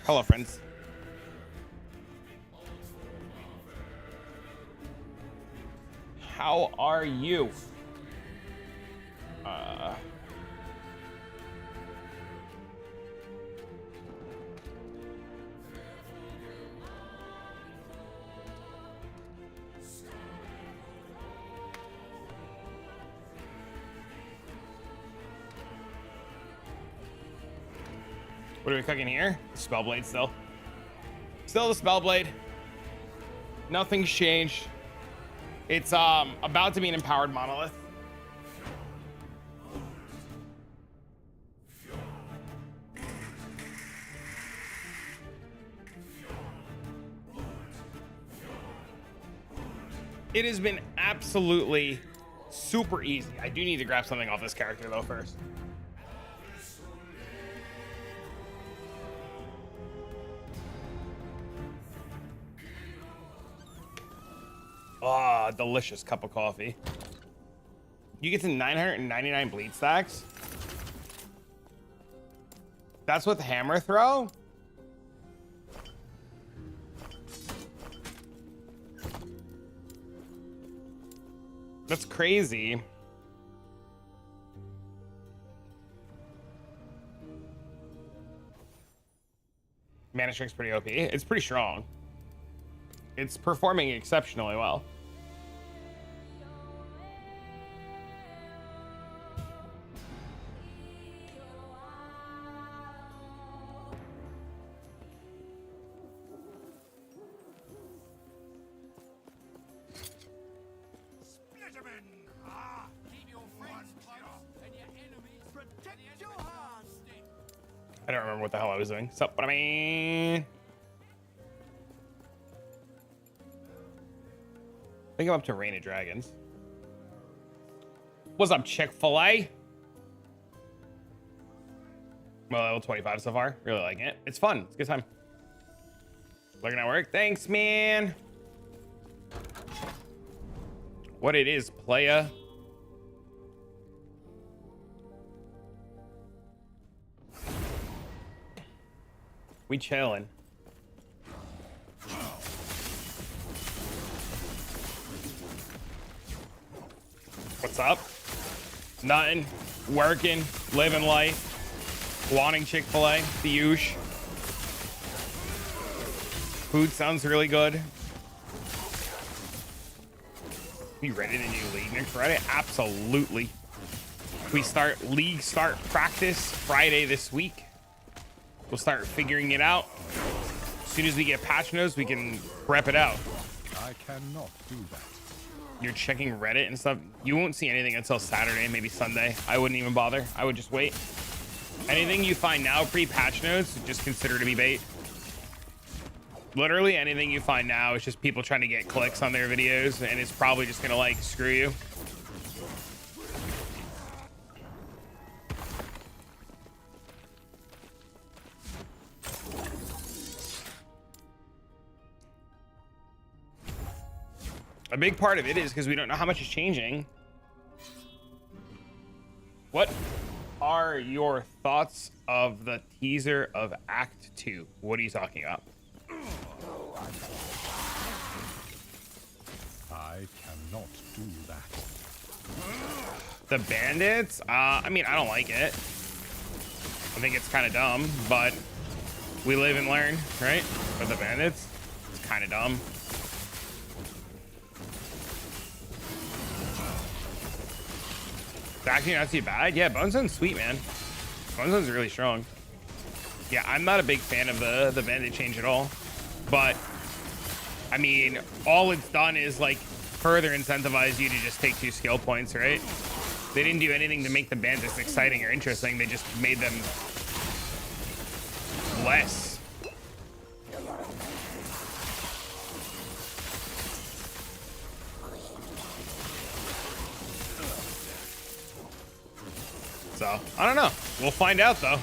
Hello, friends. How are you? What are we cooking here? Spellblade still. Still the Spellblade. Nothing's changed. It's about to be an empowered monolith. It has been absolutely super easy. I do need to grab something off this character though first. Ah, delicious cup of coffee. You get to 999 bleed stacks. That's with hammer throw. That's crazy. Manastrike's pretty OP. It's pretty strong. It's performing exceptionally well. I don't remember what the hell I was doing. Sup, what I mean? I think I'm up to Reign of Dragons. What's up, Chick-fil-A? Well, level 25 so far. Really liking it. It's fun. It's a good time. Looking at work. Thanks, man. What it is, playa. We chilling. What's up? Nothing. Working, living life, wanting Chick-fil-A, the usual. Food sounds really good. We ready to do league next Friday? Absolutely. We start league practice Friday this week. We'll start figuring it out. As soon as we get patch notes, we can prep it out. I cannot do that. You're checking Reddit and stuff. You won't see anything until Saturday, maybe Sunday. I wouldn't even bother. I would just wait. Anything you find now pre-patch notes, just consider to be bait. Literally anything you find now is just people trying to get clicks on their videos, and it's probably just gonna like screw you. A big part of it is because we don't know how much is changing. What are your thoughts of the teaser of Act 2? What are you talking about? I cannot do that. The bandits? I mean, I don't like it. I think it's kind of dumb, but we live and learn, right? But the bandits, it's kind of dumb. It's actually not too bad. Yeah, Bone Zone's sweet, man. Bone Zone's really strong. Yeah, I'm not a big fan of the bandit change at all. But, I mean, all it's done is, like, further incentivize you to just take 2 skill points, right? They didn't do anything to make the bandits exciting or interesting. They just made them less. So, I don't know. We'll find out, though.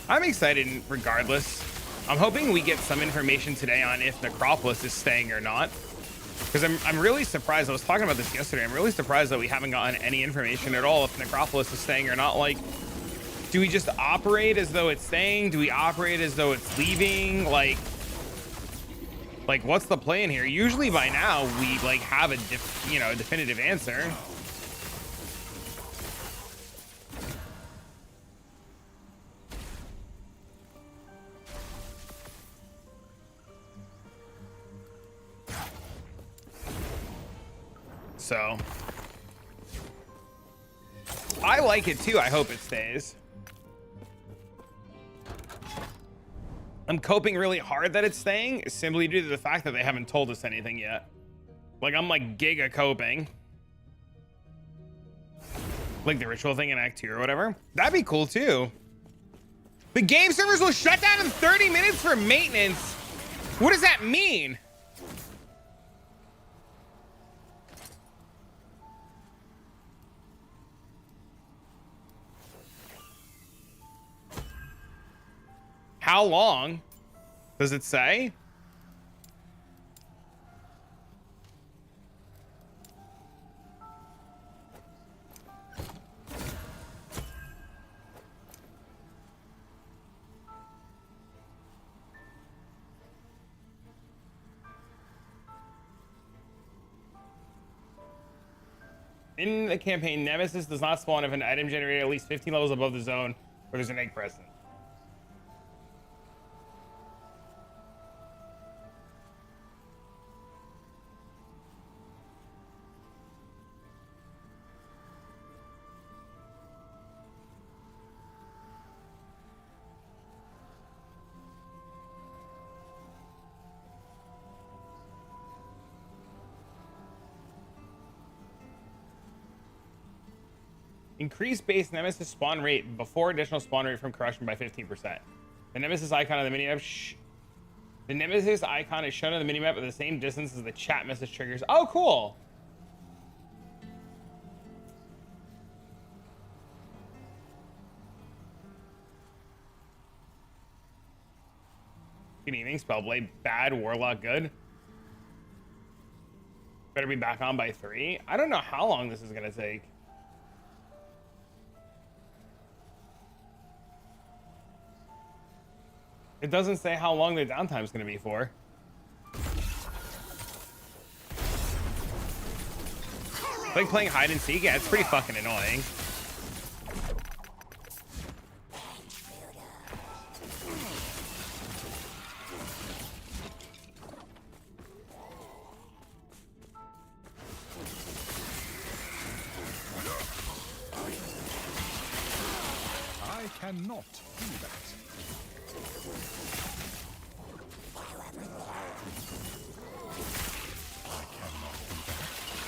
I'm excited regardless. I'm hoping we get some information today on if Necropolis is staying or not. Because I'm really surprised. I was talking about this yesterday. I'm really surprised that we haven't gotten any information at all if Necropolis is staying or not. Like, do we just operate as though it's staying? Do we operate as though it's leaving? Like what's the plan here? Usually by now we like have a definitive answer. So I like it too. I hope it stays. I'm coping really hard that it's staying simply due to the fact that they haven't told us anything yet. Like, I'm like giga coping. Like the ritual thing in Act 2 or whatever. That'd be cool too. The game servers will shut down in 30 minutes for maintenance. What does that mean? How long does it say? In the campaign, Nemesis does not spawn if an item generated at least 15 levels above the zone where there's an egg present. Increase base Nemesis spawn rate before additional spawn rate from corruption by 15%. The Nemesis icon on the minimap. The Nemesis icon is shown on the minimap at the same distance as the chat message triggers. Oh, cool. Good evening, Spellblade. Bad, Warlock good. Better be back on by 3. I don't know how long this is gonna take. It doesn't say how long the downtime is going to be for. Like playing hide and seek, yeah, it's pretty fucking annoying. I cannot do that.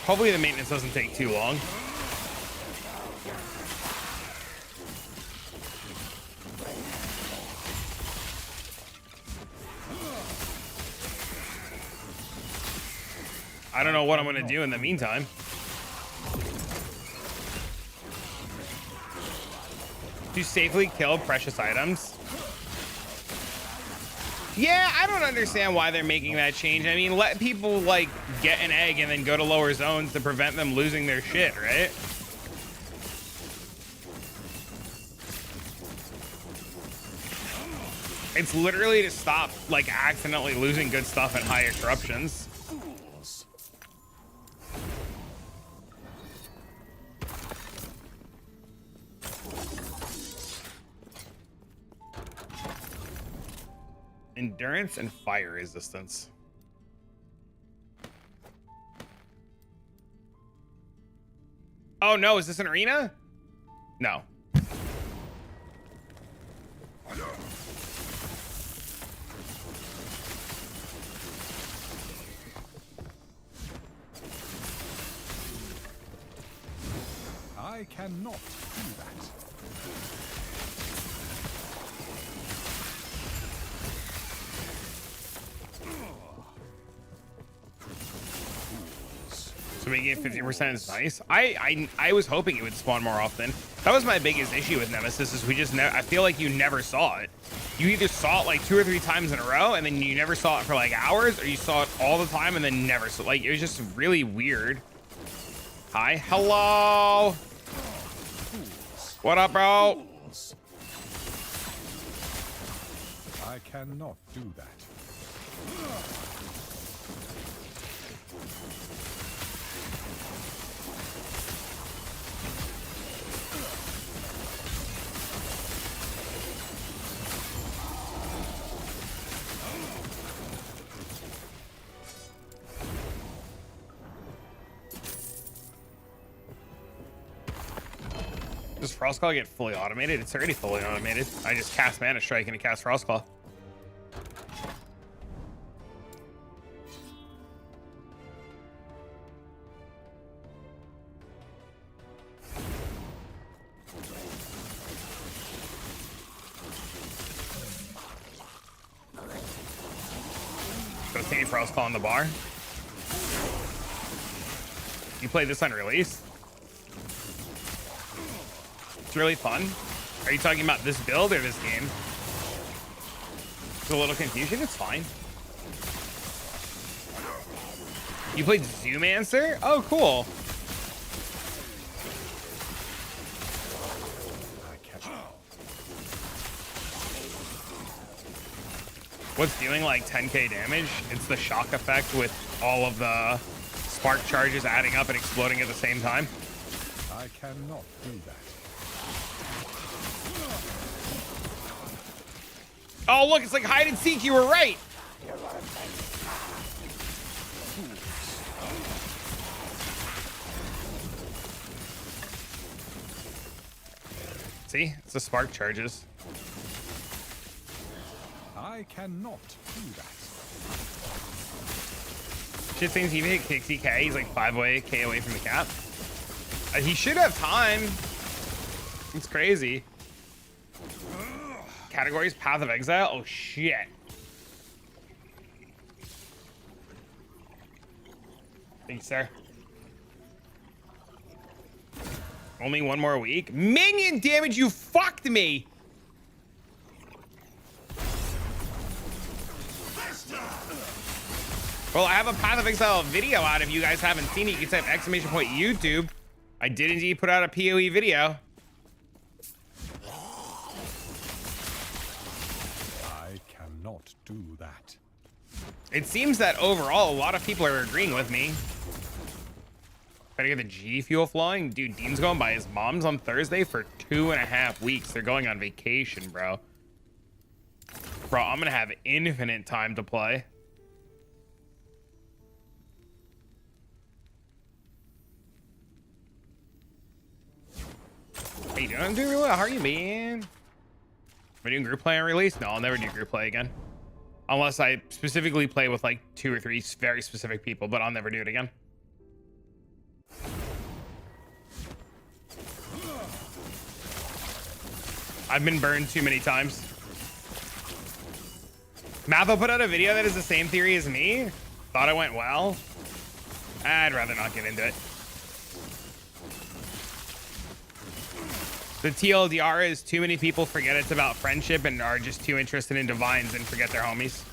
Hopefully the maintenance doesn't take too long. I don't know what I'm going to do in the meantime. To safely kill precious items. Yeah, I don't understand why they're making that change. I mean, let people, like, get an egg and then go to lower zones to prevent them losing their shit, right? It's literally to stop, like, accidentally losing good stuff in higher corruptions. Endurance and fire resistance. Oh no, is this an arena? No. I cannot do that. So we get 50% is nice. I was hoping it would spawn more often. That was my biggest issue with Nemesis is we just I feel like you never saw it. You either saw it like 2 or 3 times in a row and then you never saw it for like hours, or you saw it all the time and then never. So like, it was just really weird. Hi, hello. What up, bro? I cannot do that. Does Frostclaw get fully automated? It's already fully automated. I just cast Manastrike and it casts Frostclaw. Go take Frostclaw on the bar. You played this on release? It's really fun. Are you talking about this build or this game? It's a little confusion. It's fine. You played Zoomancer? Oh, cool. What's doing like 10k damage? It's the shock effect with all of the spark charges adding up and exploding at the same time. I cannot do that. Oh, look, it's like hide and seek. You were right. See, it's the spark charges. I cannot do that. Shit seems even hit 60k. He's like 5k away from the cap. He should have time. It's crazy. Categories, Path of Exile. Oh shit. Thanks, sir. Only one more week. Minion damage, you fucked me. Well, I have a Path of Exile video out. If you guys haven't seen it, you can type !YouTube. I did indeed put out a PoE video. Not do that. It seems that overall a lot of people are agreeing with me. Better get the G Fuel flowing. Dude, Dean's going by his mom's on Thursday for 2.5 weeks. They're going on vacation, bro. Bro, I'm gonna have infinite time to play. Hey, dude, I'm doing really well. How are you, man? Am I doing group play on release? No, I'll never do group play again. Unless I specifically play with like 2 or 3 very specific people, but I'll never do it again. I've been burned too many times. Mappa put out a video that is the same theory as me. Thought it went well. I'd rather not get into it. The TLDR is too many people forget it's about friendship and are just too interested in divines and forget their homies.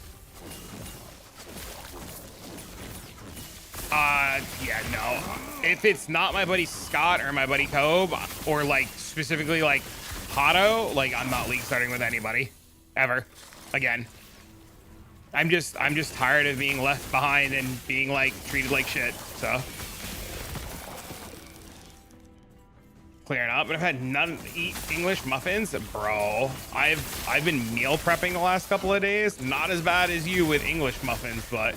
Yeah, no. If it's not my buddy Scott or my buddy Cobe or like specifically like Hato, like I'm not league starting with anybody ever again. I'm just tired of being left behind and being like treated like shit. So clearing up, but I've had none eat English muffins, bro. I've been meal prepping the last couple of days. Not as bad as you with English muffins, but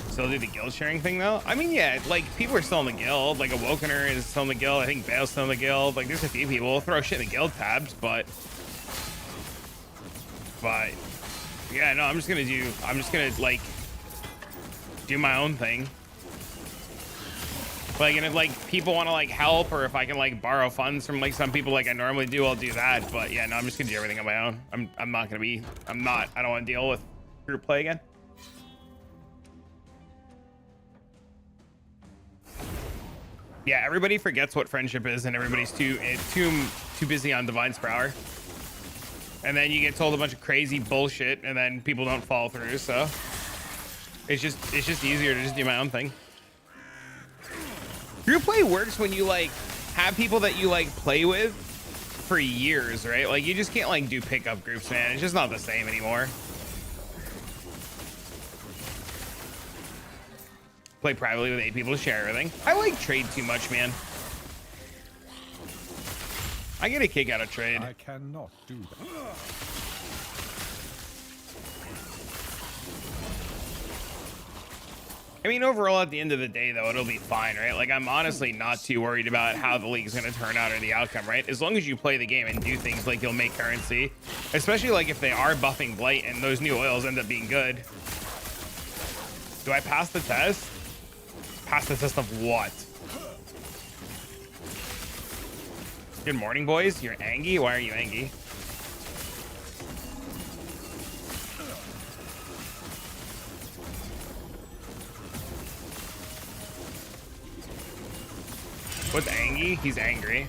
still do the guild sharing thing though. I mean, yeah, like people are still in the guild. Like Awokener is still in the guild. I think Bale's still in the guild. Like there's a few people throw shit in the guild tabs, but yeah, no, I'm just gonna like do my own thing. Like, and if like people want to like help, or if I can like borrow funds from like some people like I normally do, I'll do that. But yeah, no, I'm just gonna do everything on my own. I don't want to deal with group play again. Yeah, everybody forgets what friendship is, and everybody's too busy on Divine Sprower. And then you get told a bunch of crazy bullshit, and then people don't follow through. So It's just easier to just do my own thing. Group play works when you like have people that you like play with for years, right? Like you just can't like do pickup groups, man. It's just not the same anymore. Play privately with 8 people to share everything. I like trade too much, man. I get a kick out of trade. I cannot do that. I mean, overall, at the end of the day, though, it'll be fine, right? Like, I'm honestly not too worried about how the league's going to turn out or the outcome, right? As long as you play the game and do things like you'll make currency, especially like if they are buffing Blight and those new oils end up being good. Do I pass the test? Pass the test of what? Good morning, boys. You're angry? Why are you angry? What's angry? He's angry.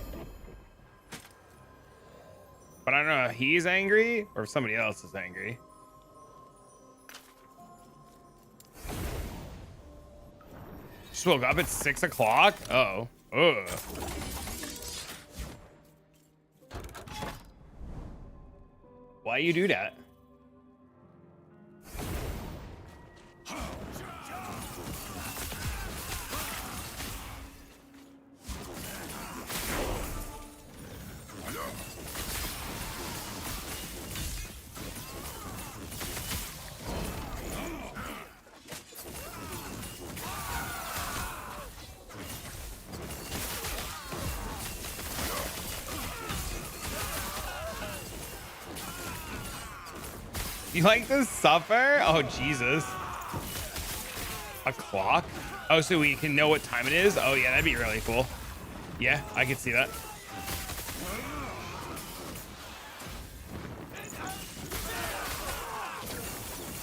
But I don't know if he's angry or if somebody else is angry. Just woke up at 6 o'clock? Uh-oh. Ugh. Why you do that? You like to suffer? Oh, Jesus. A clock? Oh, so we can know what time it is? Oh, yeah, that'd be really cool. Yeah, I could see that.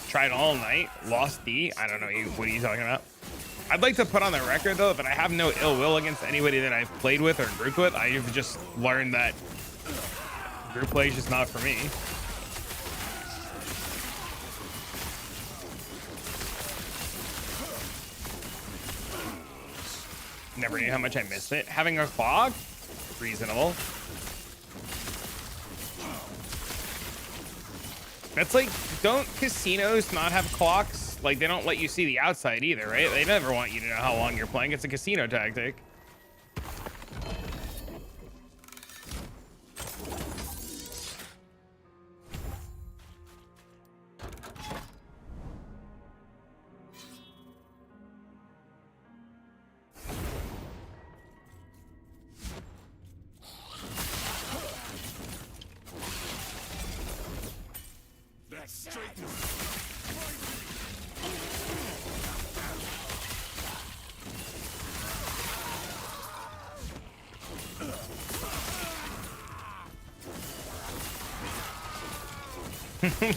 Tried all night. Lost D. I don't know. What are you talking about? I'd like to put on the record, though, that I have no ill will against anybody that I've played with or grouped with. I've just learned that group play is just not for me. Never knew how much I missed it. Having a clock? Reasonable. That's like, don't casinos not have clocks? Like, they don't let you see the outside either, right? They never want you to know how long you're playing. It's a casino tactic.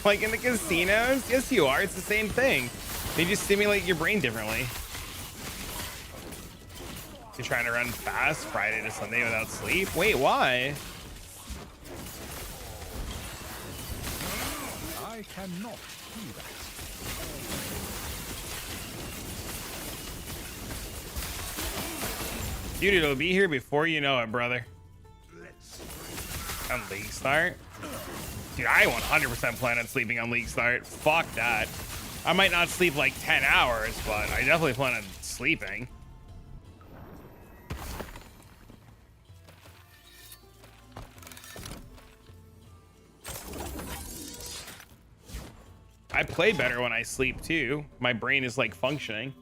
Like in the casinos? Yes, you are. It's the same thing. They just stimulate your brain differently. You're trying to run fast Friday to Sunday without sleep? Wait, why? I cannot do that. Dude, it'll be here before you know it, brother. On league start? Dude, I 100% plan on sleeping on league start. Fuck that. I might not sleep like 10 hours, but I definitely plan on sleeping. I play better when I sleep too. My brain is like functioning.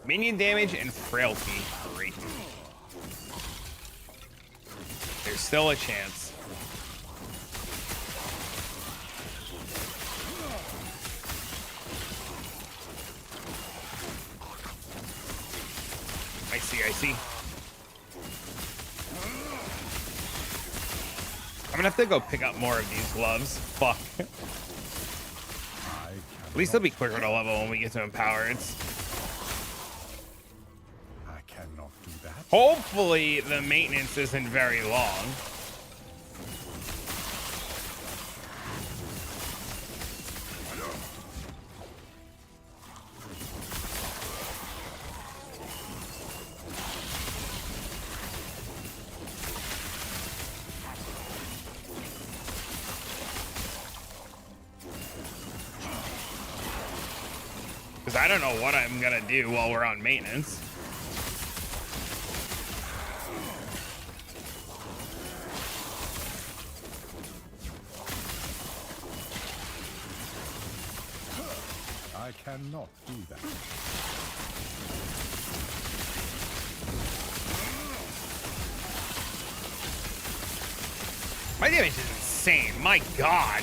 Minion damage and frailty. Great. There's still a chance. I see. I'm gonna have to go pick up more of these gloves. Fuck. At least they'll be quicker to level when we get to empowered. I cannot do that. Hopefully the maintenance isn't very long. Because I don't know what I'm gonna do while we're on maintenance. I cannot do that. My damage is insane. My God.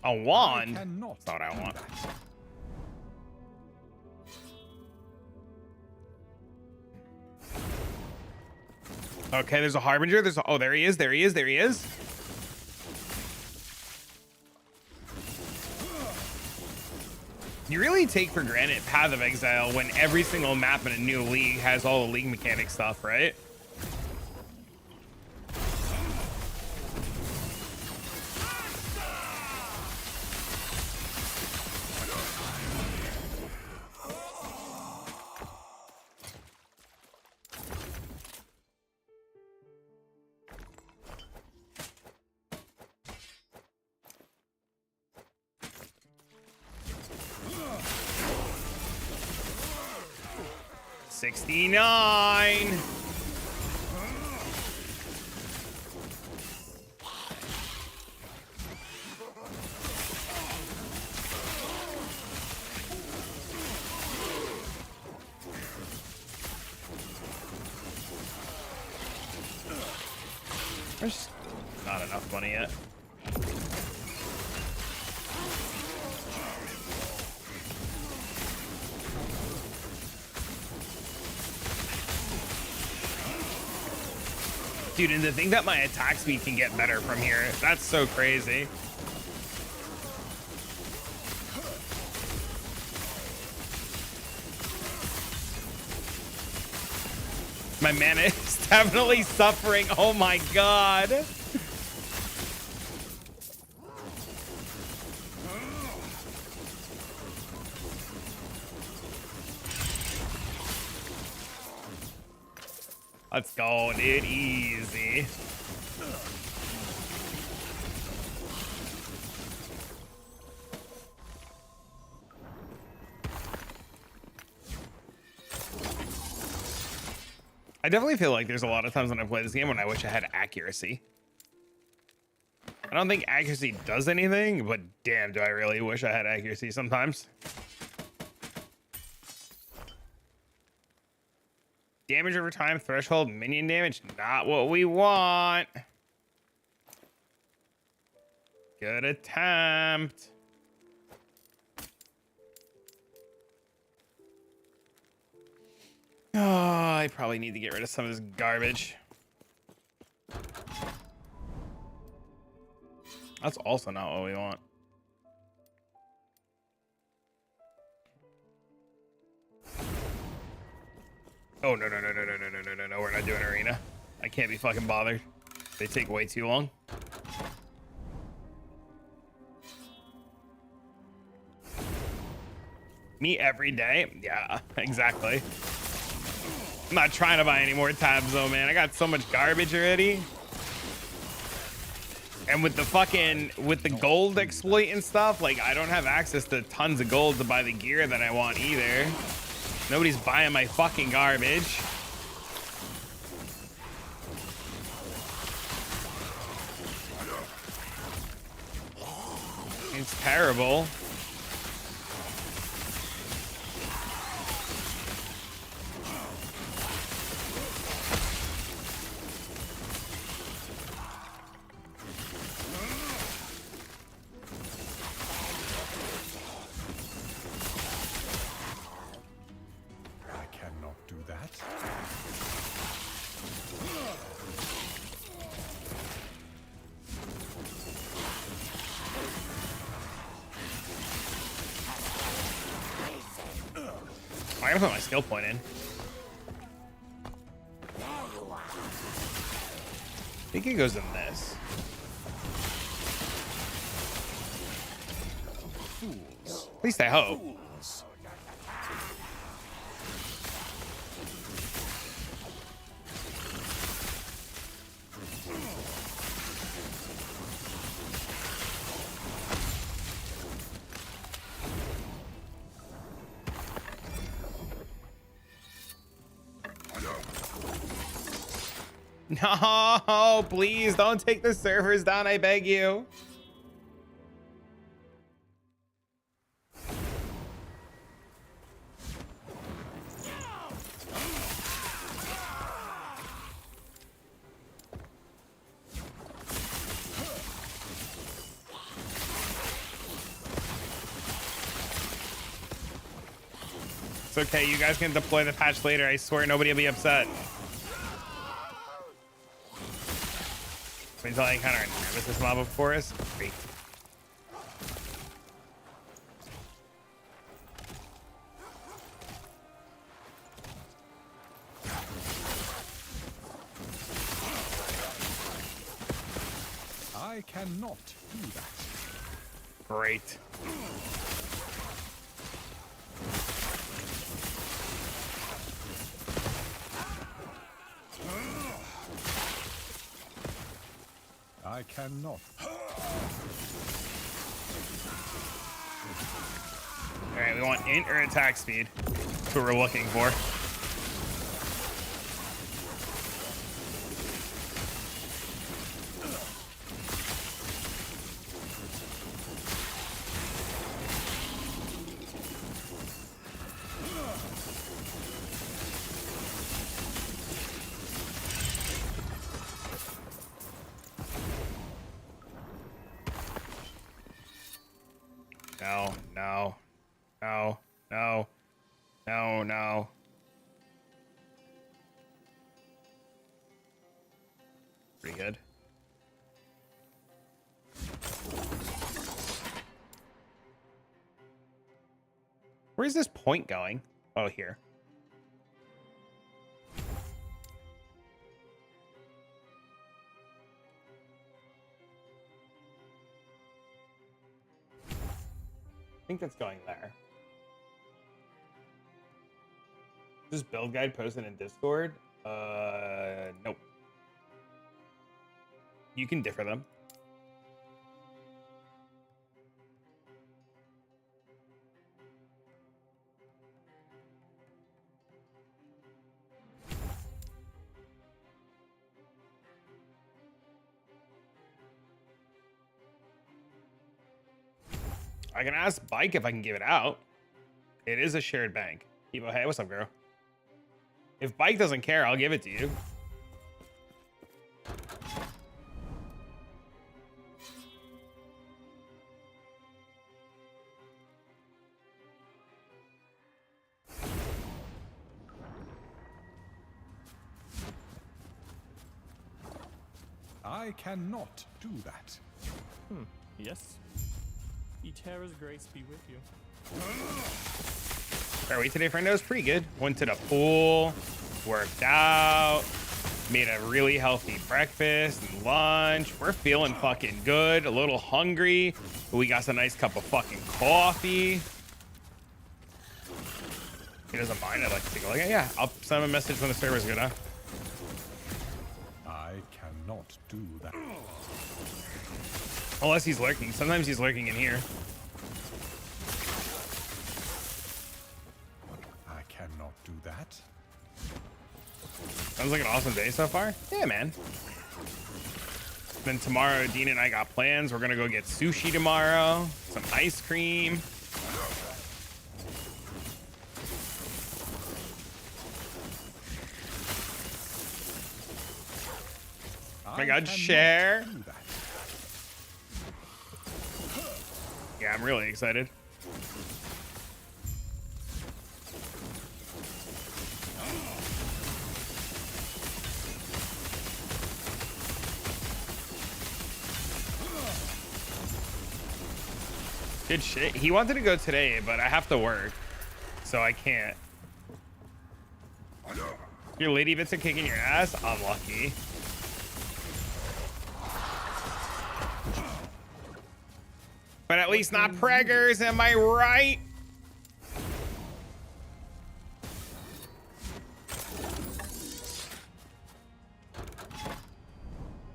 A wand? That's not what I want. Okay, there's a harbinger. Oh, there he is. There he is. There he is. You really take for granted Path of Exile when every single map in a new league has all the league mechanic stuff, right? $69. There's not enough money yet. Dude, and to think that my attack speed can get better from here, that's so crazy. My mana is definitely suffering. Oh my God. Let's go, dude. Easy. I definitely feel like there's a lot of times when I play this game when I wish I had accuracy. I don't think accuracy does anything, but damn, do I really wish I had accuracy sometimes. Damage over time, threshold, minion damage, not what we want. Good attempt. Oh, I probably need to get rid of some of this garbage. That's also not what we want. Oh, no, we're not doing arena. I can't be fucking bothered. They take way too long. Me every day? Yeah, exactly. I'm not trying to buy any more tabs though, man. I got so much garbage already. And with the gold exploit and stuff, like I don't have access to tons of gold to buy the gear that I want either. Nobody's buying my fucking garbage. It's terrible. gonna put my skill point in. I think it goes in this. At least I hope. No, please don't take the servers down, I beg you. It's okay, you guys can deploy the patch later. I swear nobody will be upset. Until I encounter a nemesis mob of forest. Great. I cannot do that. Great. I cannot. All right, we want int or attack speed. That's what we're looking for. No, no, no, no, no, no. Pretty good. Where's this point going? Oh, here. I think that's going there. This build guide posted in Discord? Nope. You can differ them. I can ask Bike if I can give it out. It is a shared bank. Evo, hey, what's up, girl? If Bike doesn't care, I'll give it to you. I cannot do that. Yes. Eterra's grace be with you. Our week today, friendo, is pretty good. Went to the pool, worked out, made a really healthy breakfast and lunch. We're feeling fucking good, a little hungry, but we got a nice cup of fucking coffee. He doesn't mind. I'd like to take a look at it. Yeah, I'll send him a message when the server's good, huh? I cannot do that. Unless he's lurking. Sometimes he's lurking in here. I cannot do that. Sounds like an awesome day so far. Yeah, man. Then tomorrow, Dean and I got plans. We're gonna go get sushi tomorrow, some ice cream. Oh my God, share. Yeah, I'm really excited. Good shit. He wanted to go today, but I have to work, so I can't. Your lady bits are kicking your ass. Unlucky. But at least not preggers, am I right?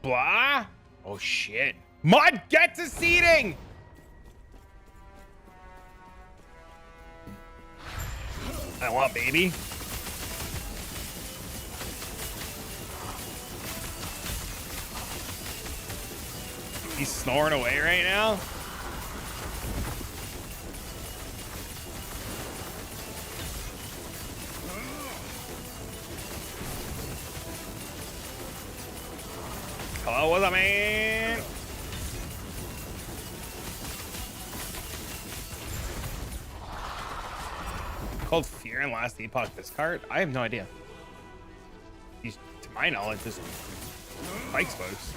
Blah. Oh shit. Mud, get to seeding. I want baby. He's snoring away right now. Hello, what's up, man? Called Fear and Last Epoch discard? I have no idea. These, to my knowledge, just bikes folks.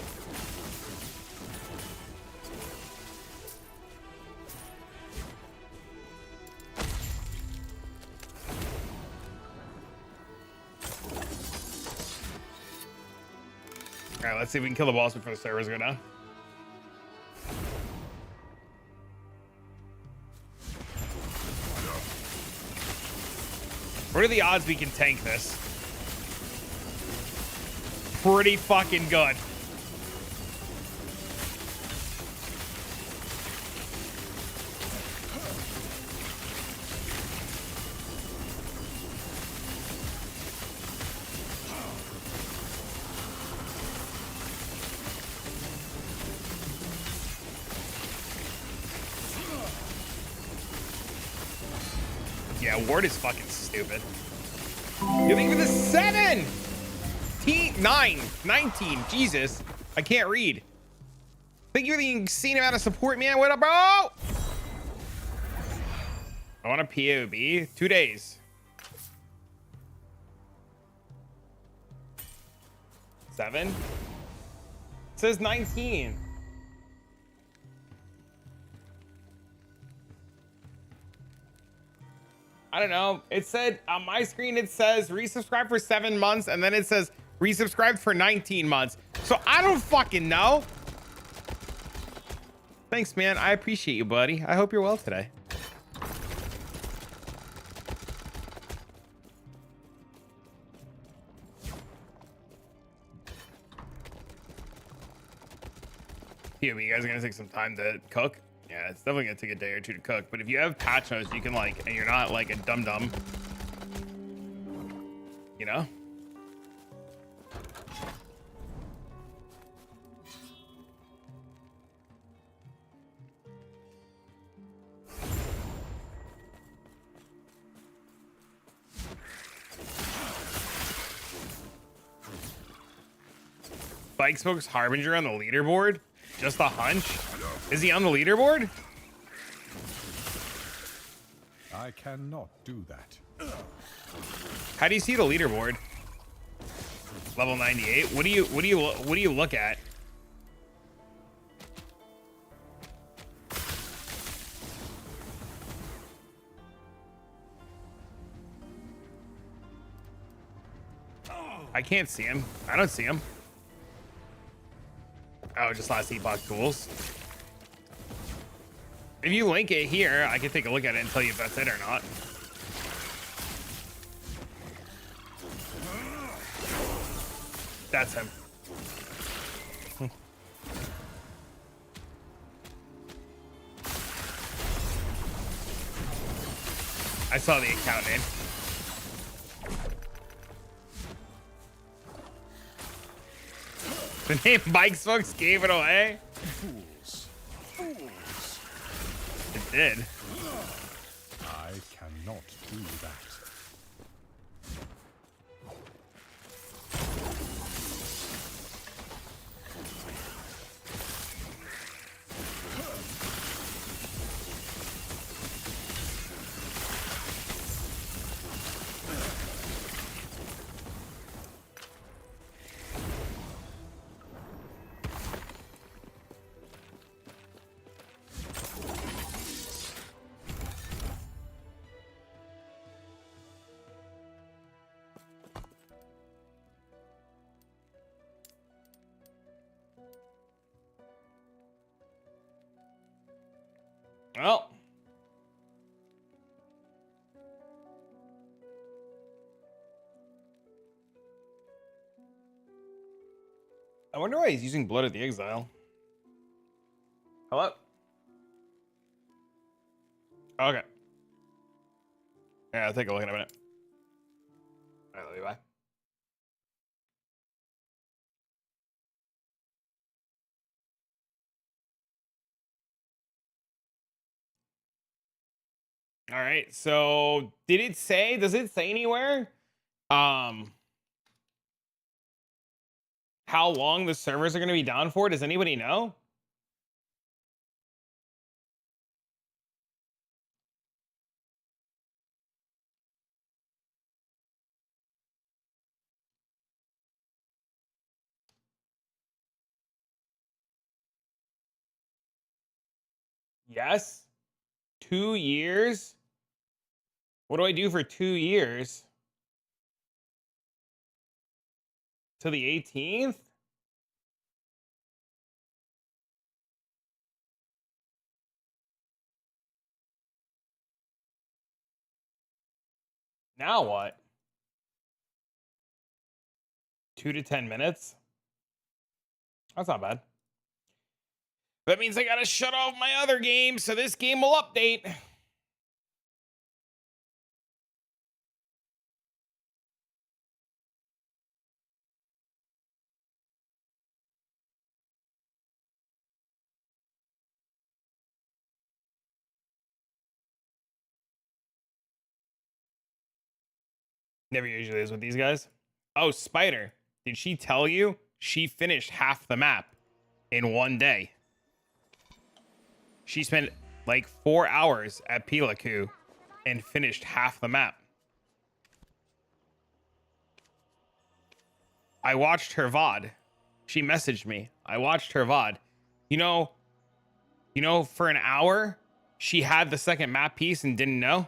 All right, let's see if we can kill the boss before the servers go down. What are the odds we can tank this? Pretty fucking good. Yeah, Ward is fucking stupid. You think for the 7? 19. Jesus. I can't read. Thank you for the insane amount of support, man. What up, bro? I want a POB. 2 days. 7? It says 19. I don't know. It said on my screen, it says resubscribe for 7 months, and then it says resubscribed for 19 months. So I don't fucking know. Thanks, man. I appreciate you, buddy. I hope you're well today. Yeah, but you guys are gonna take some time to cook? Yeah, it's definitely gonna take a day or two to cook, but if you have patch notes, you can like, and you're not like a dum-dum, you know? Bike Smoke's Harbinger on the leaderboard? Just a hunch? Is he on the leaderboard? I cannot do that. How do you see the leaderboard? Level 98. What do you look at? I can't see him. I don't see him. Oh, just last epoch tools. If you link it here, I can take a look at it and tell you if that's it or not. That's him. I saw the account name. The name Bike Smokes gave it away. Fools. Fools. It did. I cannot do that. Well. I wonder why he's using Blood of the Exile. Hello? Okay. Yeah, I'll take a look in a minute. All right, love you, bye. All right, so does it say anywhere how long the servers are going to be down for? Does anybody know? Yes. 2 years? What do I do for 2 years? To the 18th? Now what? 2 to 10 minutes? That's not bad. That means I gotta shut off my other game, so this game will update. Never usually is with these guys. Oh, Spider. Did she tell you she finished half the map in 1 day? She spent like 4 hours at Pilaku and finished half the map. I watched her VOD. She messaged me. I watched her VOD. You know, for an hour, she had the second map piece and didn't know.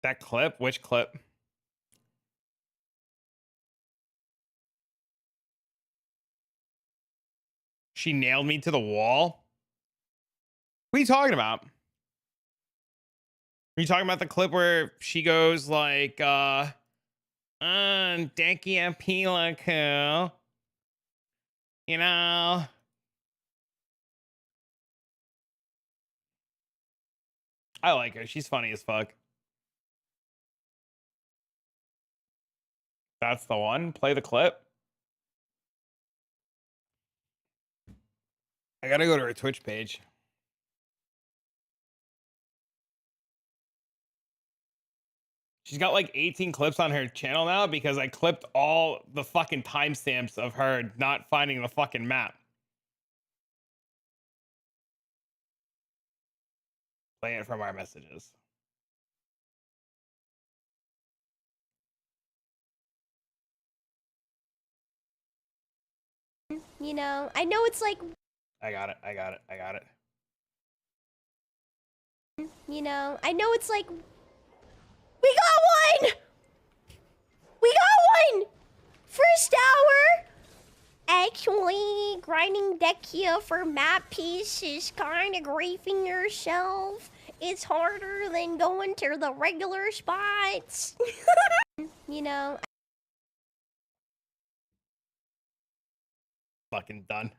That clip? Which clip? She nailed me to the wall? What are you talking about? Are you talking about the clip where she goes like, Decky and Pilaku? You know? I like her. She's funny as fuck. That's the one. Play the clip. I gotta go to her Twitch page. She's got like 18 clips on her channel now because I clipped all the fucking timestamps of her not finding the fucking map. Play it from our messages. You know, I know it's like, I got it. I got it. I got it. you know, I know it's like, we got one! We got one! First hour! Actually, grinding deck here for map piece is kind of griefing yourself. It's harder than going to the regular spots. You know. Fucking done.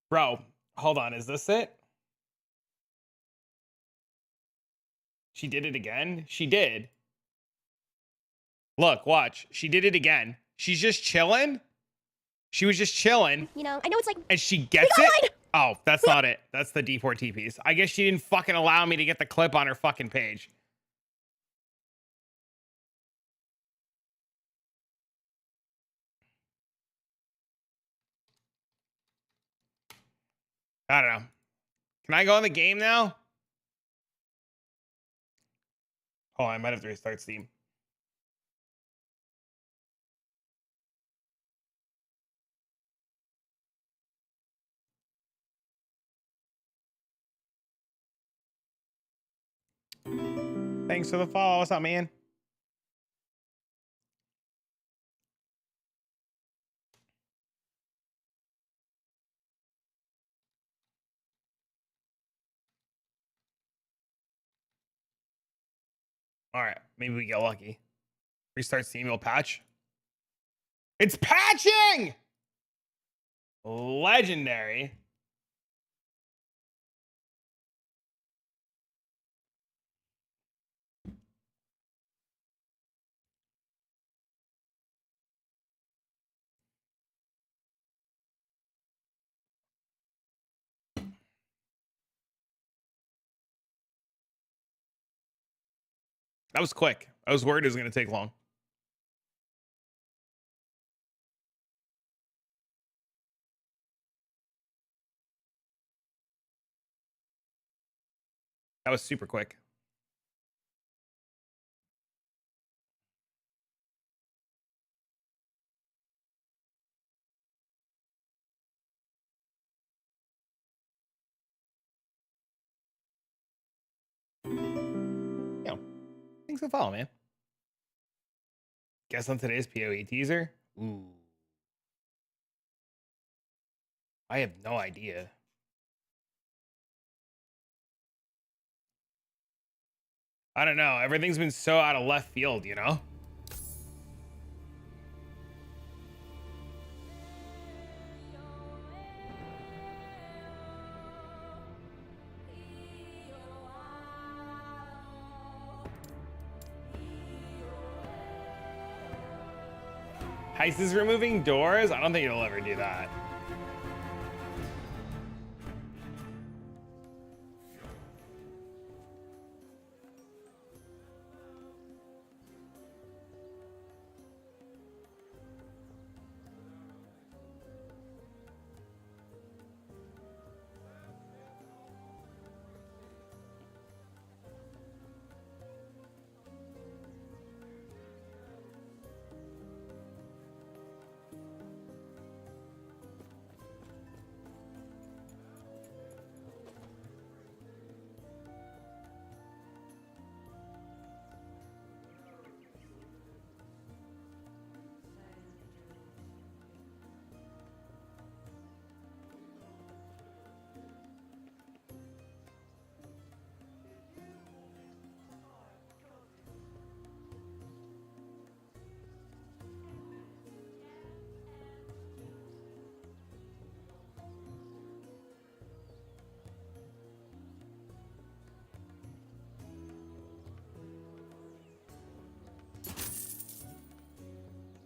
Bro, hold on. Is this it? She did it again? She did. Look, watch. She did it again. She's just chilling. She was just chilling. You know, I know it's like, And she gets it? Oh, that's not it. That's the D4T piece. I guess she didn't fucking allow me to get the clip on her fucking page. I don't know. Can I go in the game now? Oh, I might have to restart Steam. thanks for the follow. What's up, man? All right, maybe we get lucky. Restart Steam, will patch. It's patching! Legendary. That was quick. I was worried it was going to take long. That was super quick. Yo, thanks for the follow, man. Guess on today's PoE teaser? Ooh. I have no idea. I don't know. Everything's been so out of left field, you know? Heist is removing doors? I don't think it'll ever do that.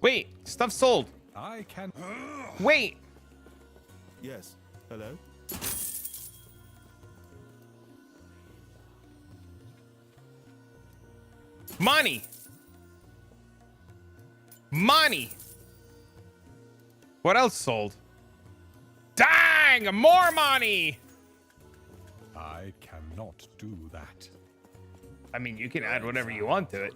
Wait, stuff sold. I can. Wait. Yes. Hello? Money. Money. What else sold? Dang, more money. I cannot do that. I mean, you can add whatever you want to it.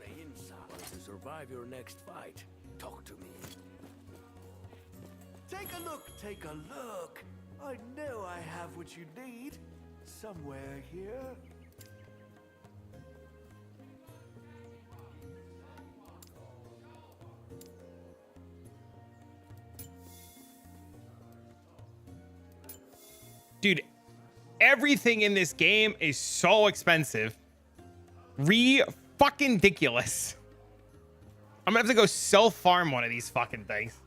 To survive your next fight, talk to me. Take a look, take a look. I know I have what you need. Somewhere here. Dude, everything in this game is so expensive. Fucking ridiculous. I'm gonna have to go self-farm one of these fucking things.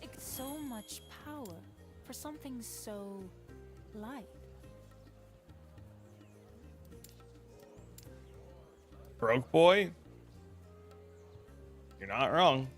It's so much power for something so light. Broke boy? You're not wrong.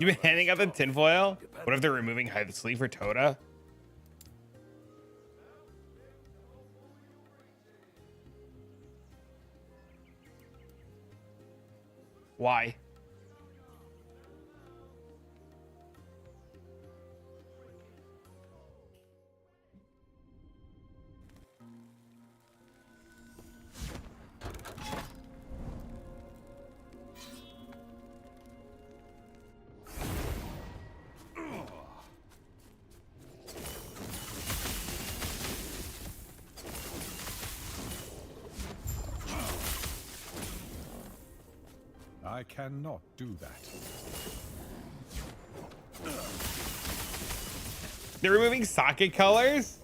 You been handing out the tinfoil? What if they're removing hide the sleeve for Toda? Why? I cannot do that. They're removing socket colors?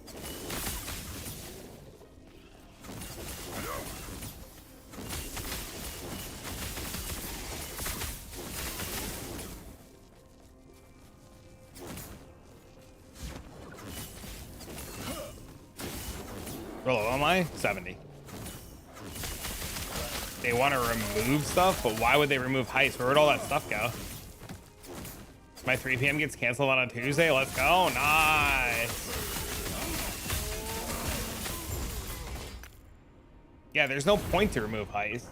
How low am I? 70. They want to remove stuff, but why would they remove heist? Where would all that stuff go? My 3 p.m. gets canceled on a Tuesday. Let's go. Nice. Yeah, there's no point to remove heist.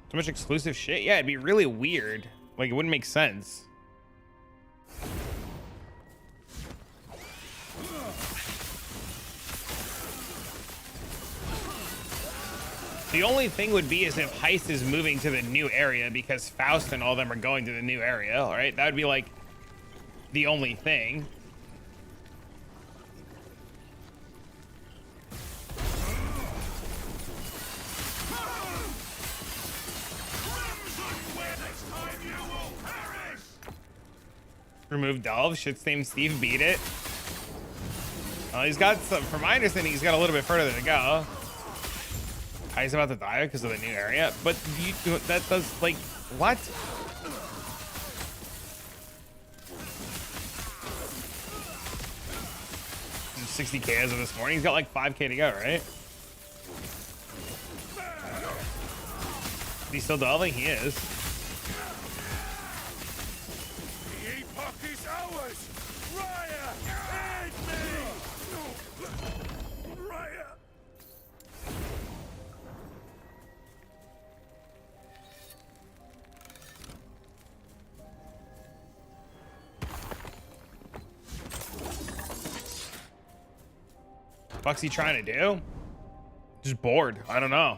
So much exclusive shit. Yeah, it'd be really weird. Like, it wouldn't make sense. The only thing would be is if Heist is moving to the new area because Faust and all them are going to the new area, all right? That would be like the only thing. Remove Delve. Shit's named Steve. Beat it. Well, he's got some, from my understanding, he's got a little bit further to go. He's about to die because of the new area, but you, that does, like, what? $60K as of this morning. He's got like 5K to go, right? Is he still delving? He is. The epoch is ours! Raya! Aid me! Raya! What's he trying to do? Just bored. I don't know.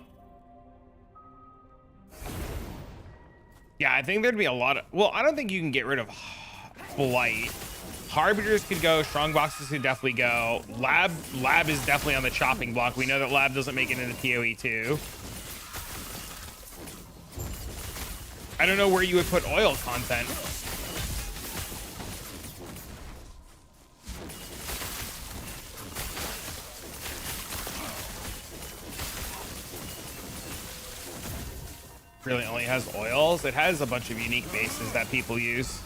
Yeah, I think there'd be a lot of... Well, I don't think you can get rid of Blight. Harbingers could go. Strong boxes could definitely go. Lab is definitely on the chopping block. We know that Lab doesn't make it into PoE 2. I don't know where you would put oil content. Really only has oils. It has a bunch of unique bases that people use.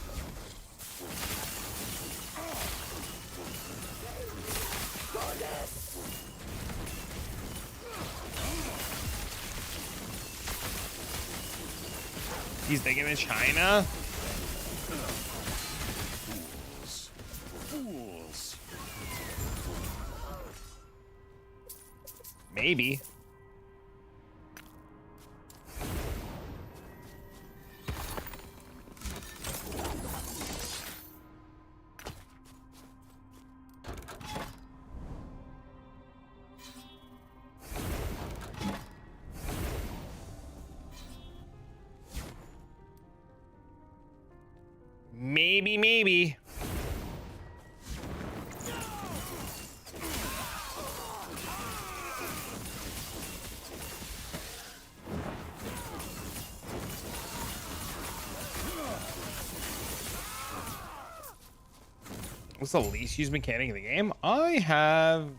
He's digging in China. Fools. Maybe. Maybe. What's the least used mechanic in the game? I have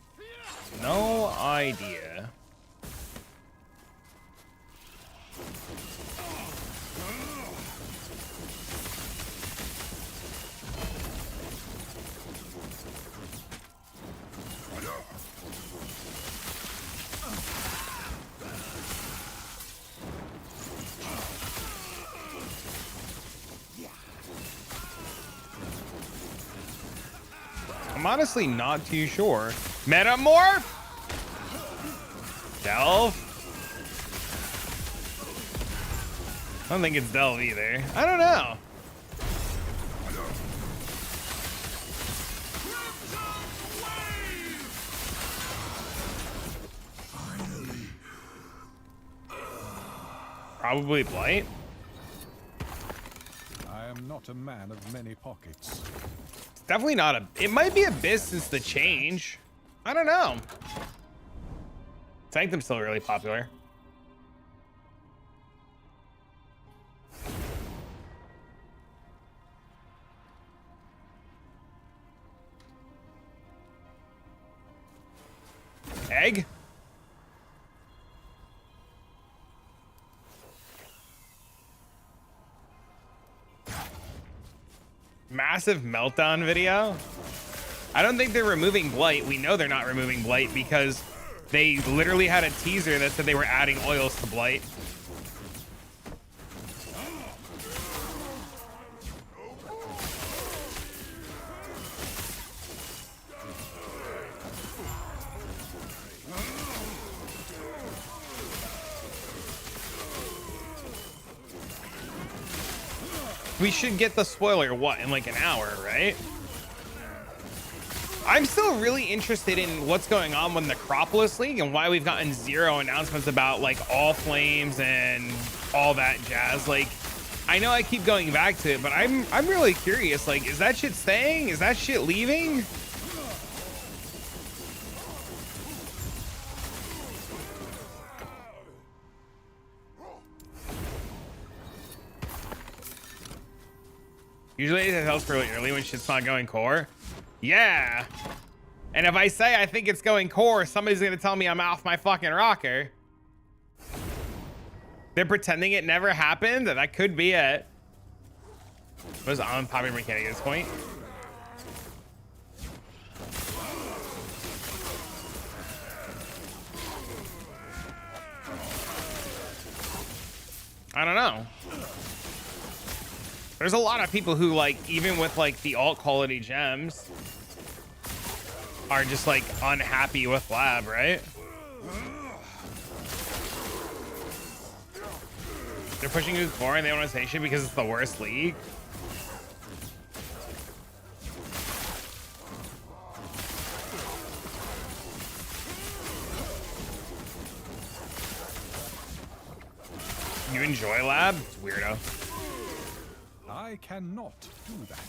no idea. I'm honestly not too sure. Metamorph? Delve? I don't think it's Delve either. I don't know. Probably Blight. I am not not a man of many pockets. It's definitely not a... It might be Abyss since the change. I don't know. Sanctum's still really popular. Egg? Massive meltdown video? I don't think they're removing Blight. We know they're not removing Blight because they literally had a teaser that said they were adding oils to Blight. We should get the spoiler, what, in like an hour, right? I'm still really interested in what's going on with Necropolis League and why we've gotten zero announcements about like all flames and all that jazz. Like, I know I keep going back to it, but I'm really curious. Like, is that shit staying? Is that shit leaving? Usually it helps really early when shit's not going core. Yeah. And if I say I think it's going core, somebody's gonna tell me I'm off my fucking rocker. They're pretending it never happened? That could be it. What is on popping mechanic at this point? I don't know. There's a lot of people who, like, even with like the alt quality gems, are just like unhappy with lab, right? They're pushing you core and they don't want to say shit because it's the worst league. You enjoy lab? It's weirdo. I cannot do that.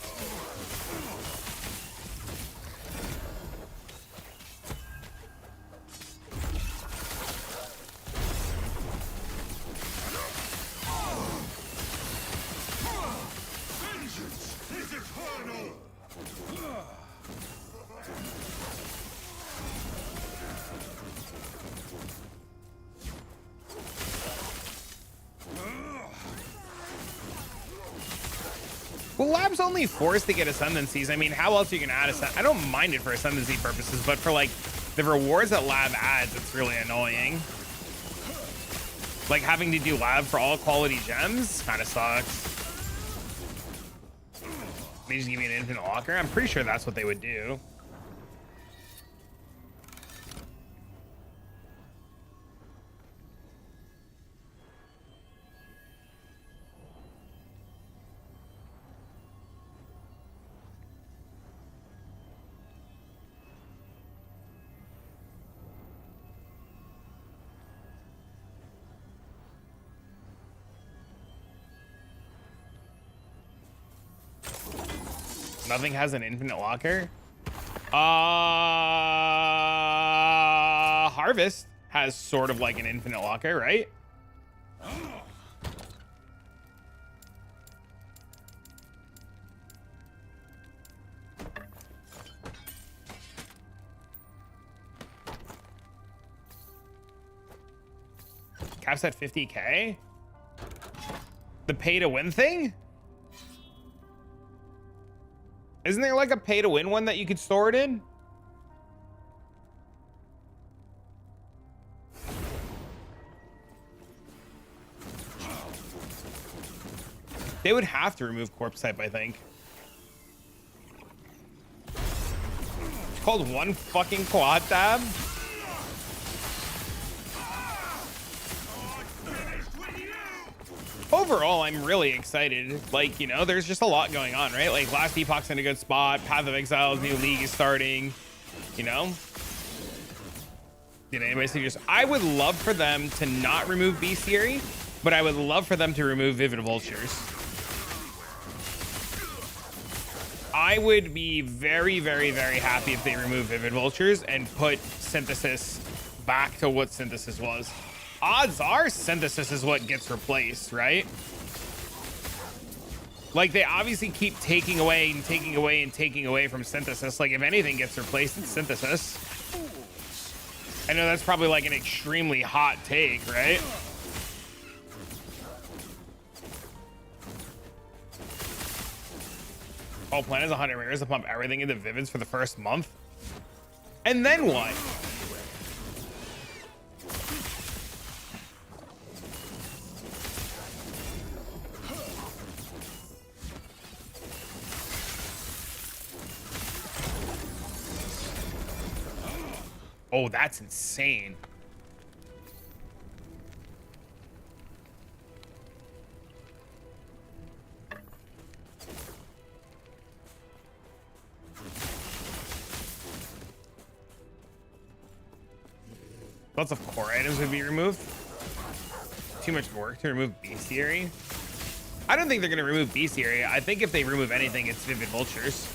Well, lab's only forced to get ascendancies. I mean, how else are you gonna add I don't mind it for ascendancy purposes, but for like the rewards that lab adds, it's really annoying. Like having to do lab for all quality gems kind of sucks. They just give you an infinite locker. I'm pretty sure that's what they would do. Nothing has an infinite locker. Harvest has sort of like an infinite locker, right? Caps at 50K? The pay to win thing? Isn't there like a pay to win one that you could store it in? They would have to remove corpse type, I think. It's called one fucking quad tab. Overall, I'm really excited. Like, you know, there's just a lot going on, right? Like, Last Epoch's in a good spot. Path of Exile's new league is starting, you know? Did anybody suggest? I would love for them to not remove Bestiary, but I would love for them to remove Vivid Vultures. I would be very, very, very happy if they remove Vivid Vultures and put Synthesis back to what Synthesis was. Odds are Synthesis is what gets replaced, right? Like, they obviously keep taking away and taking away and taking away from Synthesis. Like, if anything gets replaced, it's Synthesis. I know that's probably like an extremely hot take, right? Oh, plan is 100 rares to pump everything into Vivids for the first month. And then what? Oh, that's insane. Lots of core items would be removed. Too much work to remove Bestiary. I don't think they're going to remove Bestiary. I think if they remove anything, it's Vivid Vultures.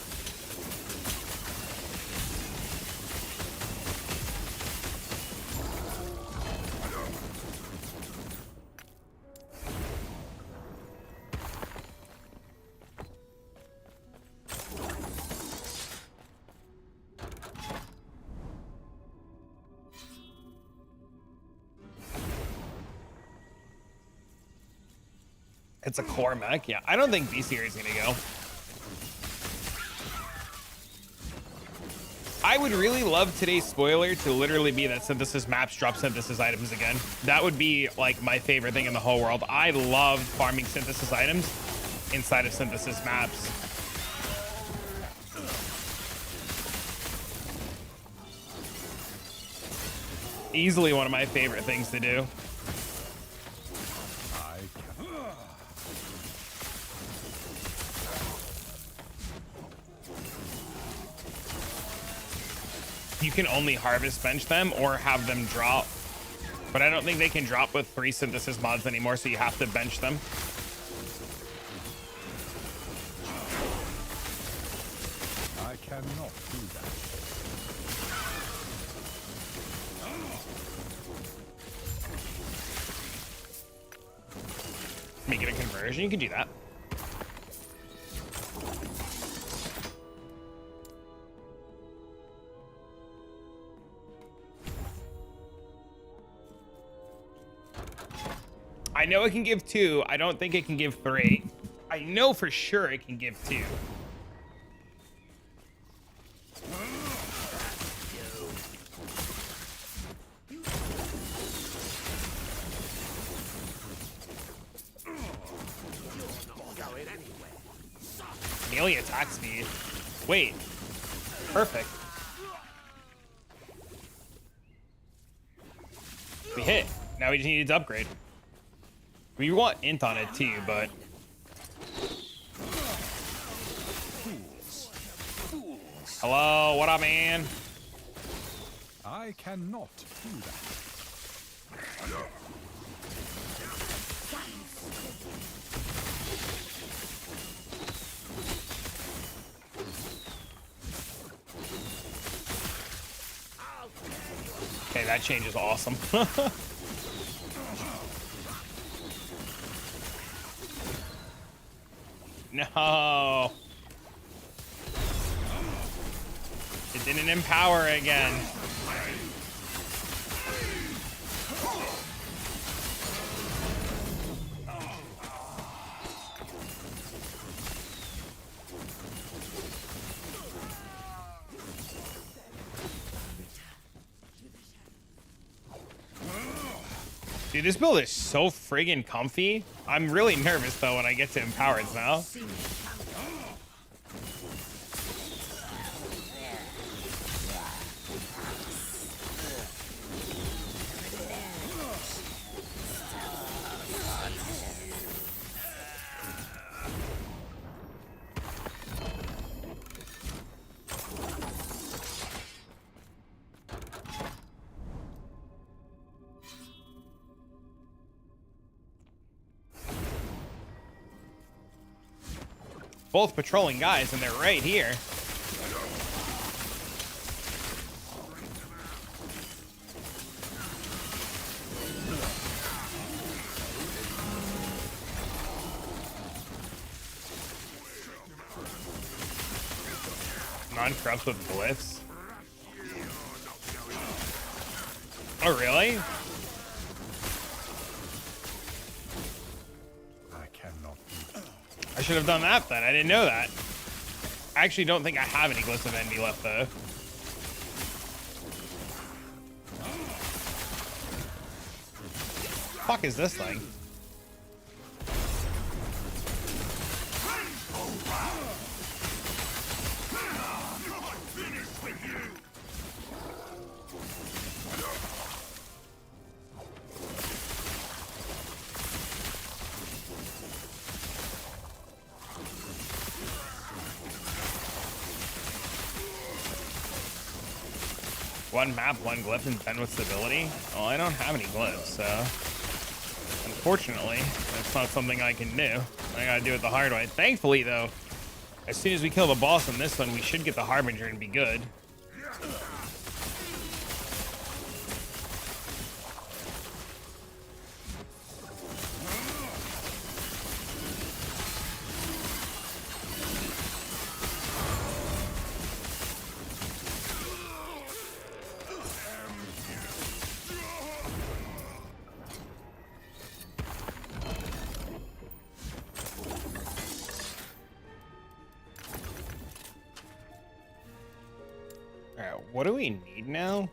It's a core mech. Yeah, I don't think Bestiary is going to go. I would really love today's spoiler to literally be that Synthesis maps drop Synthesis items again. That would be like my favorite thing in the whole world. I love farming Synthesis items inside of Synthesis maps. Easily one of my favorite things to do. You can only harvest bench them or have them drop, but I don't think they can drop with 3 Synthesis mods anymore, so you have to bench them. I cannot do that. Make it a conversion, you can do that. I know it can give 2. I don't think it can give 3. I know for sure it can give 2. Melee attack speed. Wait. Perfect. We hit. Now we just need to upgrade. We want int on it too, but hello, what up, man? I cannot do that. Okay, that change is awesome. No. It didn't empower again. Dude, this build is so friggin' comfy. I'm really nervous though when I get to empowered now. both patrolling guys, and they're right here. Non-corrupt with glyphs. Oh, really? I cannot do that. I should have done that then. I didn't know that. I actually don't think I have any glyphs of envy left though. Fuck is this thing? One map, one glyph, and 10 with stability? Well, I don't have any glyphs, so... Unfortunately, that's not something I can do. I gotta do it the hard way. Thankfully, though, as soon as we kill the boss on this one, we should get the Harbinger and be good. What do we need now?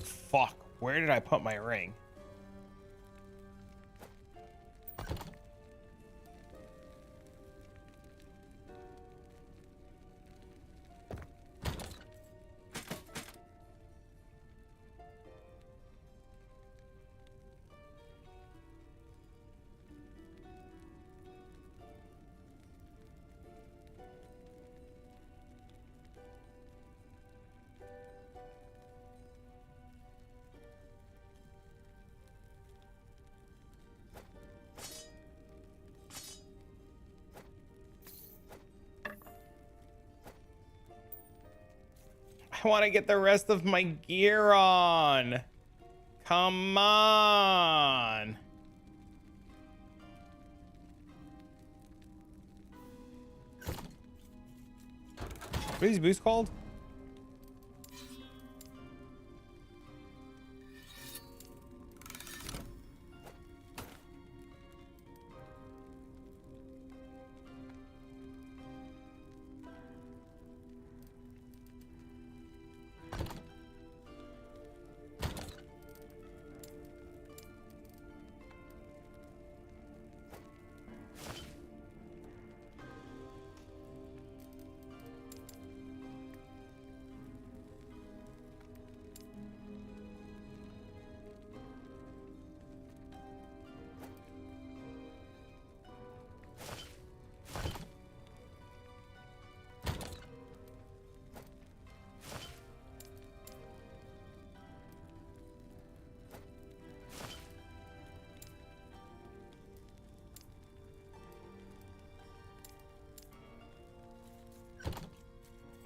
Fuck, where did I put my ring? I want to get the rest of my gear on. Come on. What are these boosts called?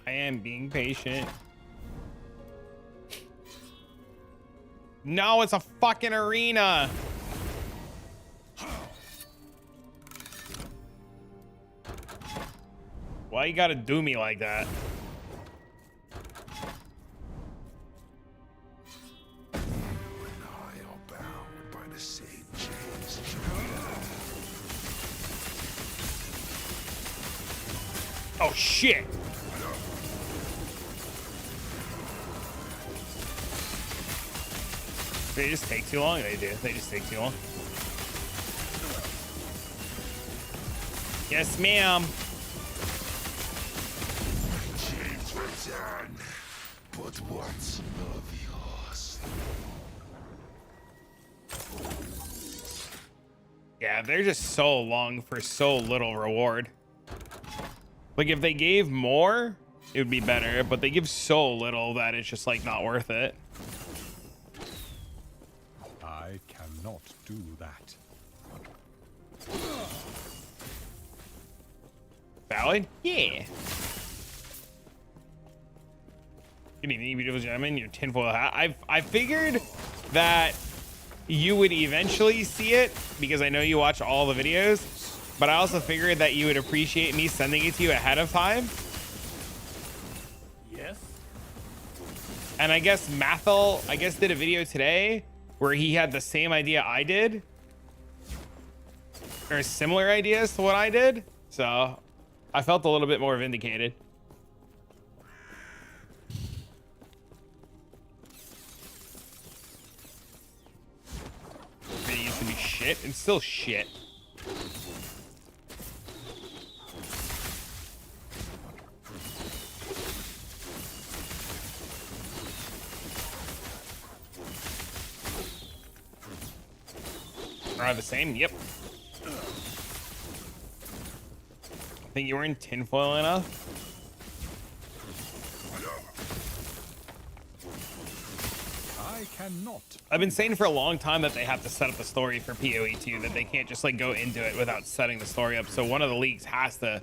I am being patient. No, it's a fucking arena. Why you gotta do me like that? Oh shit. They just take too long? They do. They just take too long. Yes, ma'am. James return, but what's of yours? Yeah, they're just so long for so little reward. Like, if they gave more, it would be better, but they give so little that it's just like not worth it. I cannot do that. Valid? Yeah. Good evening, beautiful gentlemen. Your tinfoil hat. I figured that you would eventually see it because I know you watch all the videos, but I also figured that you would appreciate me sending it to you ahead of time. Yes. And I guess Mathel, did a video today where he had the same idea I did, or similar ideas to what I did. So I felt a little bit more vindicated. It used to be shit. It's still shit. Are the same? Yep. Think you were in tinfoil enough? I cannot. I've been saying for a long time that they have to set up the story for PoE 2, that they can't just like go into it without setting the story up. So one of the leagues has to,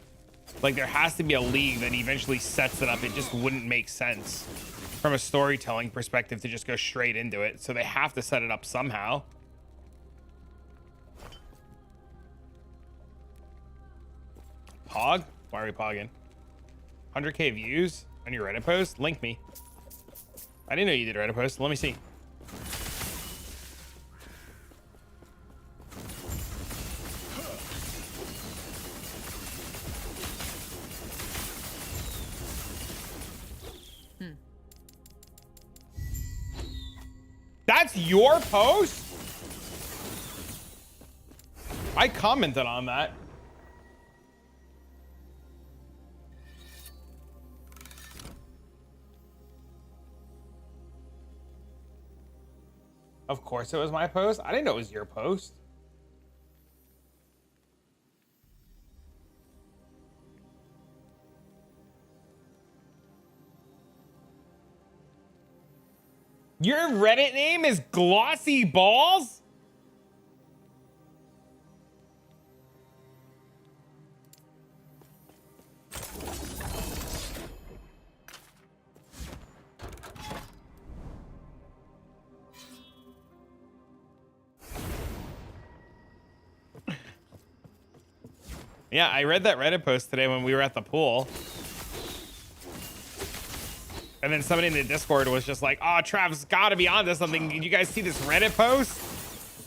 like, there has to be a league that eventually sets it up. It just wouldn't make sense from a storytelling perspective to just go straight into it. So they have to set it up somehow. Pog? Why are we pogging? 100k views on your Reddit post? Link me. I didn't know you did Reddit post. Let me see. That's your post? I commented on that. Of course it was my post. I didn't know it was your post. Your Reddit name is Glossy Balls? Yeah, I read that Reddit post today when we were at the pool. And then somebody in the Discord was just like, oh, Trav's got to be onto something. Did you guys see this Reddit post?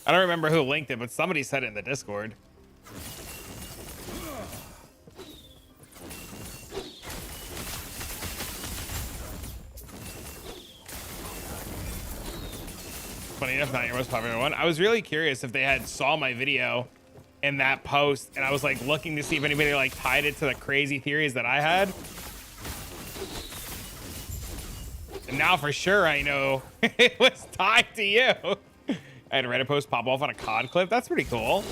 I don't remember who linked it, but somebody said it in the Discord. Funny enough, not your most popular one. I was really curious if they had saw my video in that post, and I was like looking to see if anybody like tied it to the crazy theories that I had. And now for sure I know it was tied to you. I had a Reddit post pop off on a COD clip. That's pretty cool.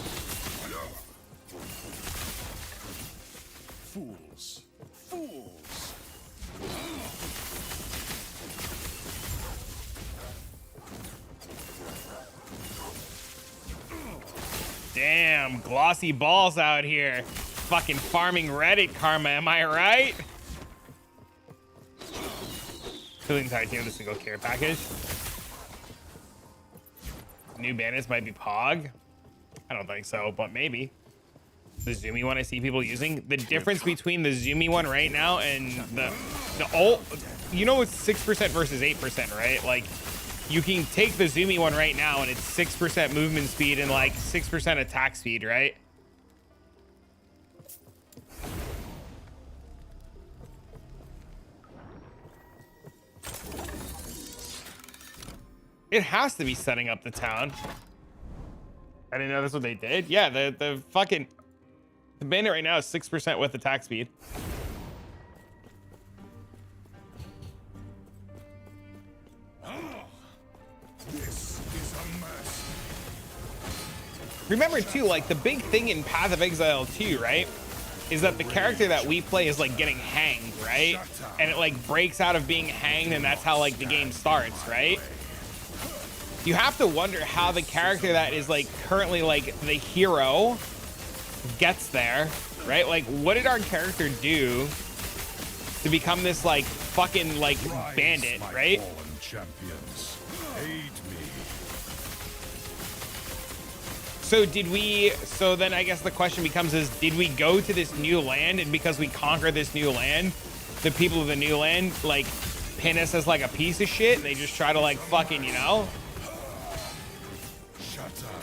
Fools. Fools. Damn, glossy balls out here. Fucking farming Reddit karma, am I right? Killing the entire team with a single care package. New bandits might be Pog. I don't think so, but maybe. The zoomy one I see people using. The difference between the zoomy one right now and the old, you know, it's 6% versus 8%, right? Like, you can take the zoomy one right now and it's 6% movement speed and like 6% attack speed, right? It has to be setting up the town. I didn't know that's what they did. Yeah, the fucking, the bandit right now is 6% with attack speed. This is a mess. Remember too, like the big thing in Path of Exile 2, right, is that the character that we play is like getting hanged, right? And it like breaks out of being hanged, and that's how like the game starts, right? You have to wonder how the character that is like currently like the hero gets there, right? Like, what did our character do to become this like fucking like bandit, right? Fallen champions, aid me. So so then I guess the question becomes is, did we go to this new land, and because we conquered this new land, the people of the new land like pin us as like a piece of shit, and they just try to like fucking, you know? Shut up.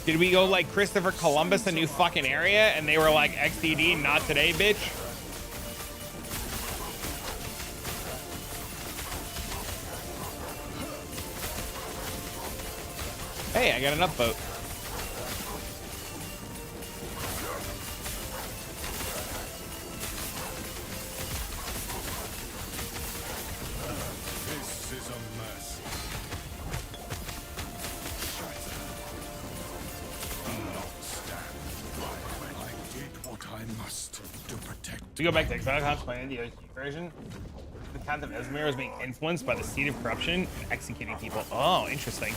Did we go like Christopher Columbus a new fucking area, and they were like, XDD, not today, bitch? Hey, I got an upvote. This is a mercy. Do not stand by when I did what I must to protect. We go back to Exile playing the OG version. The Count of Esmir was being influenced by the seed of corruption and executing people. Oh, interesting.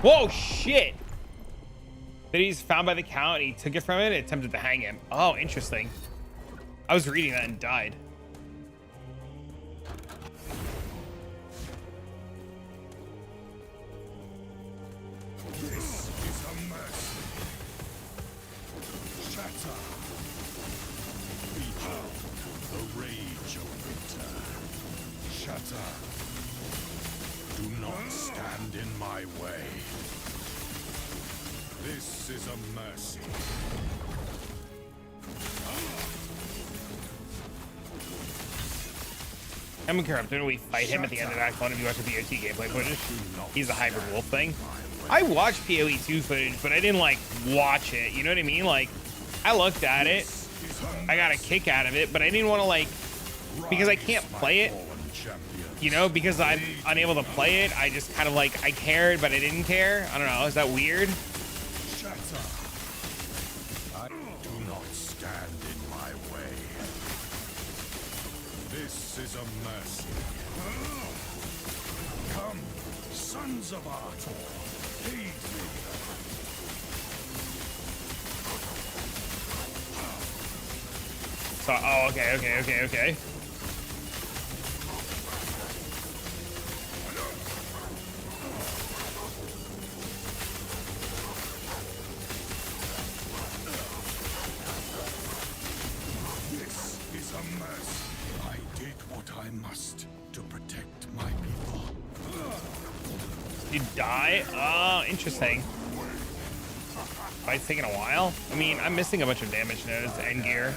Whoa, shit! That he's found by the Count, and he took it from it and attempted to hang him. Oh, interesting. I was reading that and died. This is a mercy. Shatter. Behold the rage of winter. Shatter. Do not stand in my way. This is a mercy. I'm corrupted. We fight him at the end of Act 1 if you watch the POT gameplay footage. He's a hybrid wolf thing. I watched PoE 2 footage, but I didn't like watch it. You know what I mean? Like, I looked at it. I got a kick out of it, but I didn't want to like, because I can't play it. You know, because I'm unable to play it, I just kind of like, I cared, but I didn't care. I don't know. Is that weird? Shatter. Do not stand in my way. This is a mercy. Come, sons of Artor, aid me. So, oh, okay. You die? Oh, interesting. Fight's taking a while. I mean, I'm missing a bunch of damage nodes and gear.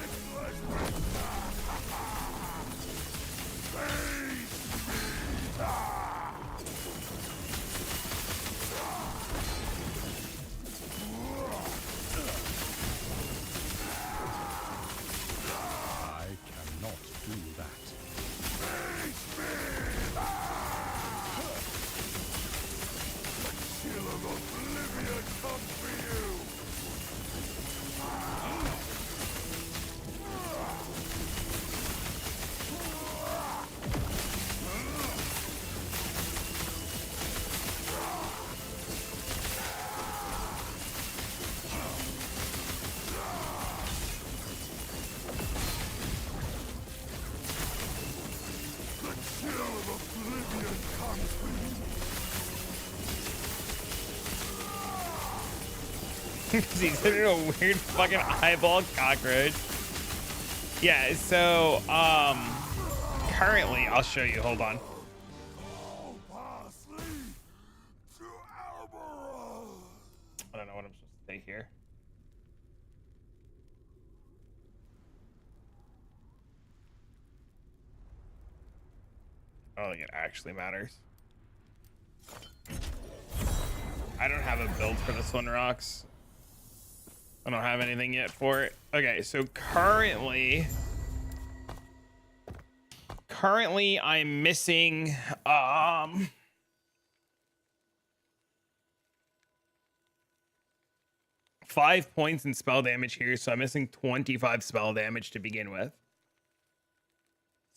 He's in a weird fucking eyeball cockroach. Yeah, so currently I'll show you, hold on. I don't know what I'm supposed to say here. I don't think it actually matters. I don't have a build for this one, Rocks. I don't have anything yet for it. Okay, so currently I'm missing 5 points in spell damage here, so I'm missing 25 spell damage to begin with.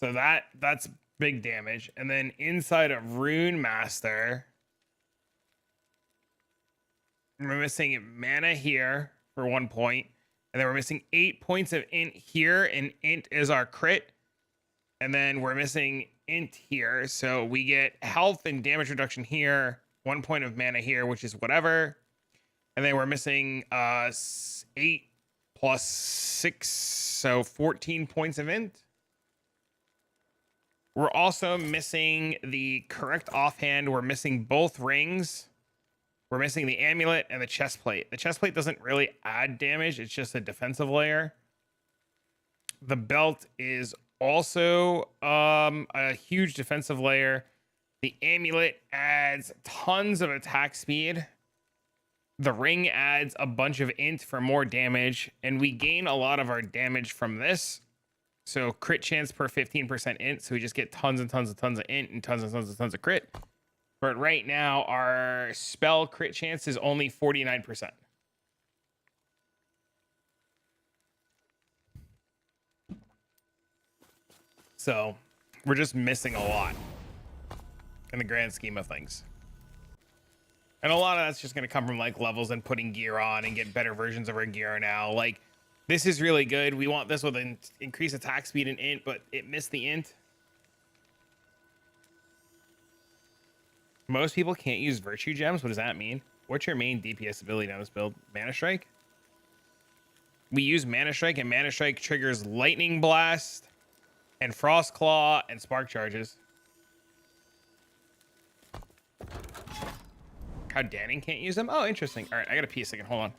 So that's big damage. And then inside of Rune Master, we're missing mana here for 1 point. And then we're missing 8 points of int here, and int is our crit. And then we're missing int here. So we get health and damage reduction here, 1 point of mana here, which is whatever. And then we're missing 8 plus 6, so 14 points of int. We're also missing the correct offhand. We're missing both rings. We're missing the amulet and the chest plate. The chest plate doesn't really add damage. It's just a defensive layer. The belt is also a huge defensive layer. The amulet adds tons of attack speed. The ring adds a bunch of int for more damage. And we gain a lot of our damage from this. So crit chance per 15% int. So we just get tons and tons and tons of int and tons of crit. But right now, our spell crit chance is only 49%. So we're just missing a lot in the grand scheme of things. And a lot of that's just going to come from like levels and putting gear on and get better versions of our gear now. Like, this is really good. We want this with an increased attack speed and int, but it missed the int. Most people can't use virtue gems. What does that mean? What's your main DPS ability on this build? Manastrike? We use Manastrike, and Manastrike triggers Lightning Blast and Frost Claw and Spark Charges. How Danning can't use them? Oh, interesting. All right, I gotta pee a second. Hold on.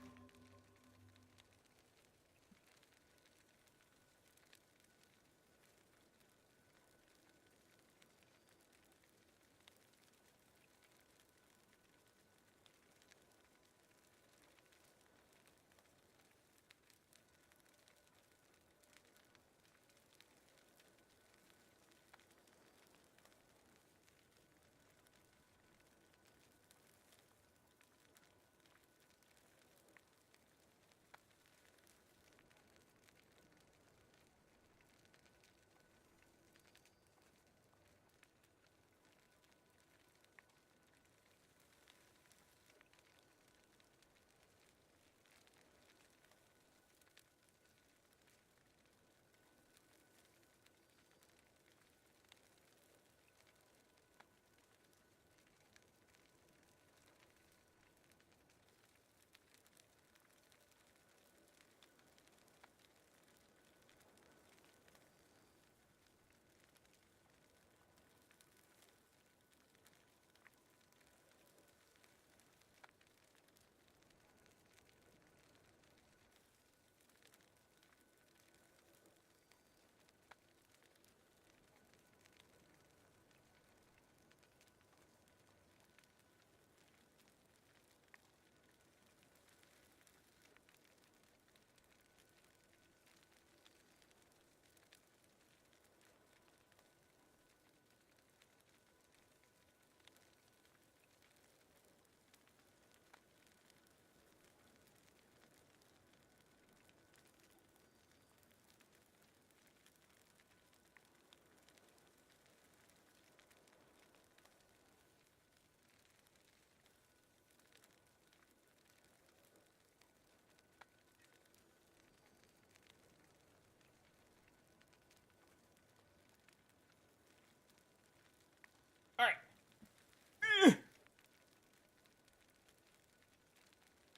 All right.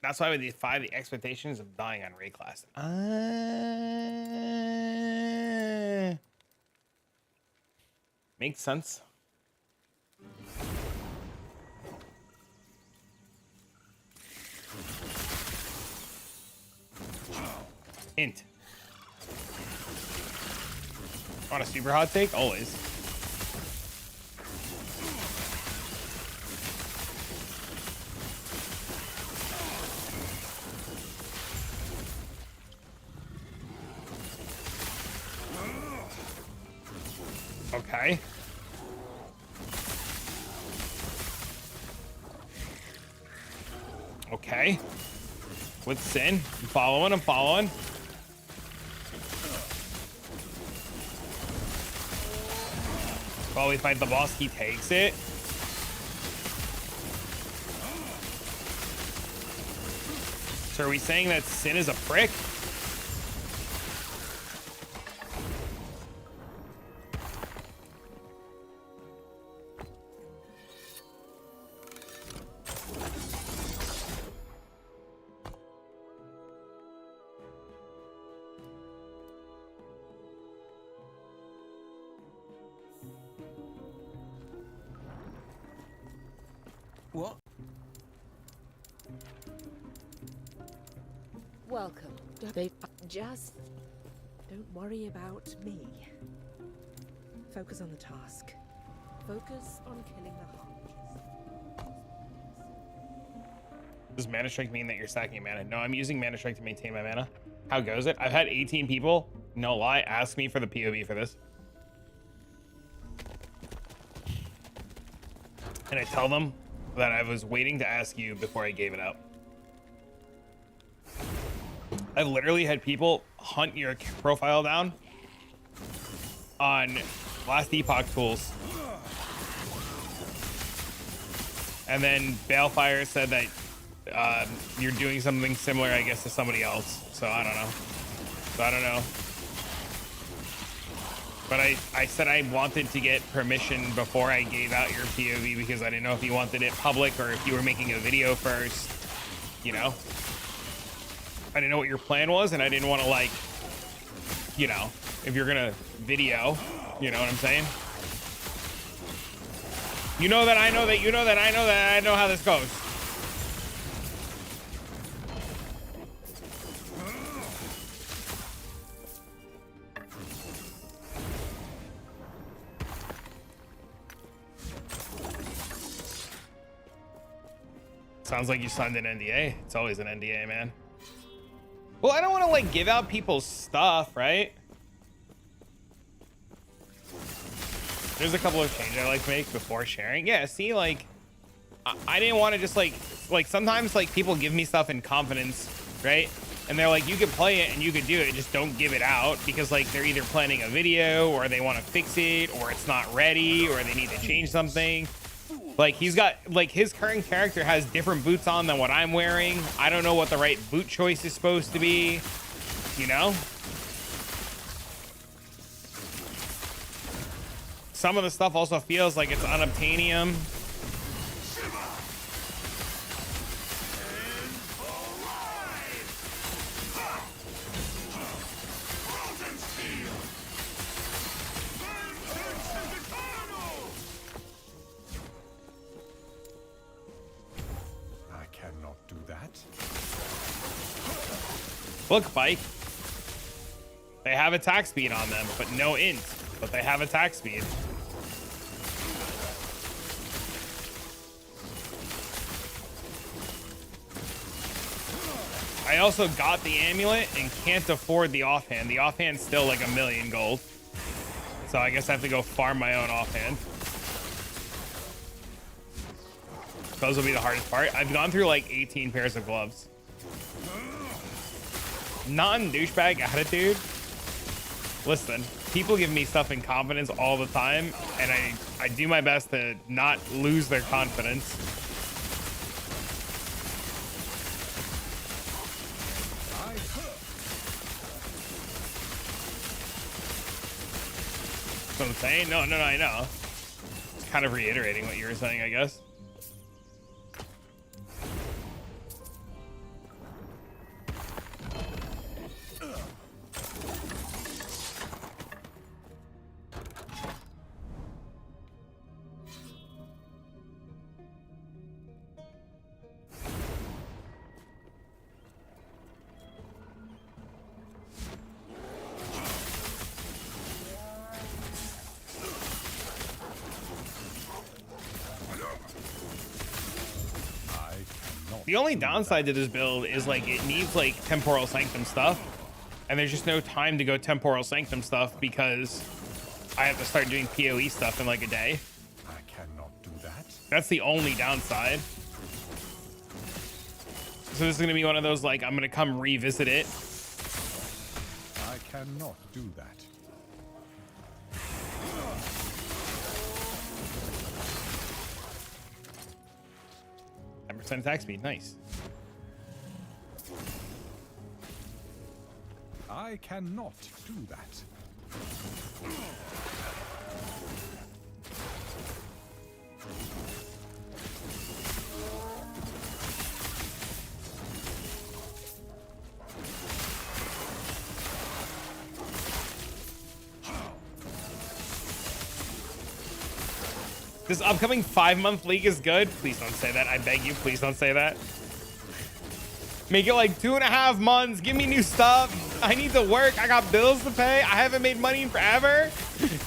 That's why we defy the expectations of dying on Ray class. Makes sense. Int. On a super hot take? Always. Okay. Okay. With Sin. I'm following, I'm following. While we fight the boss, he takes it. So are we saying that Sin is a prick? What? Welcome. They just don't worry about me. Focus on the task. Focus on killing the Harpies. Does Manastrike mean that you're stacking mana? No, I'm using Manastrike to maintain my mana. How goes it? I've had 18 people, no lie, ask me for the POV for this. And I tell them that I was waiting to ask you before I gave it out. I've literally had people hunt your profile down on Last Epoch tools. And then Balefire said that you're doing something similar, I guess, to somebody else. So I don't know. But I said I wanted to get permission before I gave out your POV because I didn't know if you wanted it public or if you were making a video first, you know? I didn't know what your plan was, and I didn't want to, like, you know, if you're gonna video, you know what I'm saying? You know that I know that you know that I know that I know how this goes. Sounds like you signed an NDA. It's always an NDA, man. Well, I don't want to, like, give out people's stuff, right? There's a couple of changes I like to make before sharing. Yeah, see, like, I didn't want to just, like, sometimes, like, people give me stuff in confidence, right? And they're like, you could play it and you could do it, just don't give it out because, like, they're either planning a video or they want to fix it or it's not ready or they need to change something. Like, he's got, like, his current character has different boots on than what I'm wearing. I don't know what the right boot choice is supposed to be, you know? Some of the stuff also feels like it's unobtainium. Look, Bike. They have attack speed on them, but no int. But they have attack speed. I also got the amulet and can't afford the offhand. The offhand's still like 1,000,000 gold. So I guess I have to go farm my own offhand. Those will be the hardest part. I've gone through like 18 pairs of gloves. Non-douchebag attitude. Listen, people give me stuff in confidence all the time, and I do my best to not lose their confidence. That's what I'm saying. No, I know. Just kind of reiterating what you were saying, I guess. The only downside to this build is like it needs like temporal sanctum stuff, and there's just no time to go temporal sanctum stuff because I have to start doing PoE stuff in like a day. I cannot do that. That's the only downside. So this is gonna be one of those, like, I'm gonna come revisit it. I cannot do that. 10% attack speed, nice. I cannot do that. This upcoming 5-month league is good. Please don't say that. I beg you, please don't say that. Make it like 2.5 months. Give me new stuff. I need to work. I got bills to pay. I haven't made money in forever.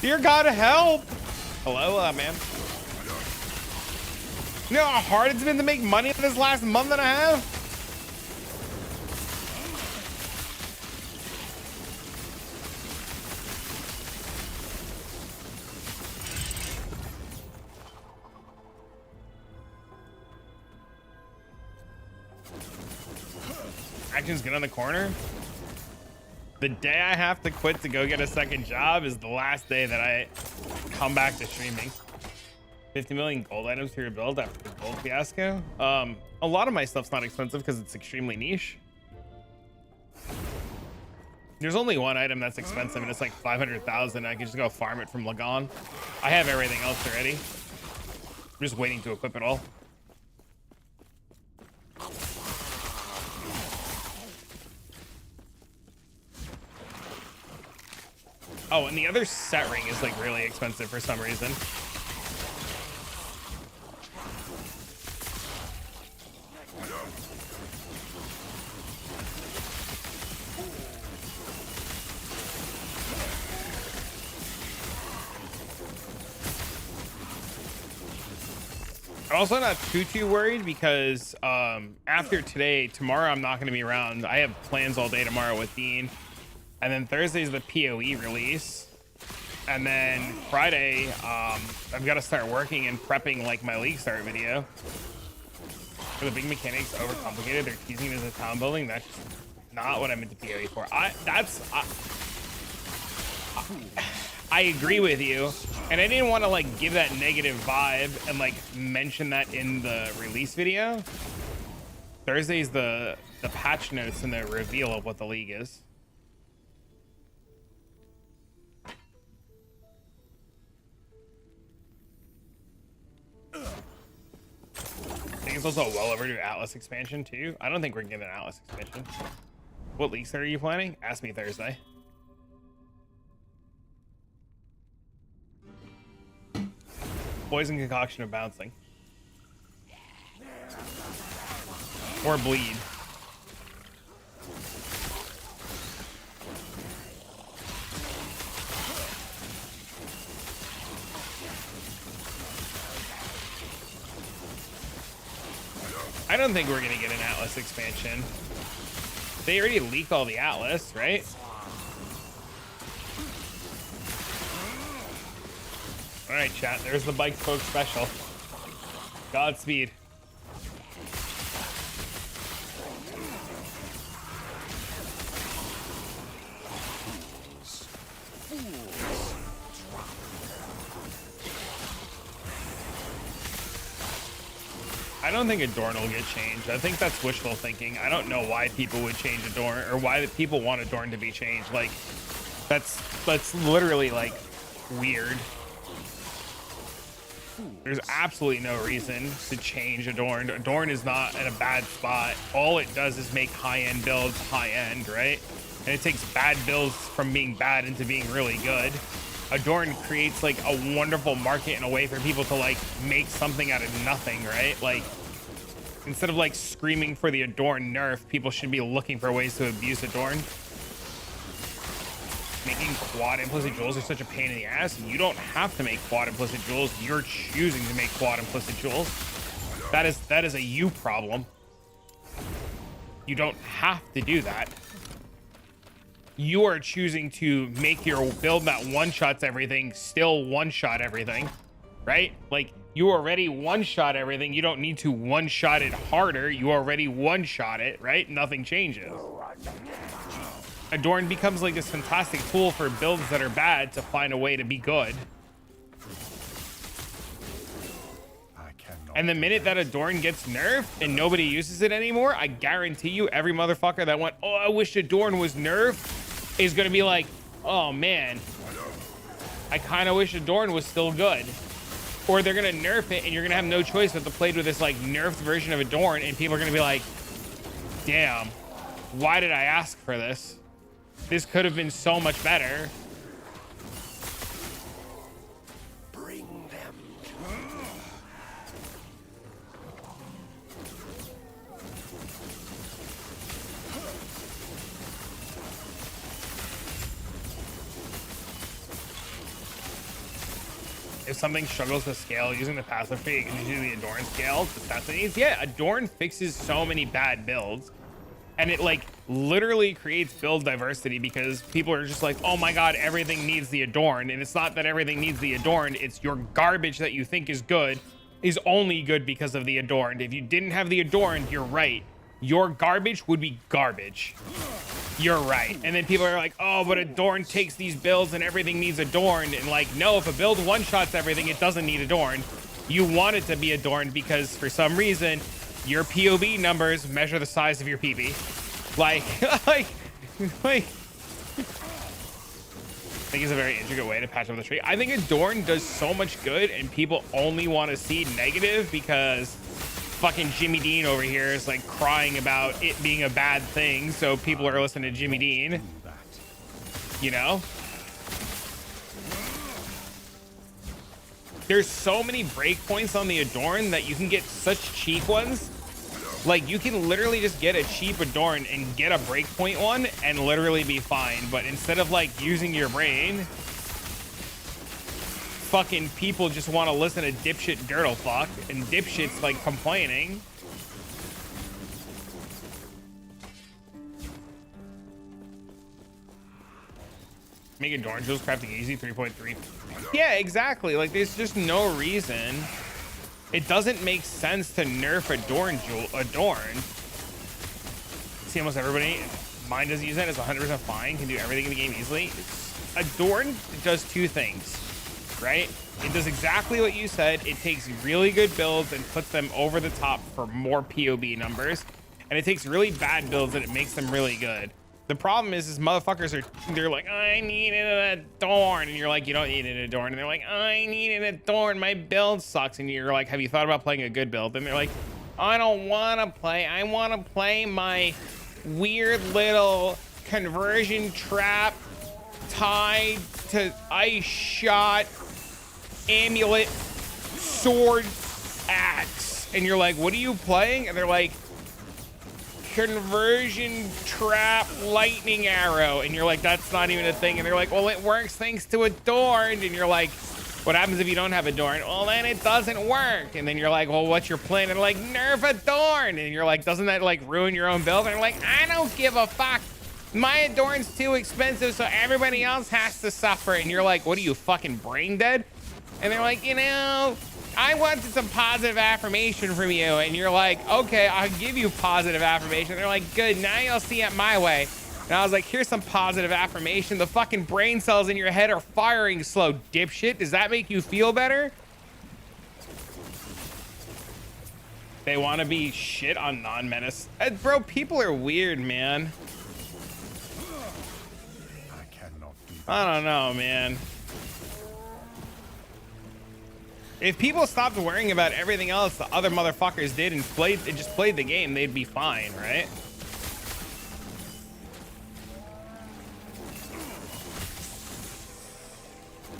Dear God, help. Hello, man. You know how hard it's been to make money this last month and a half? Actions get on the corner. The day I have to quit to go get a second job is the last day that I come back to streaming. 50 million gold items for your build after the gold fiasco. A lot of my stuff's not expensive because it's extremely niche. There's only one item that's expensive and it's like 500,000. I can just go farm it from Lagon. I have everything else already. I'm just waiting to equip it all. Oh, and the other set ring is like really expensive for some reason. I'm also not too worried because after today, tomorrow I'm not going to be around. I have plans all day tomorrow with Dean. And then Thursday is the PoE release. And then Friday, I've got to start working and prepping like my league start video. For the big mechanics overcomplicated. They're teasing it as a town building. That's not what I'm into PoE for. I agree with you. And I didn't want to like give that negative vibe and like mention that in the release video. Thursday's the patch notes and the reveal of what the league is. I think it's also a well overdue Atlas expansion too. I don't think we're getting an Atlas expansion. What league set are you planning? Ask me Thursday. Poison concoction of bouncing. Or bleed. I don't think we're gonna get an Atlas expansion. They already leaked all the Atlas, right? All right, chat, there's the bike folk special. Godspeed. I don't think Adorned will get changed. I think that's wishful thinking. I don't know why people would change Adorned or why people want Adorned to be changed. Like, that's literally like weird. There's absolutely no reason to change Adorned. Adorned is not in a bad spot. All it does is make high-end builds high-end, right? And it takes bad builds from being bad into being really good. Adorned creates like a wonderful market and a way for people to like make something out of nothing, right? Like, instead of like screaming for the Adorned nerf, people should be looking for ways to abuse Adorned. Making quad implicit jewels is such a pain in the ass. You don't have to make quad implicit jewels. You're choosing to make quad implicit jewels. That is a you problem. You don't have to do that. you are choosing to make your build that one-shots everything still one-shot everything, right? Like, you already one-shot everything. You don't need to one-shot it harder. You already one-shot it, right? Nothing changes. Adorned becomes like this fantastic tool for builds that are bad to find a way to be good. And the minute that Adorned gets nerfed and nobody uses it anymore, I guarantee you every motherfucker that went, oh, I wish Adorned was nerfed, is gonna be like, oh man, I kind of wish Adorned was still good. Or they're gonna nerf it and you're gonna have no choice but to play with this like nerfed version of Adorned, and people are gonna be like, damn, why did I ask for this? This could have been so much better. Bring them. If something struggles to scale using the passive tree, you can just use the Adorned scale to test it. Yeah, Adorned fixes so many bad builds. And it like literally creates build diversity because people are just like, oh my God, everything needs the Adorned. And it's not that everything needs the Adorned. It's your garbage that you think is good is only good because of the Adorned. If you didn't have the Adorned, you're right. Your garbage would be garbage. You're right. And then people are like, oh, but Adorned takes these builds and everything needs Adorned. And like, no, if a build one-shots everything, it doesn't need Adorned. You want it to be Adorned because for some reason, your POB numbers measure the size of your PB. Like, I think it's a very intricate way to patch up the tree. I think Adorned does so much good and people only want to see negative because fucking Jimmy Dean over here is like crying about it being a bad thing. So people are listening to Jimmy Dean, you know? There's so many breakpoints on the Adorned that you can get such cheap ones. Like, you can literally just get a cheap Adorned and get a breakpoint one and literally be fine. But instead of, like, using your brain, fucking people just want to listen to dipshit Girdlefuck, and dipshit's, like, complaining. Make Adorned tools crafting easy, 3.3. Yeah, exactly. Like, there's just no reason. It doesn't make sense to nerf Adorned. See, almost everybody, mine doesn't use it. It's 100% fine. Can do everything in the game easily. Adorned does two things, right? It does exactly what you said. It takes really good builds and puts them over the top for more POB numbers. And it takes really bad builds and it makes them really good. The problem is motherfuckers they're like, I need an Adorned, and you're like, you don't need an Adorned, and they're like, I need an Adorned, my build sucks, and you're like, have you thought about playing a good build? And they're like, I don't want to play. I want to play my weird little conversion trap tied to ice shot amulet sword axe, and you're like, what are you playing? And they're like, conversion trap lightning arrow, and you're like, that's not even a thing. And they're like, well, it works thanks to Adorned, and you're like, what happens if you don't have Adorned? Well, then it doesn't work. And then you're like, well, what's your plan? And they're like, nerf Adorned, and you're like, doesn't that like ruin your own build? And they're like, I don't give a fuck, my Adorned's too expensive, so everybody else has to suffer. And you're like, what are you, fucking brain dead? And they're like, you know, I wanted some positive affirmation from you. And you're like, okay, I'll give you positive affirmation. They're like, good, now you'll see it my way. And I was like, here's some positive affirmation. The fucking brain cells in your head are firing slow, dipshit. Does that make you feel better? They want to be shit on non-menace. Bro, people are weird, man. I don't know, man. If people stopped worrying about everything else the other motherfuckers did and just played the game, they'd be fine, right?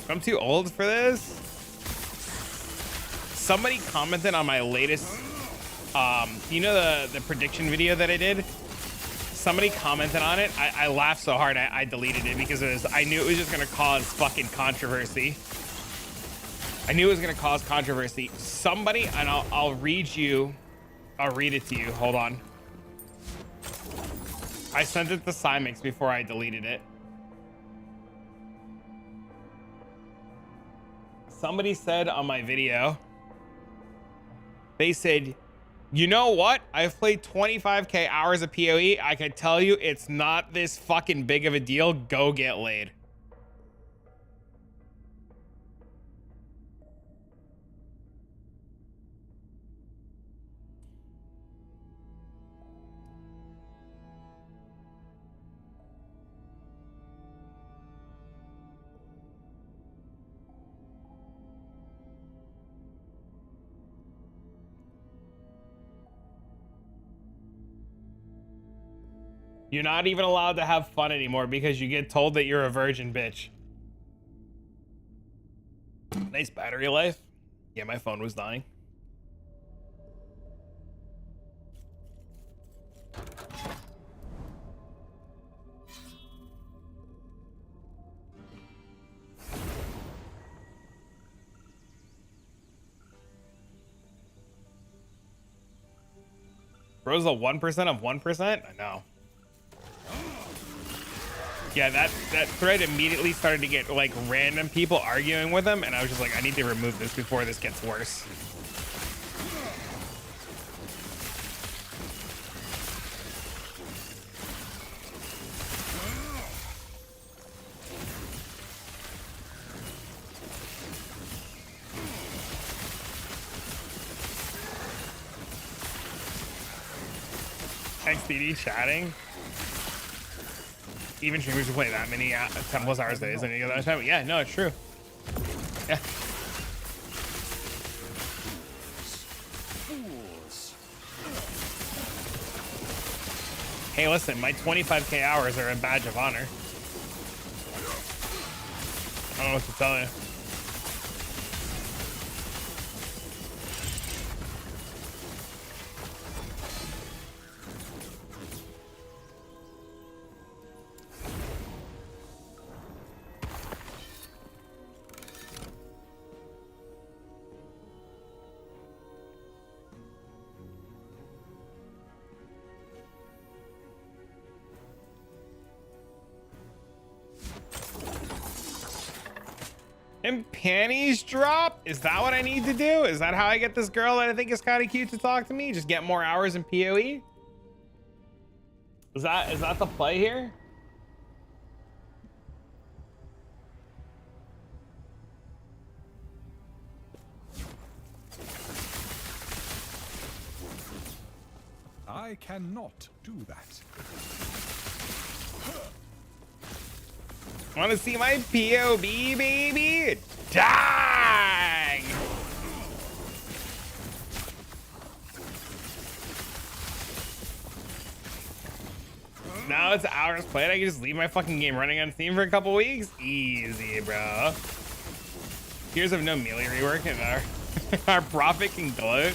I'm too old for this. Somebody commented on my latest, you know, the prediction video that I did? Somebody commented on it. I laughed so hard I deleted it because I knew it was just gonna cause fucking controversy. I knew it was gonna cause controversy. Somebody, and I'll read it to you. Hold on. I sent it to Cymix before I deleted it. somebody said on my video, they said, you know what? I've played 25k hours of PoE. I can tell you it's not this fucking big of a deal. Go get laid. You're not even allowed to have fun anymore because you get told that you're a virgin bitch. Nice battery life. Yeah, my phone was dying. Bro's a 1% of 1%? I know. Yeah, that thread immediately started to get like random people arguing with him, and I was just like, I need to remove this before this gets worse. XDD chatting. Even streamers who play that many 10 plus hours days and any other time. Yeah, no, it's true. Yeah. Hey, listen, my 25k hours are a badge of honor. I don't know what to tell you. And panties drop? Is that what I need to do? Is that how I get this girl that I think is kind of cute to talk to me? Just get more hours in PoE? Is that the play here? I cannot do that. Want to see my POB, baby? Dang! Now it's hours played. I can just leave my fucking game running on Steam for a couple weeks. Easy, bro. Years of no melee rework and our profit can gloat.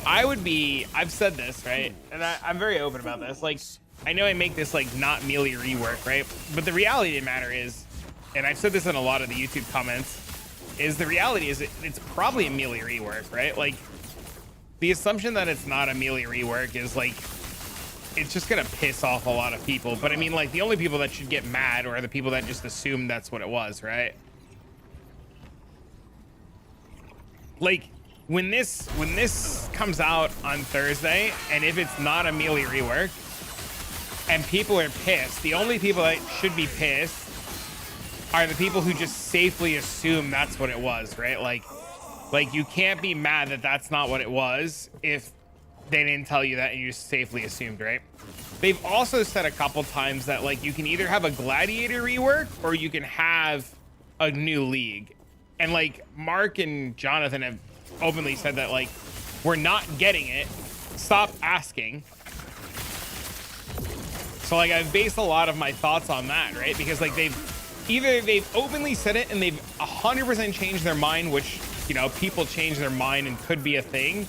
I've said this, right? And I'm very open about this. Like, I know I make this like not melee rework, right? But the reality of the matter is, and I've said this in a lot of the YouTube comments, is the reality is it's probably a melee rework, right? Like, the assumption that it's not a melee rework is like, it's just gonna piss off a lot of people. But I mean, like, the only people that should get mad are the people that just assume that's what it was, right? Like, when this comes out on Thursday, and if it's not a melee rework, and people are pissed, the only people that should be pissed are the people who just safely assume that's what it was, right? Like you can't be mad that that's not what it was if they didn't tell you that and you just safely assumed, right? They've also said a couple times that like you can either have a gladiator rework or you can have a new league. And like Mark and Jonathan have openly said that like, we're not getting it. Stop asking. So like I've based a lot of my thoughts on that, right? Because like they've openly said it and they've 100% changed their mind, which, you know, people change their mind and could be a thing.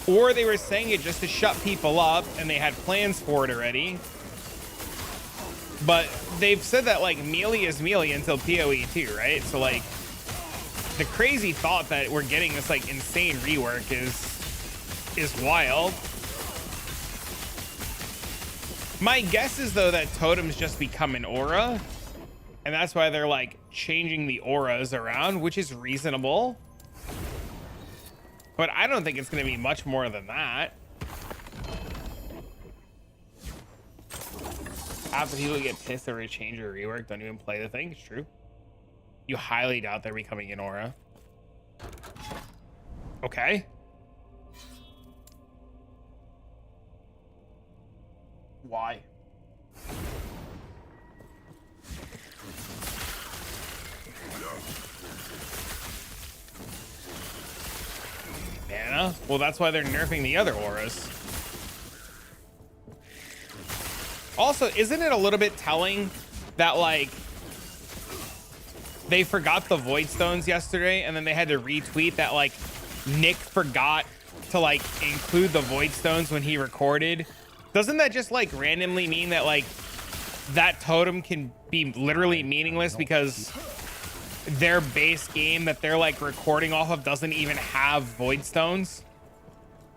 Or they were saying it just to shut people up and they had plans for it already. But they've said that like melee is melee until PoE too, right? So like the crazy thought that we're getting this like insane rework is wild. My guess is though that totems just become an aura, And that's why they're like changing the auras around, which is reasonable. But I don't think it's going to be much more than that. Half the people get pissed over a change or rework don't even play the thing. It's true. You highly doubt they're becoming an aura. Okay. Why? Mana? Well, that's why they're nerfing the other auras. Also, isn't it a little bit telling that, like, they forgot the Void Stones yesterday, and then they had to retweet that, like, Nick forgot to, like, include the Void Stones when he recorded? Doesn't that just, like, randomly mean that, like, that totem can be literally meaningless because their base game that they're, like, recording off of doesn't even have Void Stones?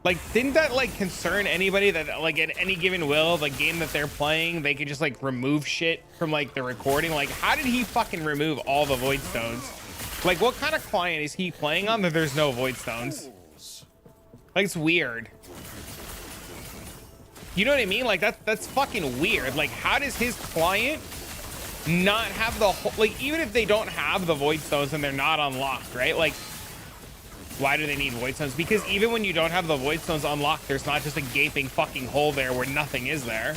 Like, didn't that, like, concern anybody that, like, at any given will, the game that they're playing, they could just, like, remove shit from, like, the recording? Like, how did he fucking remove all the Void Stones? Like, what kind of client is he playing on that there's no Void Stones? Like, it's weird. You know what I mean? Like, that's fucking weird. Like, how does his client not have the whole... Like, even if they don't have the Void Stones and they're not unlocked, right? Like, why do they need Void Stones? Because even when you don't have the Void Stones unlocked, there's not just a gaping fucking hole there where nothing is there.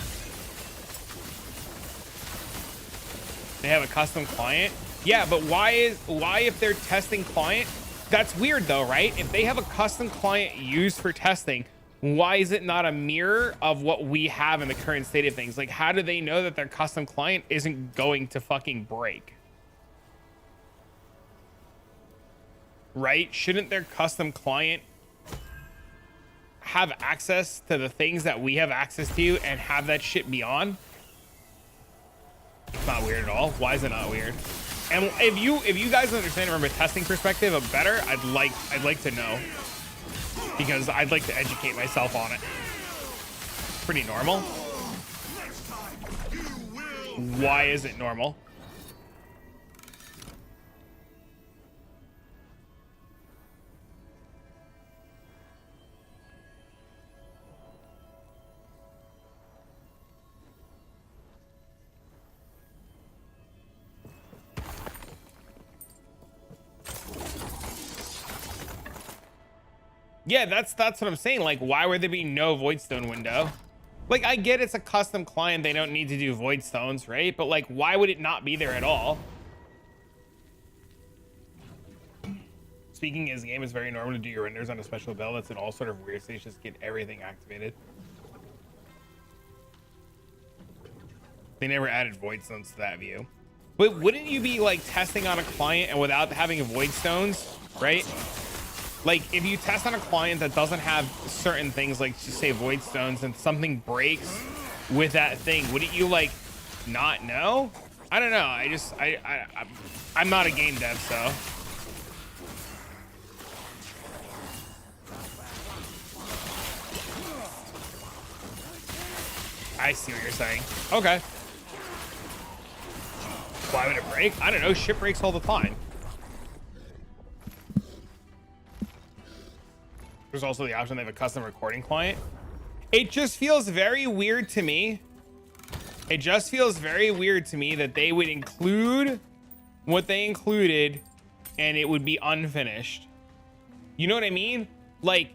They have a custom client? Yeah, but why if they're testing client? That's weird though, right? If they have a custom client used for testing, why is it not a mirror of what we have in the current state of things? Like, how do they know that their custom client isn't going to fucking break? Right? Shouldn't their custom client have access to the things that we have access to and have that shit be on? It's not weird at all. Why is it not weird? And if you guys understand it from a testing perspective better, I'd like to know, because I'd like to educate myself on it. Pretty normal. Why is it normal? Yeah, that's what I'm saying. Like, why would there be no Voidstone window? Like, I get it's a custom client, they don't need to do Voidstones, right? But like, why would it not be there at all? Speaking as game, it's very normal to do your renders on a special build. That's in all sort of weird stages, just get everything activated. They never added Voidstones to that view. But wouldn't you be like testing on a client and without having Voidstones, right? Like, if you test on a client that doesn't have certain things, like, just say Void Stones, and something breaks with that thing, wouldn't you, like, not know? I don't know. I'm not a game dev, so. I see what you're saying. Okay. Why would it break? I don't know. Shit breaks all the time. There's also the option they have a custom recording client. It just feels very weird to me. It just feels very weird to me that they would include what they included and it would be unfinished. You know what I mean? Like,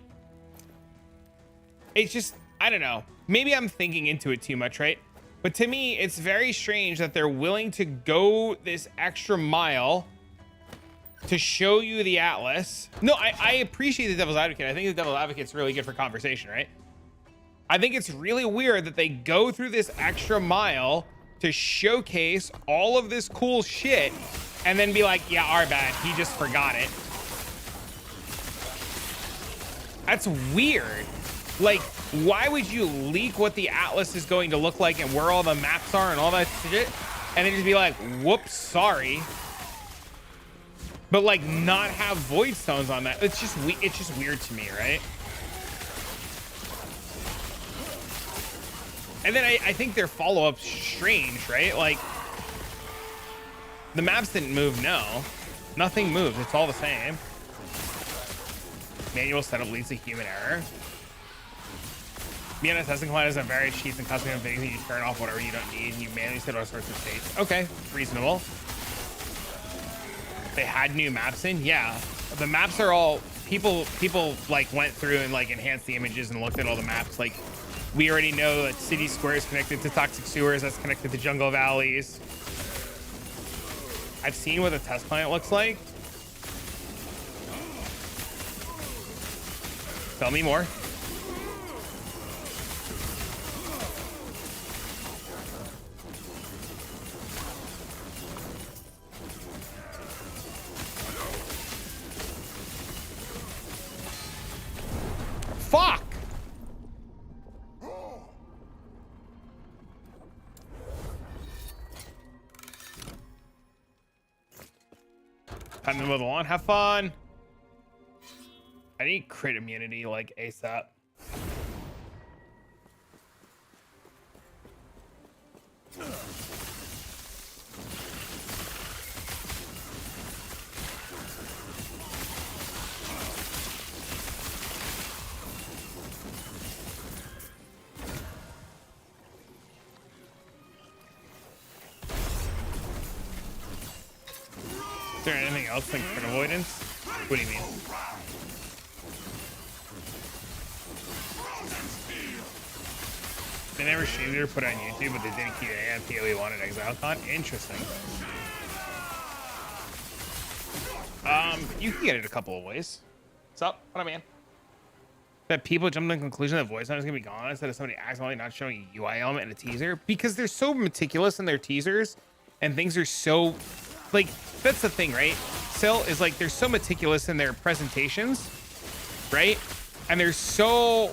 it's just, I don't know. Maybe I'm thinking into it too much, right? But to me, it's very strange that they're willing to go this extra mile to show you the Atlas. No, I appreciate the Devil's Advocate. I think the Devil's Advocate's really good for conversation, right? I think it's really weird that they go through this extra mile to showcase all of this cool shit and then be like, yeah, our bad. He just forgot it. That's weird. Like, why would you leak what the Atlas is going to look like and where all the maps are and all that shit and then just be like, whoops, sorry. But like not have Void Stones on that. It's just weird to me, right? And then I think their follow-up's strange, right? Like, The maps didn't move, no. Nothing moves, it's all the same. Manual setup leads to human error. Being a testing client is a very cheap and custom thing that you turn off whatever you don't need. You manually set all sorts of states. Okay, reasonable. They had new maps in, yeah. The maps are all people like went through and like enhanced the images and looked at all the maps. Like we already know that city square is connected to toxic sewers. That's connected to jungle valleys. I've seen what the test client looks like. Tell me more. Fuck! Time to mow the lawn. Have fun. I need crit immunity like ASAP. Is there anything else like crit avoidance? What do you mean? They never streamed it or put it on YouTube, but they did QA on PoE1 and ExileCon. Interesting. You can get it a couple of ways. What's up? What up, man? That people jumped to the conclusion that voice line is gonna be gone instead of somebody accidentally not showing a UI element in a teaser because they're so meticulous in their teasers and things are so like that's the thing, right? Sil is like they're so meticulous in their presentations, right? And they're so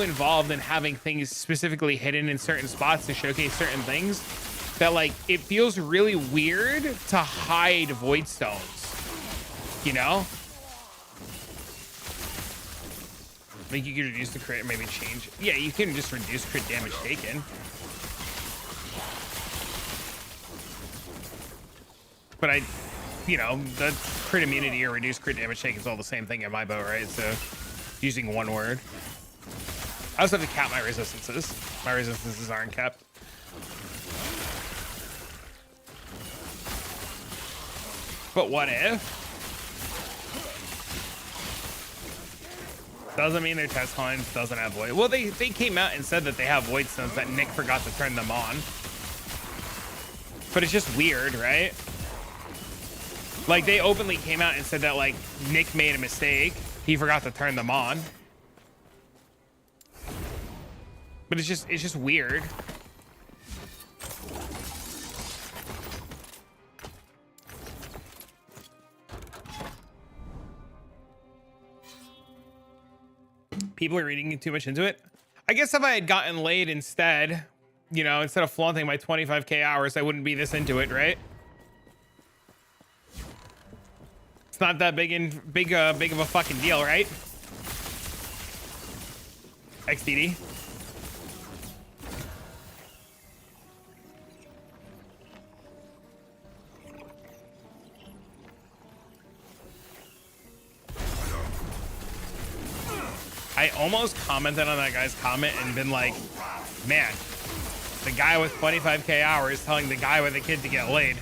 involved in having things specifically hidden in certain spots to showcase certain things that like it feels really weird to hide void stones, you know? Like you could reduce the crit, maybe change. Yeah, you can just reduce crit damage taken. But you know, the crit immunity or reduced crit damage taken is all the same thing in my bow, right? So using one word. I also have to cap my resistances. My resistances aren't capped. But what if? Doesn't mean their test lines doesn't have void. Well, they came out and said that they have void stones that Nick forgot to turn them on. But it's just weird, right? Like they openly came out and said that like Nick made a mistake. He forgot to turn them on. But it's just weird. People are reading too much into it. I guess if I had gotten laid instead, you know, instead of flaunting my 25k hours, I wouldn't be this into it, right? It's not that big of a fucking deal, right? XDD. I almost commented on that guy's comment and been like, man, the guy with 25k hours telling the guy with a kid to get laid.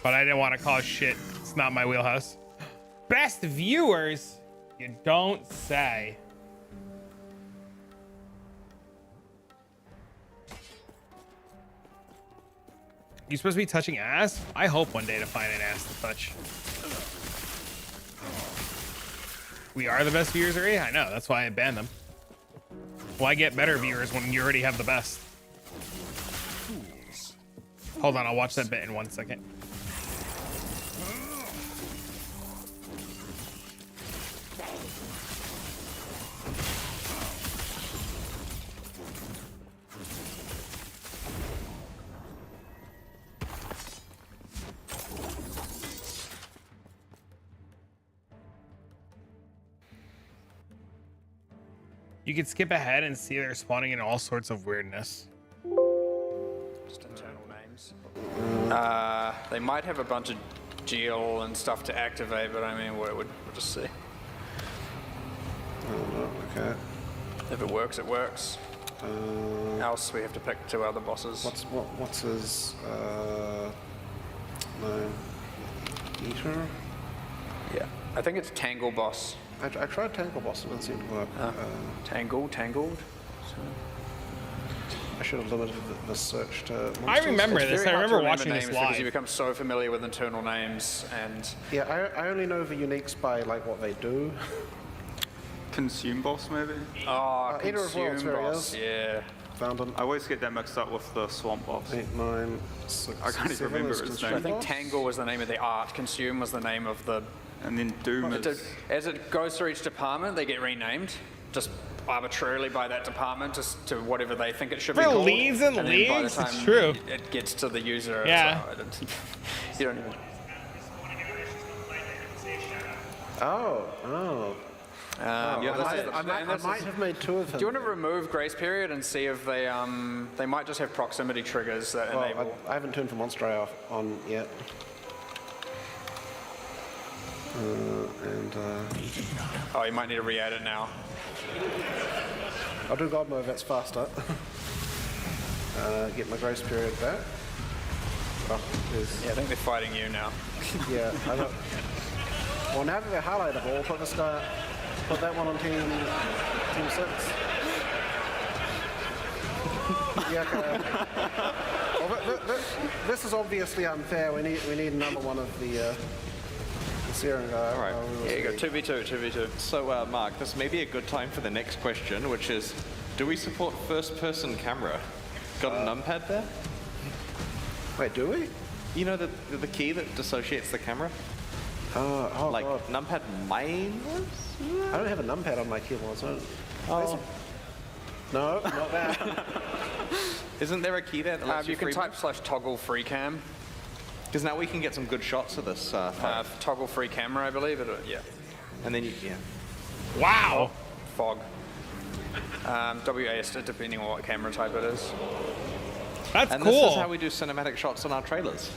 But I didn't want to cause shit. It's not my wheelhouse. Best viewers? You don't say. You supposed to be touching ass? I hope one day to find an ass to touch. We are the best viewers already? I know, that's why I banned them. Why get better viewers when you already have the best? Hold on, I'll watch that bit in 1 second. You could skip ahead and see they're spawning in all sorts of weirdness. Just internal names. They might have a bunch of gel and stuff to activate, but I mean, we'll just see. Okay. If it works, it works. Else we have to pick 2 other bosses. What's his name? Eater? Yeah, I think it's Tangle Boss. I tried Tangle Boss, it didn't seem to work. Tangled. I should have limited the search to monsters. I remember It's this. very I hard to remember watching names this because you live. become so familiar with internal names and. Yeah, I only know the uniques by like what they do. Consume boss, maybe? Oh, Eater of Worlds, Consume there he Boss, is. yeah. Found him. I always get that mixed up with the swamp boss. 8, 9, 6, I can't even 7 remember is his Consume name. I think Boss. Tangle was the name of the art, Consume was the name of the. And then Doom is... As it goes through each department, they get renamed, just arbitrarily by that department, just to whatever they think it should be For called. leagues and then by the leagues, it's time true. It gets to the user. Yeah. You don't even. Oh. I might have made 2 of them. Do you want to remove grace period and see if they might just have proximity triggers that enable? I haven't turned for Monster Eye on yet. Oh, you might need to re-add it now. I'll do God Mode, that's faster. Get my grace period back. Oh, Yeah, I think they're fighting you now. yeah, I got... Well, now that they're highlightable, put this guy... Put that one on team 6. Yeah, okay. Well, this is obviously unfair. We need another one of the Searing guy. All right. Yeah, you go 2v2. So, Mark, this may be a good time for the next question, which is, do we support first-person camera? Got a numpad there? Wait, do we? You know the key that dissociates the camera? Oh, like God. numpad main? I don't have a numpad on my keyboard, so... Oh. No, not that. Isn't there a key there that lets You can free type /toggle free cam. Because now we can get some good shots of this. Toggle free camera, I believe. Yeah. And then yeah. Wow. Fog. WAS, depending on what camera type it is. That's and cool. This is how we do cinematic shots on our trailers.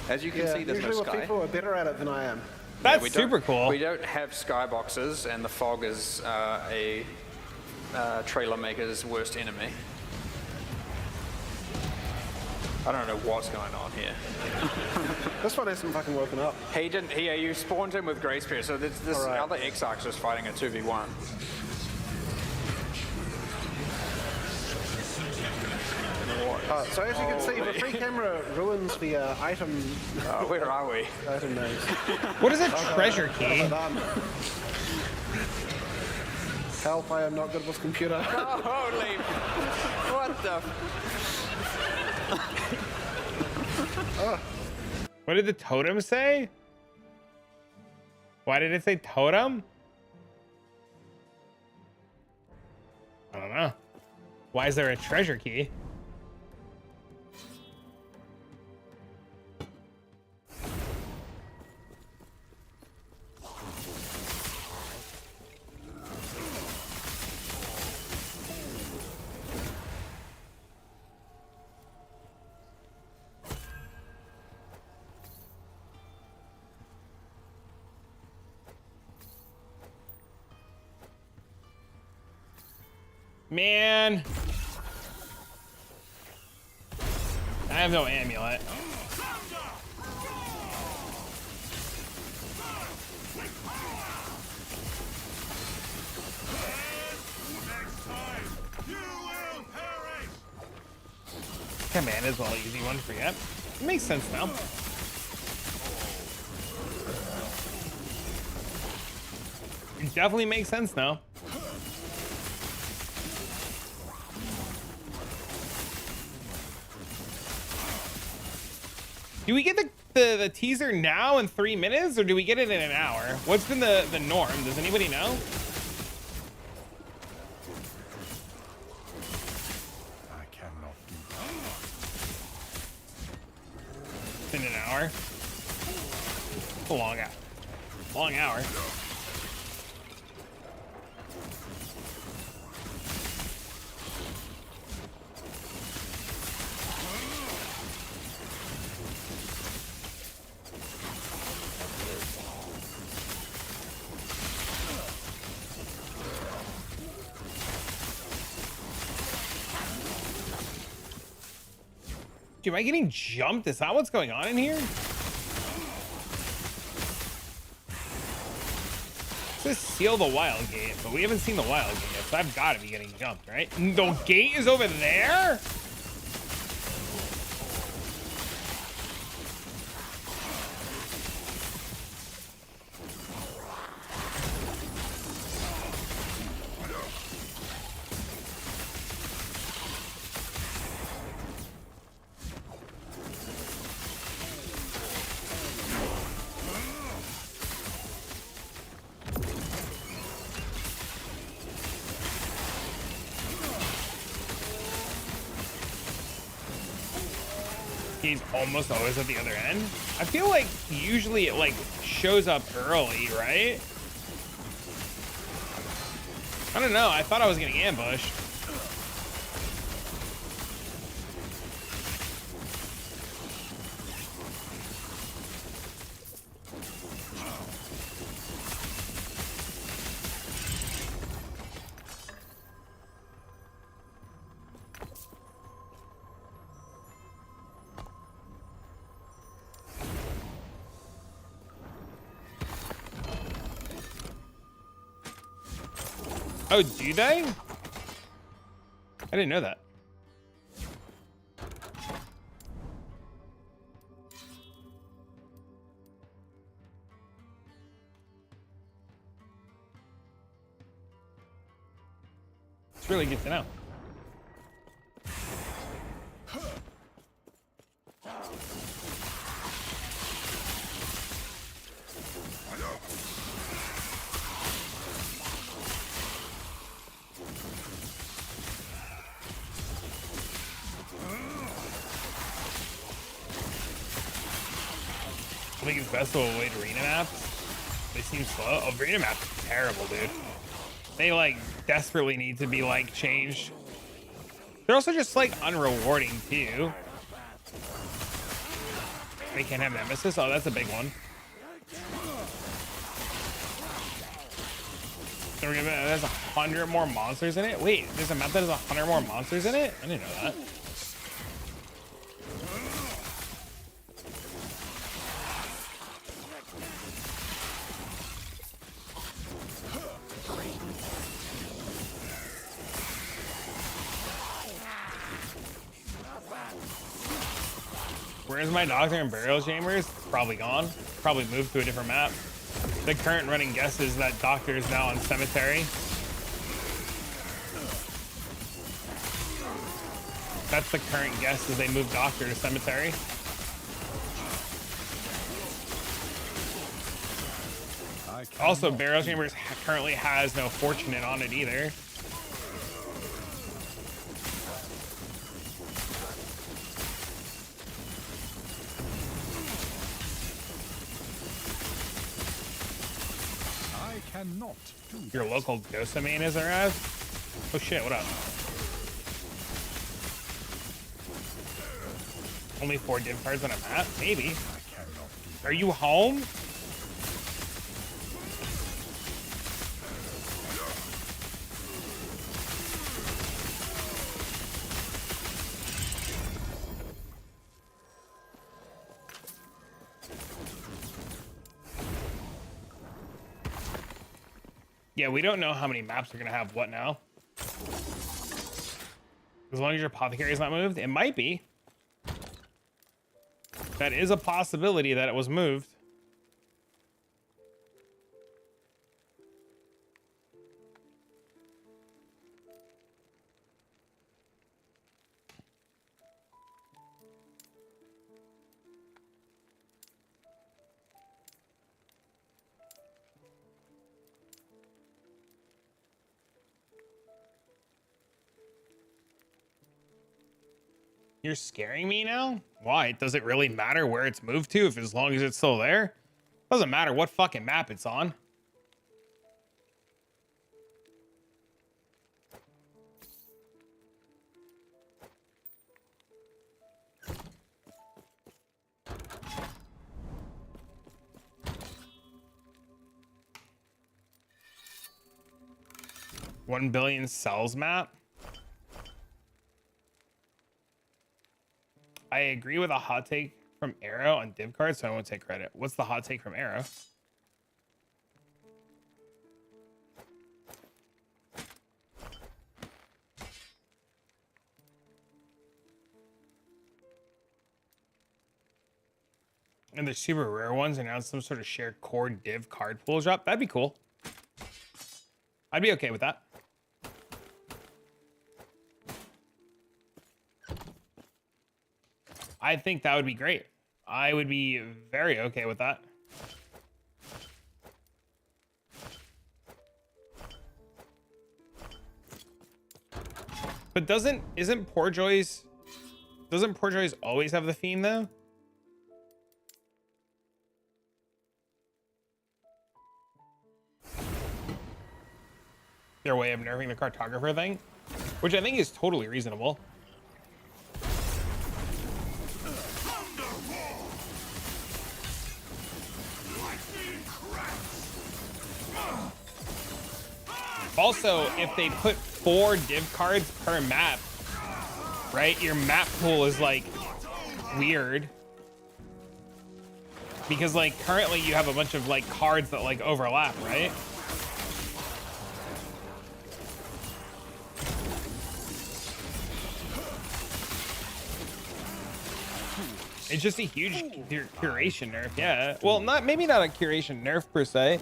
As you can see, there's no usually sky. people are better at it than I am. That's super cool. We don't have skyboxes, and the fog is a trailer maker's worst enemy. I don't know what's going on here. This one hasn't fucking woken up. He didn't. You spawned him with grace period, so this Right. other Exarch's just fighting a 2v1. So as you can see, the free camera ruins the item. Where are we? Item names. What is a treasure key? Help! I am not good with computer. Oh, holy! What the? What did the totem say? Why did it say totem? I don't know. Why is there a treasure key? Man, I have no amulet. Command is well easy one to forget. It makes sense now. It definitely makes sense now. Do we get the teaser now in 3 minutes, or do we get it in an hour? What's been the norm? Does anybody know? I cannot do It's in an hour. It's a long hour. Long hour. Dude, am I getting jumped? Is that what's going on in here? It says seal the wild gate, but we haven't seen the wild gate yet, so I've got to be getting jumped, right? The gate is over there? He's almost always at the other end. I feel like usually it like shows up early, right? I don't know. I thought I was getting ambushed. Oh, do they? I didn't know that. It's really good to know. I think it's best to avoid arena maps. They seem slow. Oh, arena maps are terrible, dude. They like desperately need to be like changed. They're also just like unrewarding too. They can't have nemesis. Oh, that's a big one. There's 100 more monsters in it. Wait, there's a map that has 100 more monsters in it? I didn't know that. Where's my doctor and burial chambers? Probably gone. Probably moved to a different map. The current running guess is that doctor is now on cemetery. That's the current guess, is they moved doctor to cemetery. Also, burial chambers currently has no fortunate on it either. Cannot do Your local Dosa main has arrived? Oh shit, what up? Only 4 div cards on a map? Maybe. Are you home? Yeah, we don't know how many maps are gonna have what now. As long as your apothecary is not moved, it might be. That is a possibility that it was moved. You're scaring me now? Why? Does it really matter where it's moved to if as long as it's still there? Doesn't matter what fucking map it's on. $1 billion cells map. I agree with a hot take from Arrow on div cards, so I won't take credit. What's the hot take from Arrow? And the super rare ones announced some sort of shared core div card pool drop. That'd be cool. I'd be okay with that. I think that would be great. I would be very okay with that. But doesn't Poor Joy's always have the theme though? Their way of nerfing the cartographer thing, which I think is totally reasonable. Also, if they put 4 div cards per map, right? Your map pool is like weird. Because like currently you have a bunch of like cards that like overlap, right? It's just a huge curation nerf, yeah. Well, maybe not a curation nerf per se,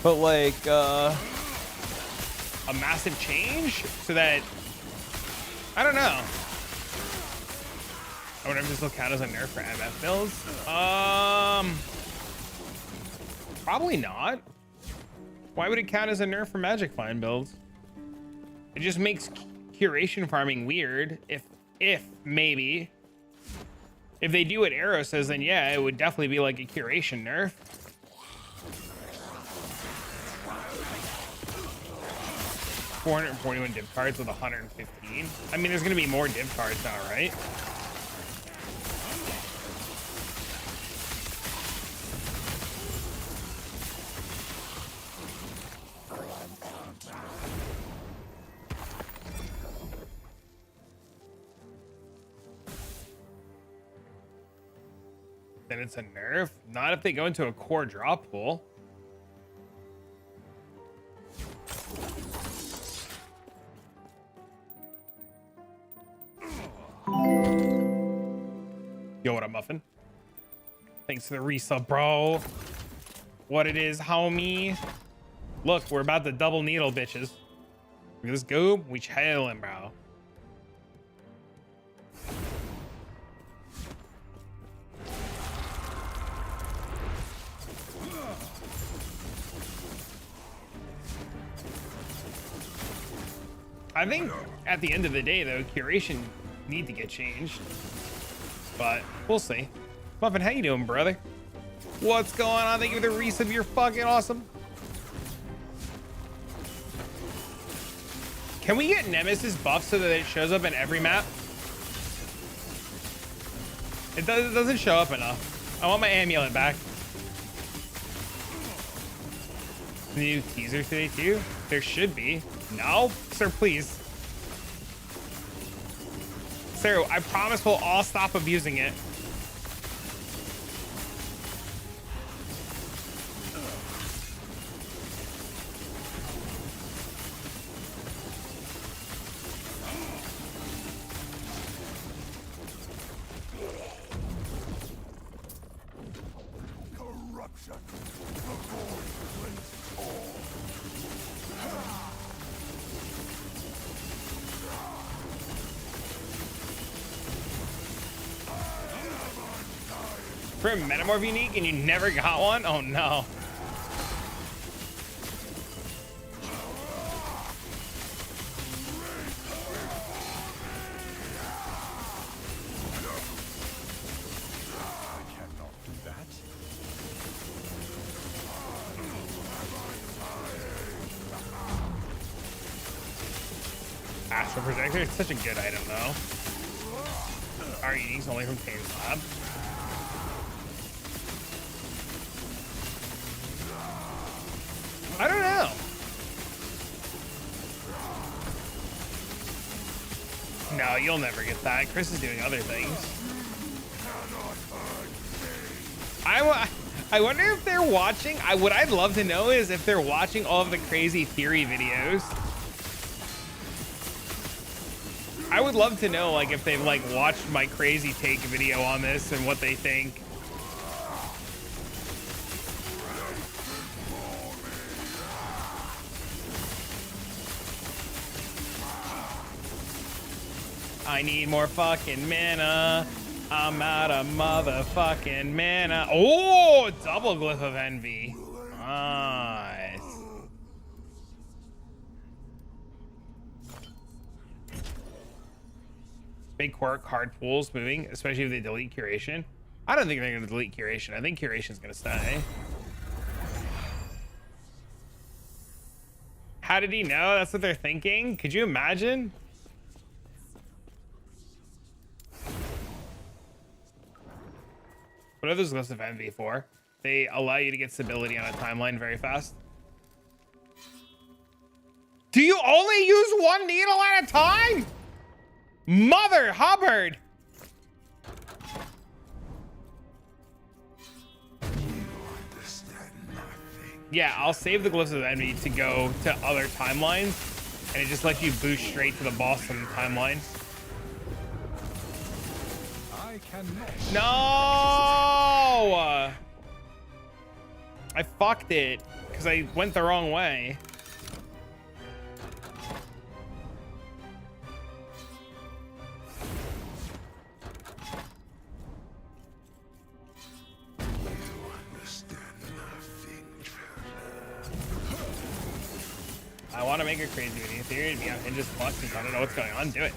but like a massive change so that I don't know. I wonder if this will count as a nerf for MF builds. Probably not. Why would it count as a nerf for Magic Find builds? It just makes curation farming weird. If maybe. If they do what Arrow says, then yeah, it would definitely be like a curation nerf. $441 div cards with 115. I mean, there's gonna be more div cards now, right? Then it's a nerf. Not if they go into a core drop pool. Yo, what up, Muffin? Thanks for the resub, bro. What it is, homie? Look, we're about to double needle, bitches. Look at this goob. We chillin', bro. I think at the end of the day, though, curation need to get changed, but we'll see. Muffin, how you doing, brother? What's going on? Thank you for the resub. You're fucking awesome. Can we get Nemesis buff so that it shows up in every map? It doesn't show up enough. I want my amulet back. New teaser today too? There should be. No, sir, please. Sir, I promise we'll all stop abusing it. Corruption. For a Metamorph unique and you never got one? Oh no. Astral Projector, it's such a good item though. Our unique's only from Tame's Lab. I don't know. No, you'll never get that. Chris is doing other things. I wonder if they're watching. What I'd love to know is if they're watching all of the crazy theory videos. I would love to know, like, if they've like watched my crazy take video on this and what they think. I need more fucking mana. I'm out of motherfucking mana. Oh, double glyph of envy. Nice. Big quirk, hard pools moving, especially if they delete curation. I don't think they're gonna delete curation. I think curation's gonna stay. How did he know? That's what they're thinking. Could you imagine? What are those glyphs of envy for? They allow you to get stability on a timeline very fast. Do you only use one needle at a time? Mother Hubbard! Yeah, I'll save the glyphs of envy to go to other timelines, and it just lets you boost straight to the boss on the timeline. No! I fucked it because I went the wrong way. I want to make a crazy video theory and be on Hinge's Flux since I don't know what's going on. Do it.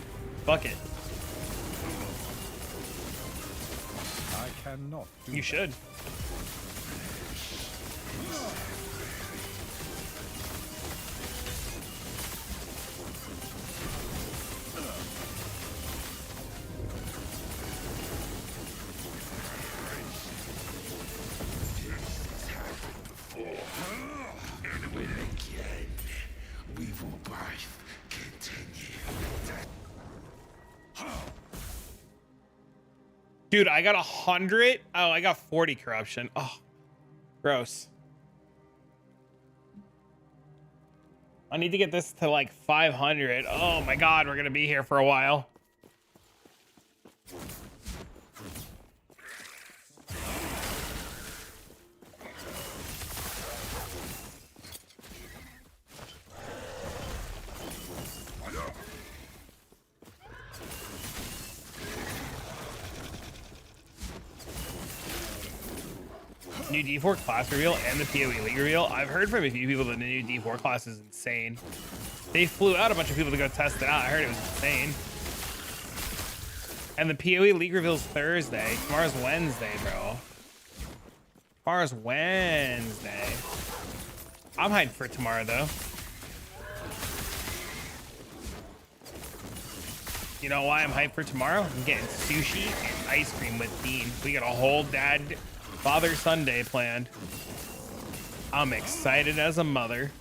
Fuck it. I cannot do You should. Dude, I got 100. Oh, I got 40 corruption. Oh, gross. I need to get this to like 500. Oh my God, we're gonna be here for a while. New D4 class reveal and the PoE league reveal. I've heard from a few people that the new D4 class is insane. They flew out a bunch of people to go test it out. I heard it was insane. And the PoE league reveal's Thursday. Tomorrow's Wednesday, bro. Tomorrow's Wednesday. I'm hyped for tomorrow, though. You know why I'm hyped for tomorrow? I'm getting sushi and ice cream with Dean. We got a whole Father Sunday planned. I'm excited as a mother.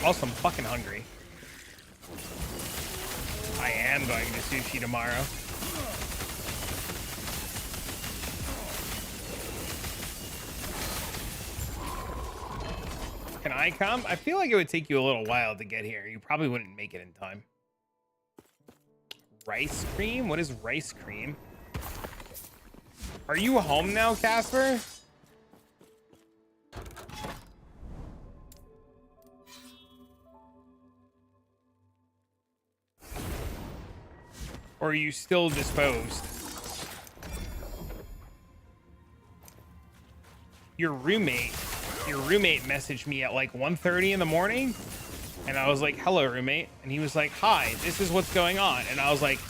Also, I'm fucking hungry. I am going to sushi tomorrow. Can I come? I feel like it would take you a little while to get here. You probably wouldn't make it in time. Rice cream? What is rice cream? Are you home now, Casper? Or are you still disposed? Your roommate messaged me at like 1:30 in the morning, and I was like, "Hello, roommate," and he was like, "Hi, this is what's going on," and I was like,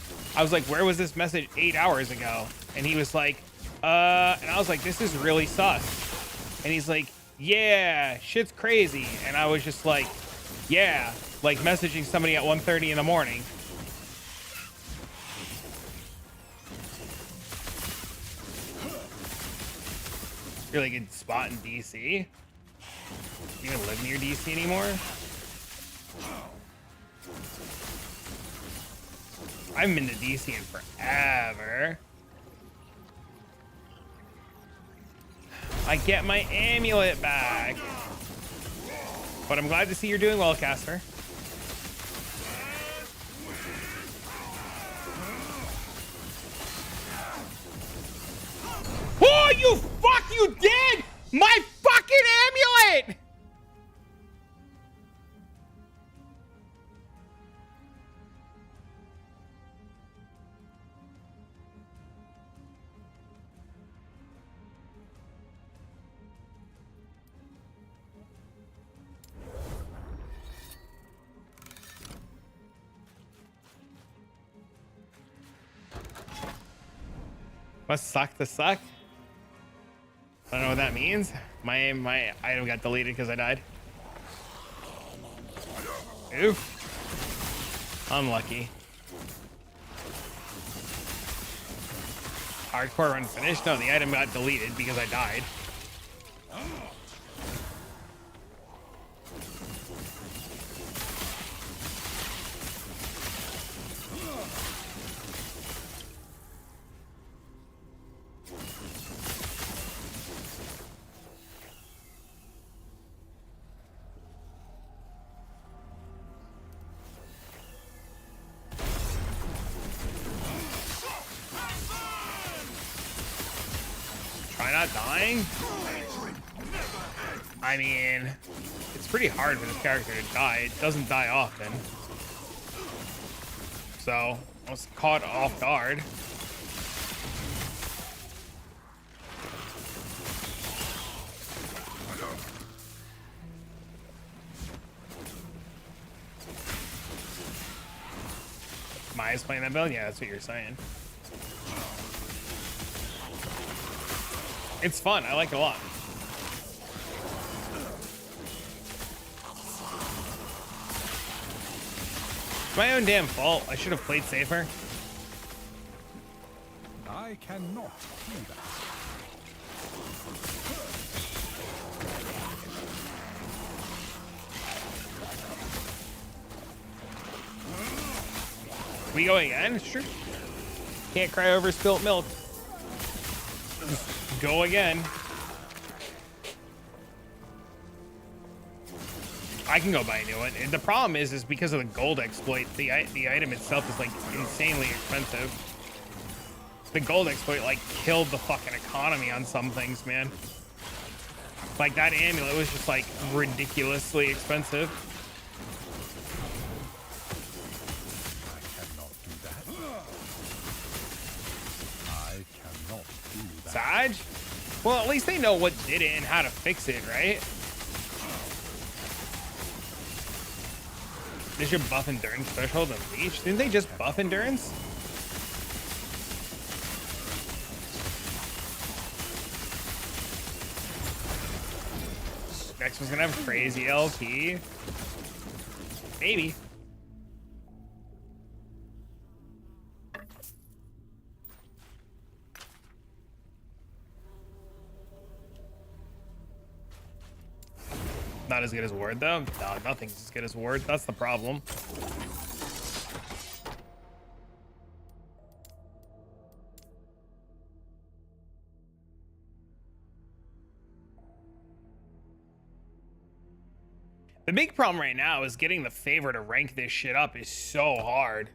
"Where was this message 8 hours ago?" And he was like, and I was like, "This is really sus," and he's like, "Yeah, shit's crazy," and I was just like, "Yeah, like messaging somebody at 1:30 in the morning." Really good spot in DC. You don't live near DC anymore? I haven't been to DC in forever. I get my amulet back. But I'm glad to see you're doing well, Casper. Oh, you fuck, you did! My fucking amulet! Must suck to suck. I don't know what that means. My item got deleted because I died. Oof. Unlucky. Hardcore run finished? No, the item got deleted because I died. Not dying? I mean, it's pretty hard for this character to die. It doesn't die often. So, I was caught off guard. Maya's playing that build? Yeah, that's what you're saying. It's fun. I like it a lot. It's my own damn fault. I should have played safer. I cannot do that. We go again? Sure. Can't cry over spilt milk. Go again. I can go buy a new one. And the problem is because of the gold exploit, the item itself is like insanely expensive. The gold exploit like killed the fucking economy on some things, man. Like that amulet was just like ridiculously expensive. Sag? Well, at least they know what did it and how to fix it, right? They should buff endurance threshold and leech. Didn't they just buff endurance? Next one's gonna have crazy LP. Maybe. Not as good as Word, though. No, nothing's as good as Word. That's the problem. The big problem right now is getting the favor to rank this shit up is so hard.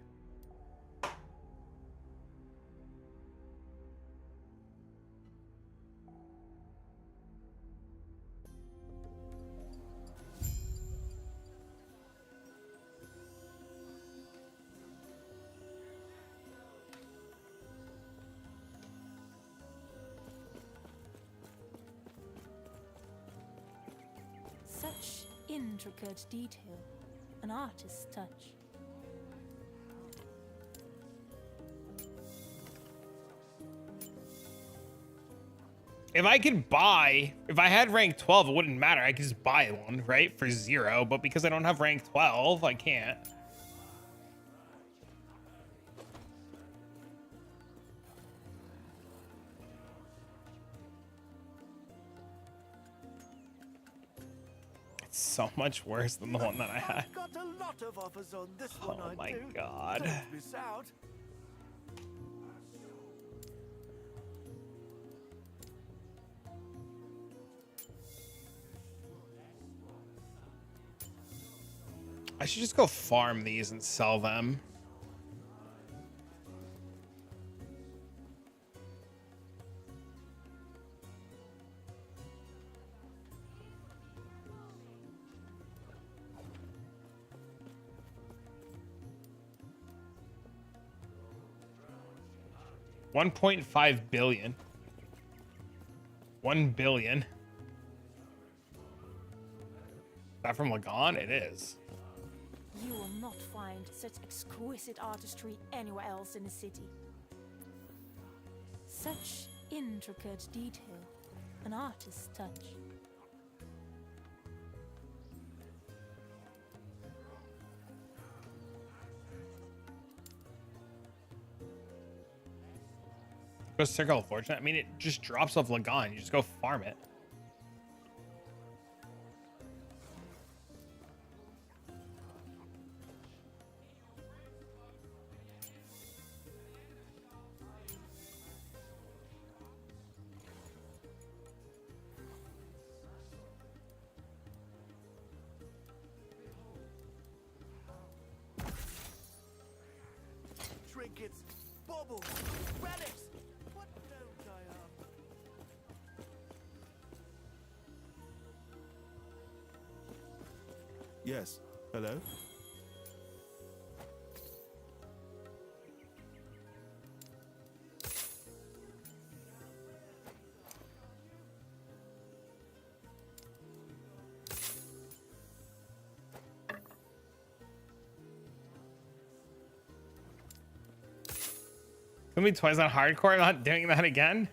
Such intricate detail, an artist's touch. If I could buy, if I had rank 12, it wouldn't matter. I could just buy one, right? For 0, but because I don't have rank 12, I can't. It's so much worse than the one that I had. Got a lot of offers on this one, Oh I my do. god. Don't miss out. I should just go farm these and sell them. $1.5 billion. 1 billion. Is that from Lagon? It is. You will not find such exquisite artistry anywhere else in the city. Such intricate detail, an artist's touch. Go Circle of Fortune. I mean, it just drops off Lagon. You just go farm it. Trinkets, baubles, relics. What don't I have? Yes. Hello? Gonna be twice on hardcore. I'm not doing that again.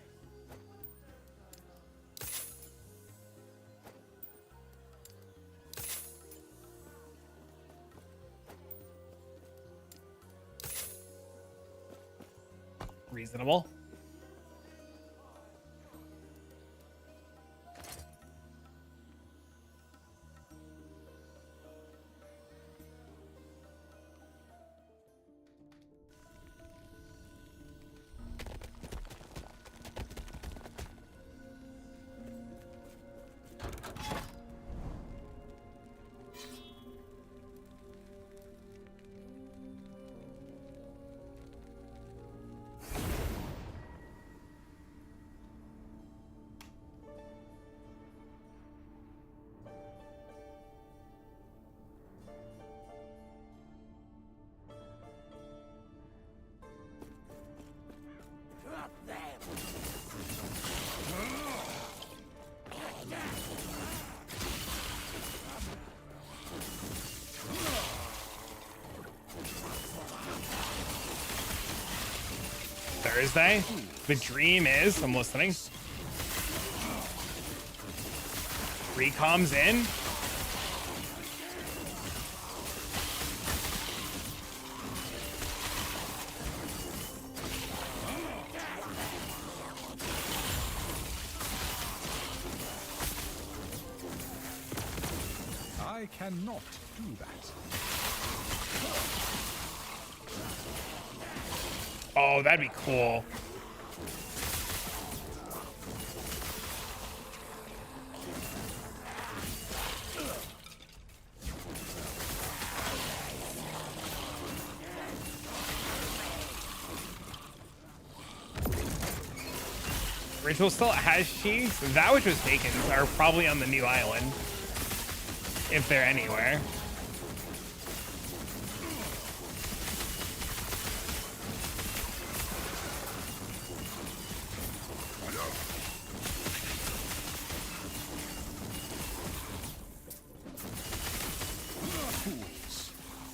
Reasonable. Thursday. The dream is, I'm listening. Recom's in. I cannot do that. Oh, that'd be cool. Ritual still has she? That which was taken are probably on the new island. If they're anywhere.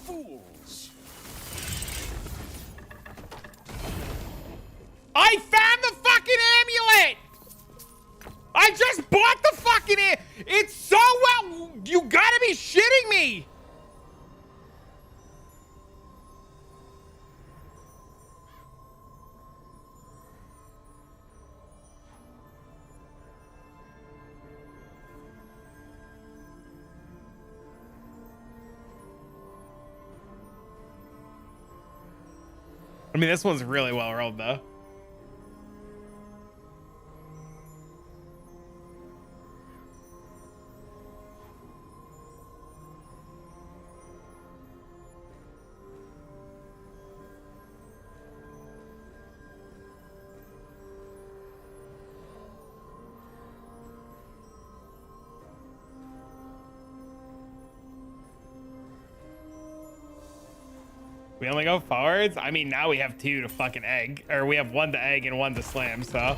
Fools. I found the fucking amulet! I just bought the fucking It's so well. You gotta be shitting me. I mean, this one's really well rolled, though. We only go forwards? I mean, now we have 2 to fucking egg. Or we have 1 to egg and 1 to slam, so.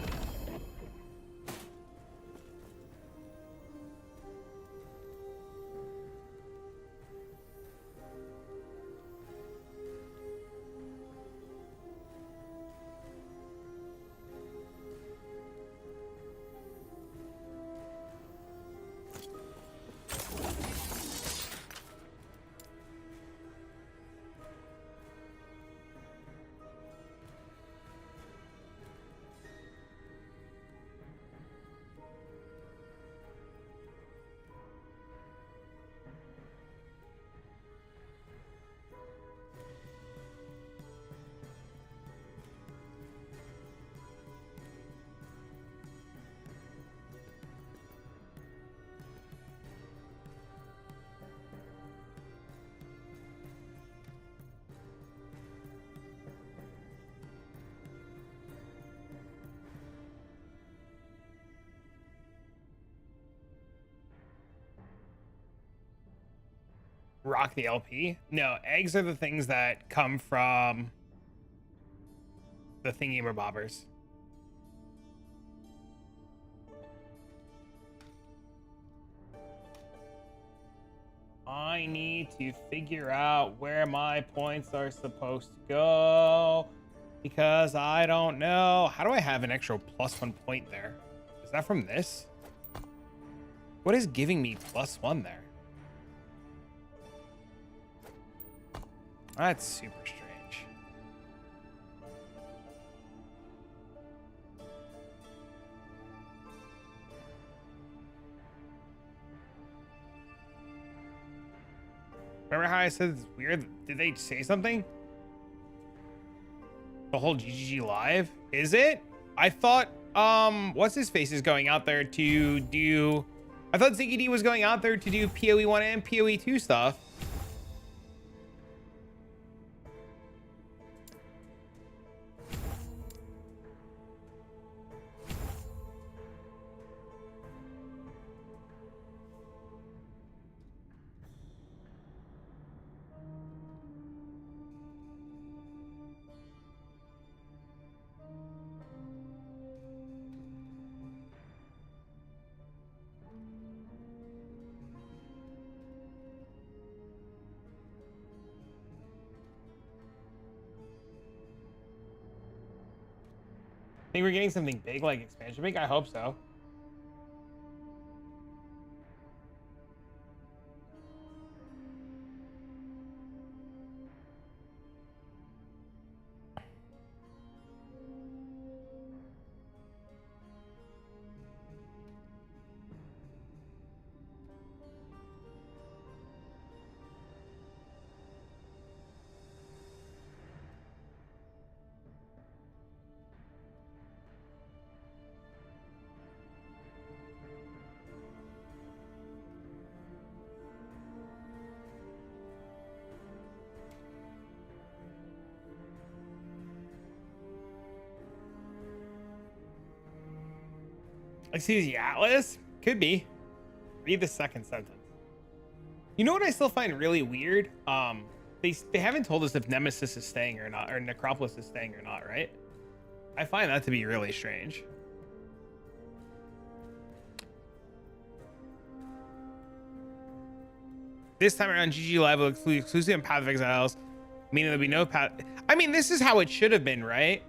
Rock the LP? No, eggs are the things that come from the thingy-bobbers. I need to figure out where my points are supposed to go because I don't know. How do I have an extra +1 point there? Is that from this? What is giving me +1 there? That's super strange. Remember how I said it's weird? Did they say something? The whole GGG live? Is it? I thought, what's his face is going out there to do... I thought Ziggy D was going out there to do PoE 1 and PoE 2 stuff. Think we're getting something big like expansion big? I hope so. Excuse the Atlas? Could be. Read the second sentence. You know what I still find really weird? They haven't told us if Nemesis is staying or not, or Necropolis is staying or not, right? I find that to be really strange. This time around, GG Live will include exclusive and Path of Exiles, meaning there'll be no path. I mean, this is how it should have been, right?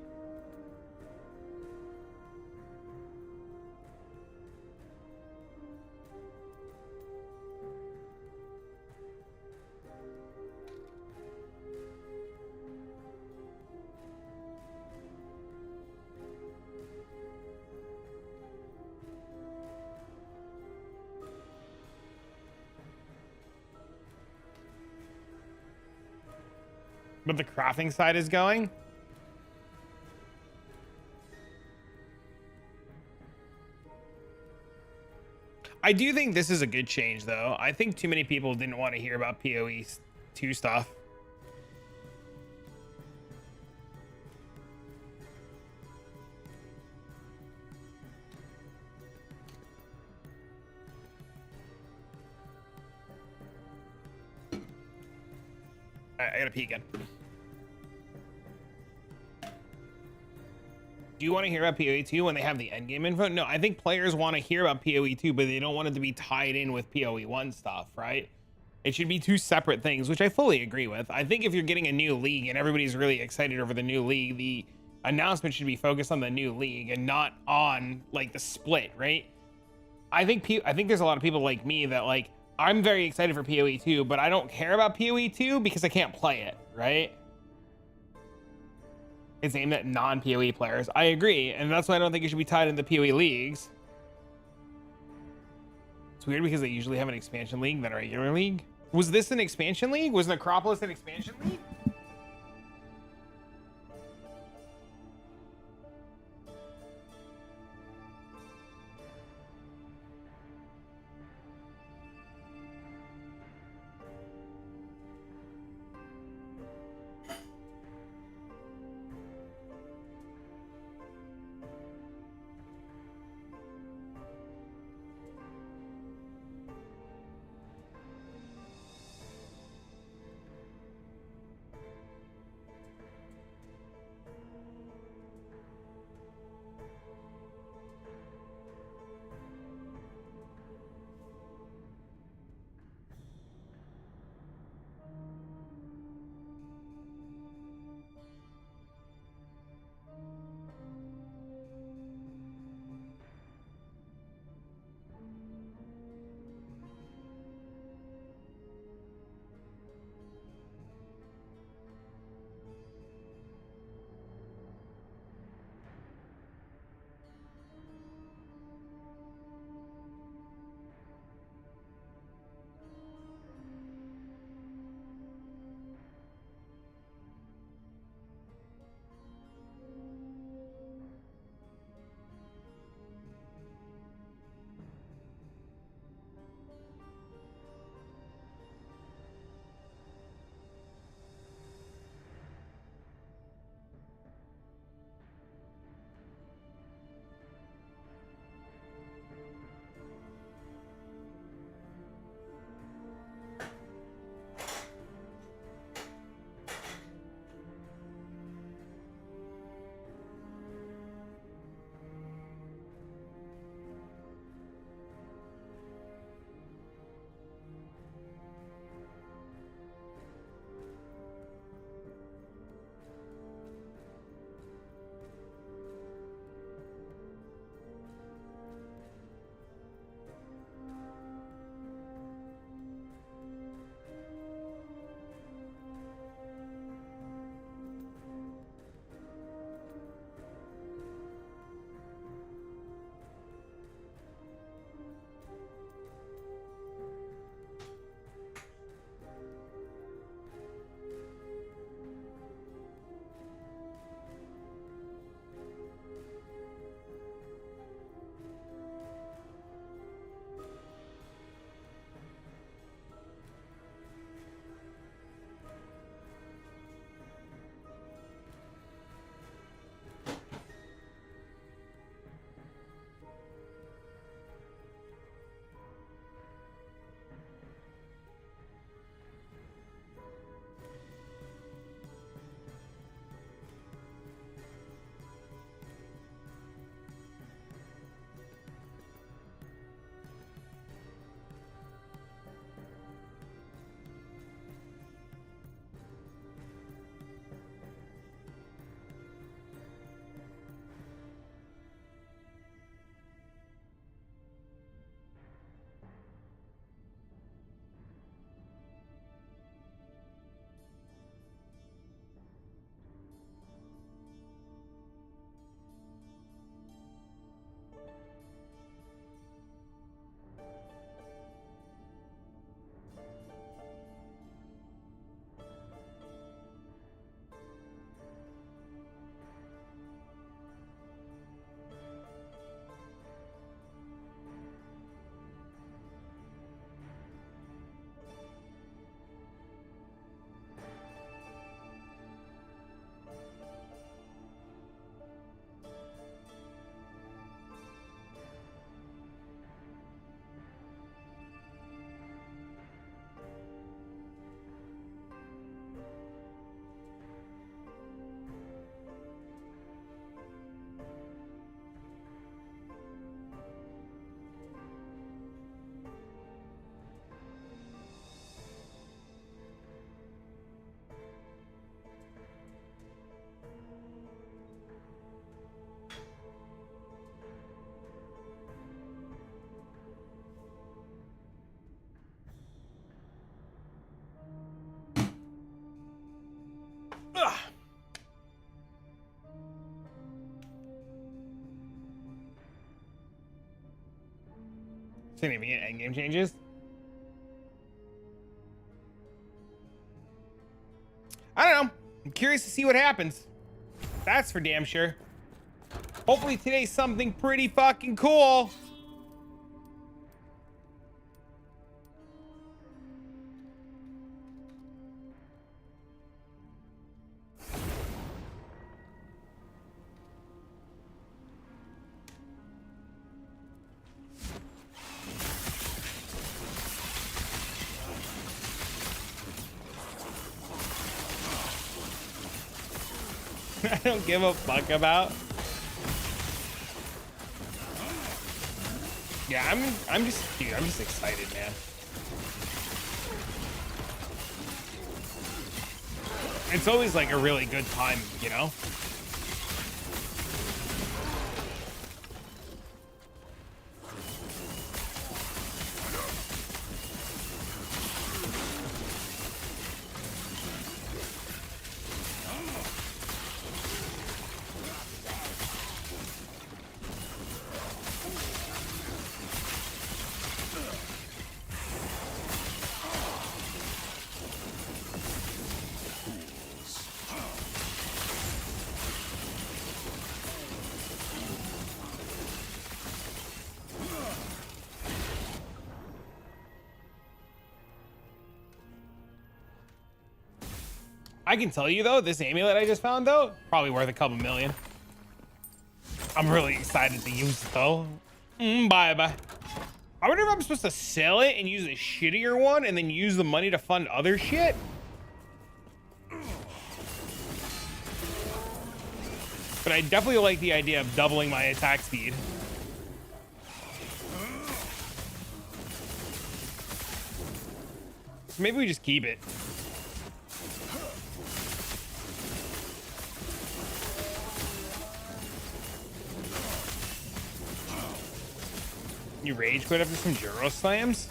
But the crafting side is going. I do think this is a good change, though. I think too many people didn't want to hear about PoE 2 stuff. All right, I gotta pee again. Do you want to hear about PoE 2 when they have the endgame info? No, I think players want to hear about PoE 2, but they don't want it to be tied in with PoE 1 stuff, right? It should be two separate things, which I fully agree with. I think if you're getting a new league and everybody's really excited over the new league, the announcement should be focused on the new league and not on like the split, right? I think there's a lot of people like me that like, I'm very excited for PoE 2, but I don't care about PoE 2 because I can't play it, right? It's aimed at non-PoE players. I agree, and that's why I don't think it should be tied into PoE leagues. It's weird because they usually have an expansion league than a regular league. Was this an expansion league? Was Necropolis an expansion league? Significant endgame changes. I don't know. I'm curious to see what happens. That's for damn sure. Hopefully today's something pretty fucking cool. I don't give a fuck about. Yeah, I'm just excited, man. It's always like a really good time, you know? I can tell you though, this amulet I just found though, probably worth a couple million. I'm really excited to use it though. Bye. I wonder if I'm supposed to sell it and use a shittier one and then use the money to fund other shit. But I definitely like the idea of doubling my attack speed. So maybe we just keep it. You rage quit after some Juro slams?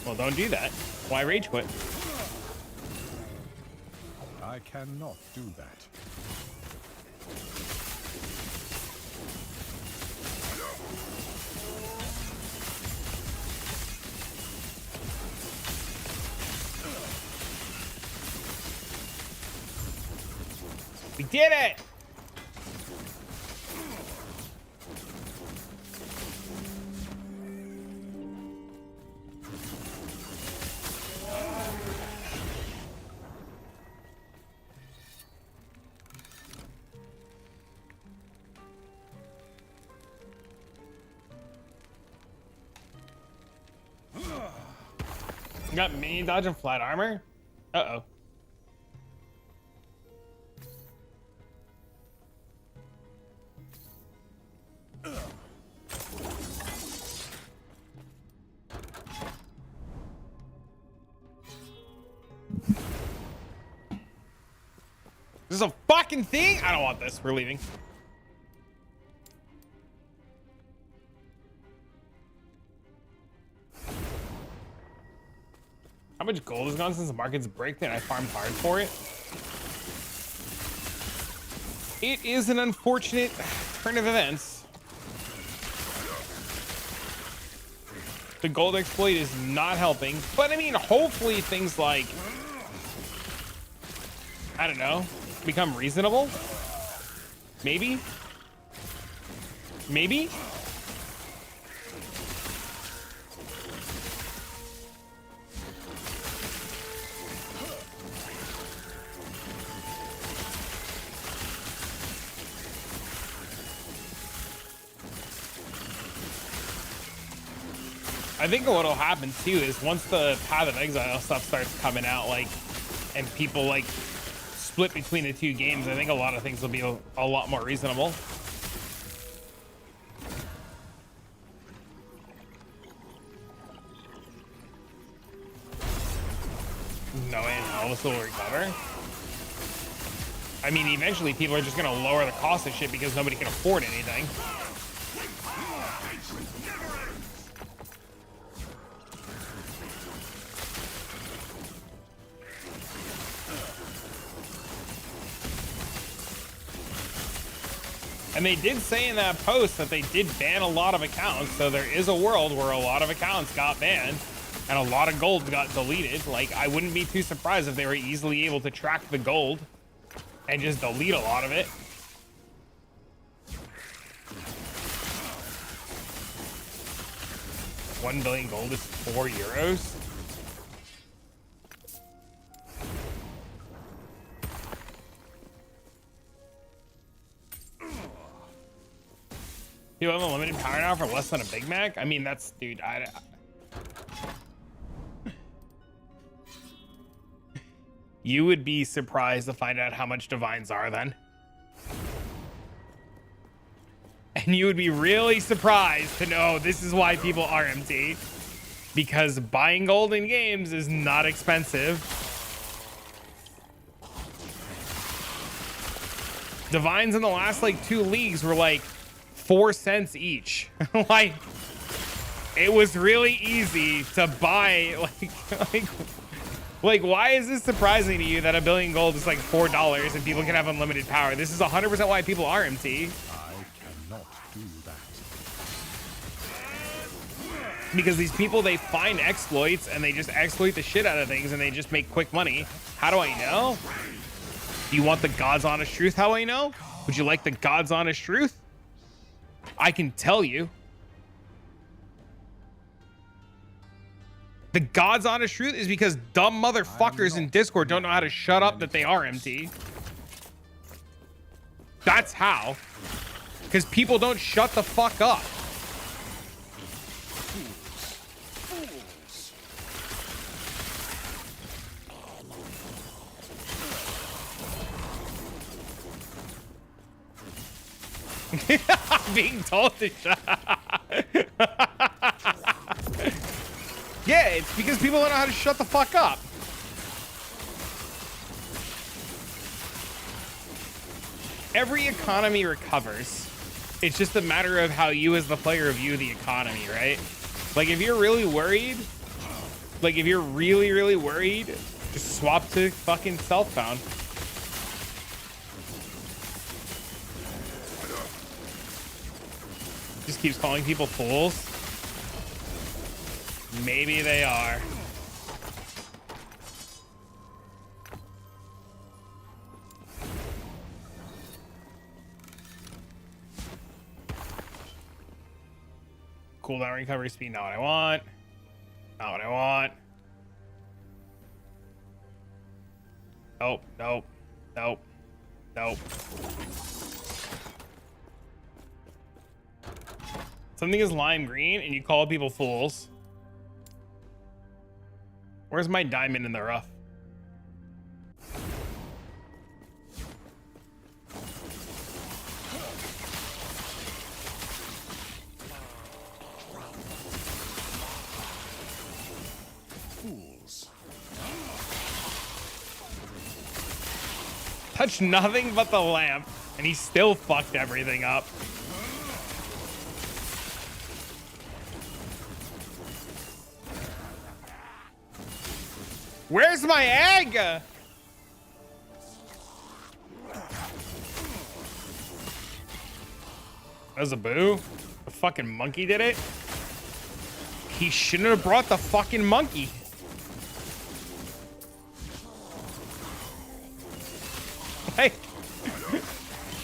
Well, don't do that. Why rage quit? I cannot do that. We did it! You got mini dodge and flat armor? Uh-oh. This is a fucking thing? I don't want this. We're leaving. How much gold has gone since the market's break and I farmed hard for it? It is an unfortunate turn of events. The gold exploit is not helping, but I mean, hopefully things like, I don't know, become reasonable. Maybe. I think what'll happen too is once the Path of Exile stuff starts coming out, like, and people like split between the two games, I think a lot of things will be a lot more reasonable. No way in hell this will recover. I mean, eventually people are just gonna lower the cost of shit because nobody can afford anything. And they did say in that post that they did ban a lot of accounts, so there is a world where a lot of accounts got banned and a lot of gold got deleted. Like, I wouldn't be too surprised if they were easily able to track the gold and just delete a lot of it. $1 billion gold is 4 euros. You have unlimited power now for less than a Big Mac? I mean, that's, dude, you would be surprised to find out how much divines are then. And you would be really surprised to know this is why people RMT. Because buying gold in games is not expensive. Divines in the last like 2 leagues were like 4 cents each. Like, it was really easy to buy like why is this surprising to you that $1 billion gold is like $4 and people can have unlimited power? This is 100% why people RMT. I cannot do that. Because these people, they find exploits and they just exploit the shit out of things and they just make quick money. How do I know? Do you want the God's honest truth? How I know? Would you like the God's honest truth? I can tell you. The God's honest truth is because dumb motherfuckers in Discord don't know how to shut up that they are empty. That's how. Because people don't shut the fuck up. Being told to shut up. Yeah, it's because people don't know how to shut the fuck up. Every economy recovers. It's just a matter of how you as the player view the economy, right? Like, if you're really worried, really worried, just swap to fucking Southbound. Just keeps calling people fools. Maybe they are. Cooldown recovery speed, not what I want. Not what I want. Nope, nope, nope, nope. Something is lime green and you call people fools. Where's my diamond in the rough? Fools. Touched nothing but the lamp and he still fucked everything up. Where's my egg? As a boo? The fucking monkey did it? He shouldn't have brought the fucking monkey. Like,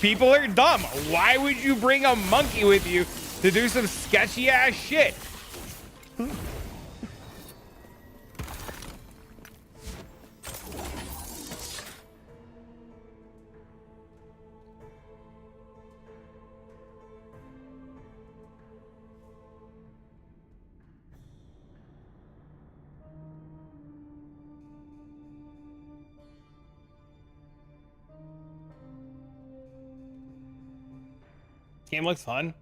people are dumb. Why would you bring a monkey with you to do some sketchy ass shit? Game looks fun.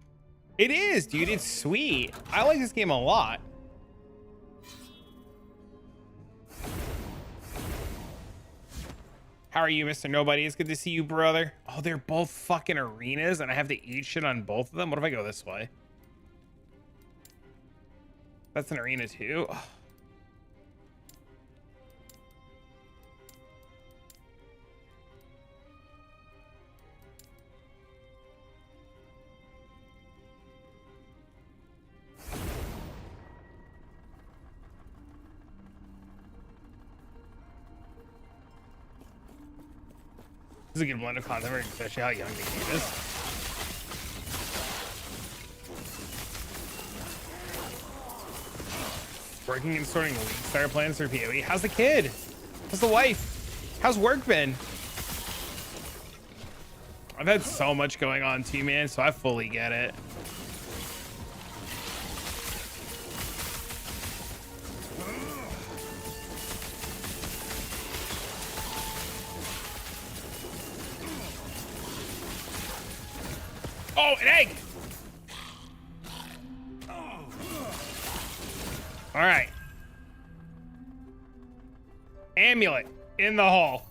It is, dude. It's sweet. I like this game a lot. How are you, Mr. Nobody? It's good to see you, brother. Oh, they're both fucking arenas and I have to eat shit on both of them. What if I go this way? That's an arena too. Ugh. This is a good blend of content, especially how young the game is. Working and sorting League Star plans for PoE. How's the kid? How's the wife? How's work been? I've had so much going on too, man, so I fully get it. Oh, an egg! All right. Amulet in the hall.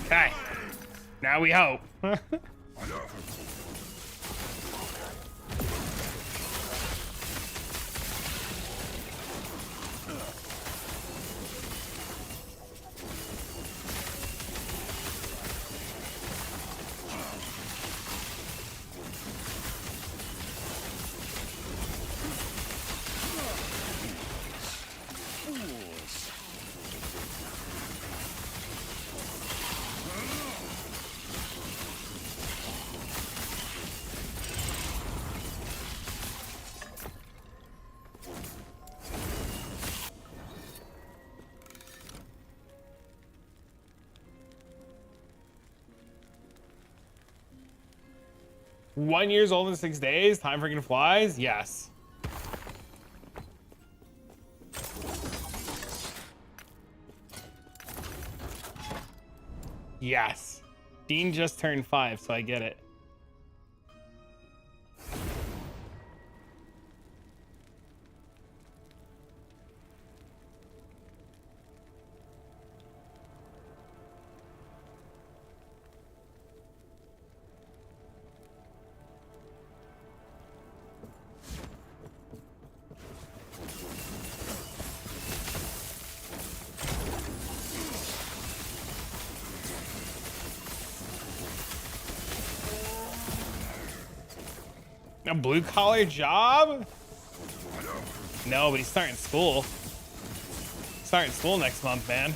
Okay. Now we hope. One years old in 6 days. Time freaking flies. Yes. Yes. Dean just turned 5, so I get it. A blue collar job? No, but he's starting school. Starting school next month, man.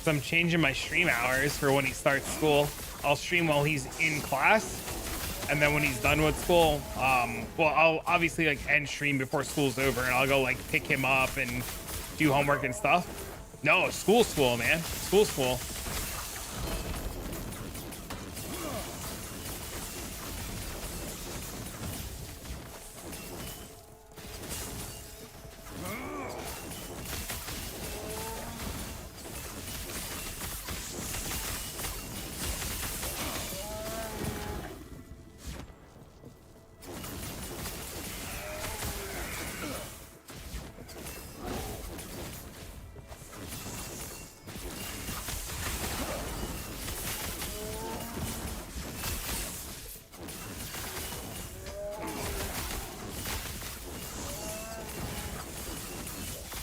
So I'm changing my stream hours for when he starts school. I'll stream while he's in class, and then when he's done with school, well, I'll obviously like end stream before school's over, and I'll go like pick him up and do homework and stuff. No, school, man. School.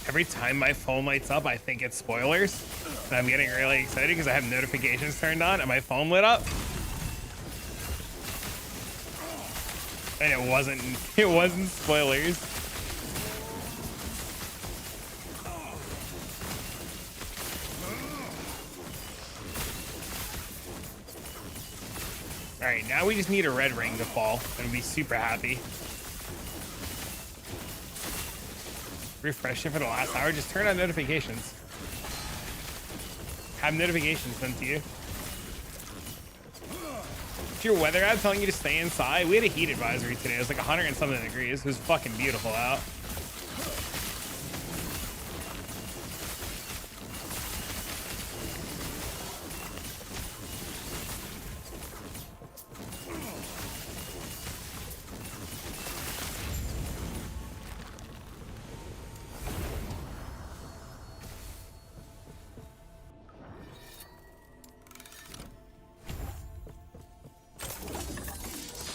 Every time my phone lights up, I think it's spoilers. And I'm getting really excited because I have notifications turned on and my phone lit up. And it wasn't spoilers. All right, now we just need a red ring to fall and be super happy. Refresh it for the last hour. Just turn on notifications. Have notifications sent to you. Is your weather app telling you to stay inside? We had a heat advisory today. It was like 100 and something degrees. It was fucking beautiful out.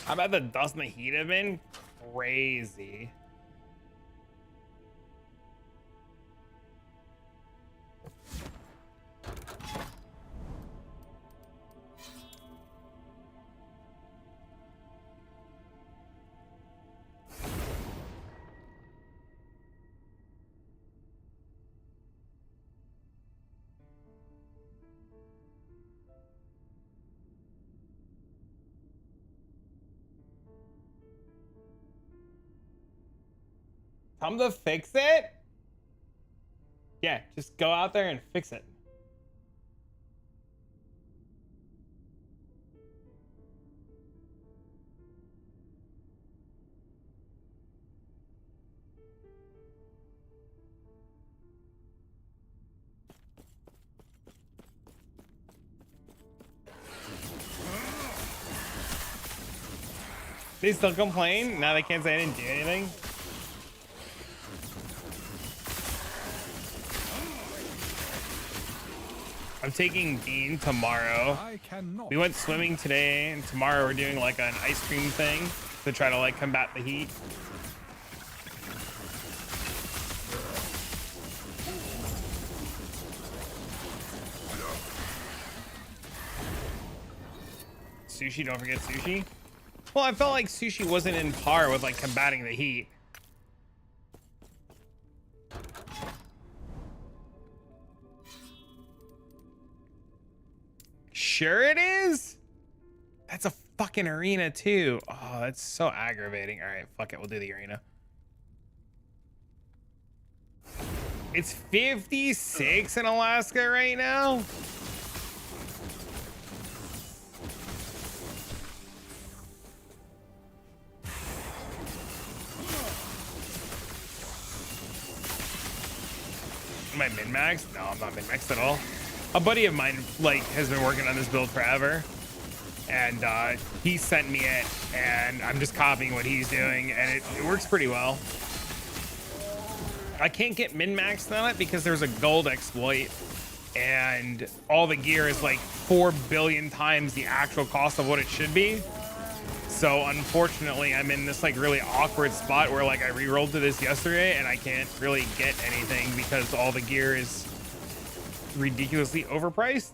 How about the dust and the heat have been crazy. Time to fix it? Yeah, just go out there and fix it. They still complain? Now they can't say I didn't do anything? I'm taking Dean tomorrow. We went swimming today, and tomorrow we're doing like an ice cream thing to try to like combat the heat. Sushi, don't forget sushi. Well, I felt like sushi wasn't in par with like combating the heat. Sure it is? That's a fucking arena too. Oh, that's so aggravating. All right, fuck it. We'll do the arena. It's 56 in Alaska right now. Am I min-maxed? No, I'm not min-maxed at all. A buddy of mine like has been working on this build forever, and he sent me it, and I'm just copying what he's doing, and it works pretty well. I can't get min-maxed on it because there's a gold exploit, and all the gear is like 4 billion times the actual cost of what it should be. So unfortunately, I'm in this like really awkward spot where like I re-rolled to this yesterday and I can't really get anything because all the gear is ridiculously overpriced.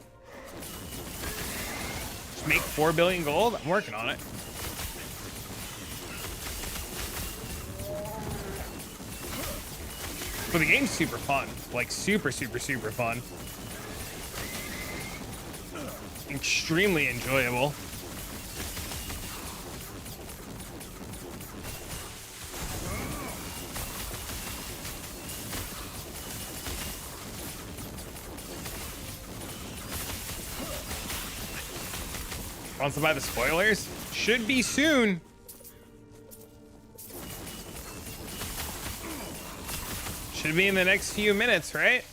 Just make 4 billion gold. I'm working on it. But the game's super fun. Like super fun. Extremely enjoyable. Wants to buy the spoilers? Should be soon. Should be in the next few minutes, right?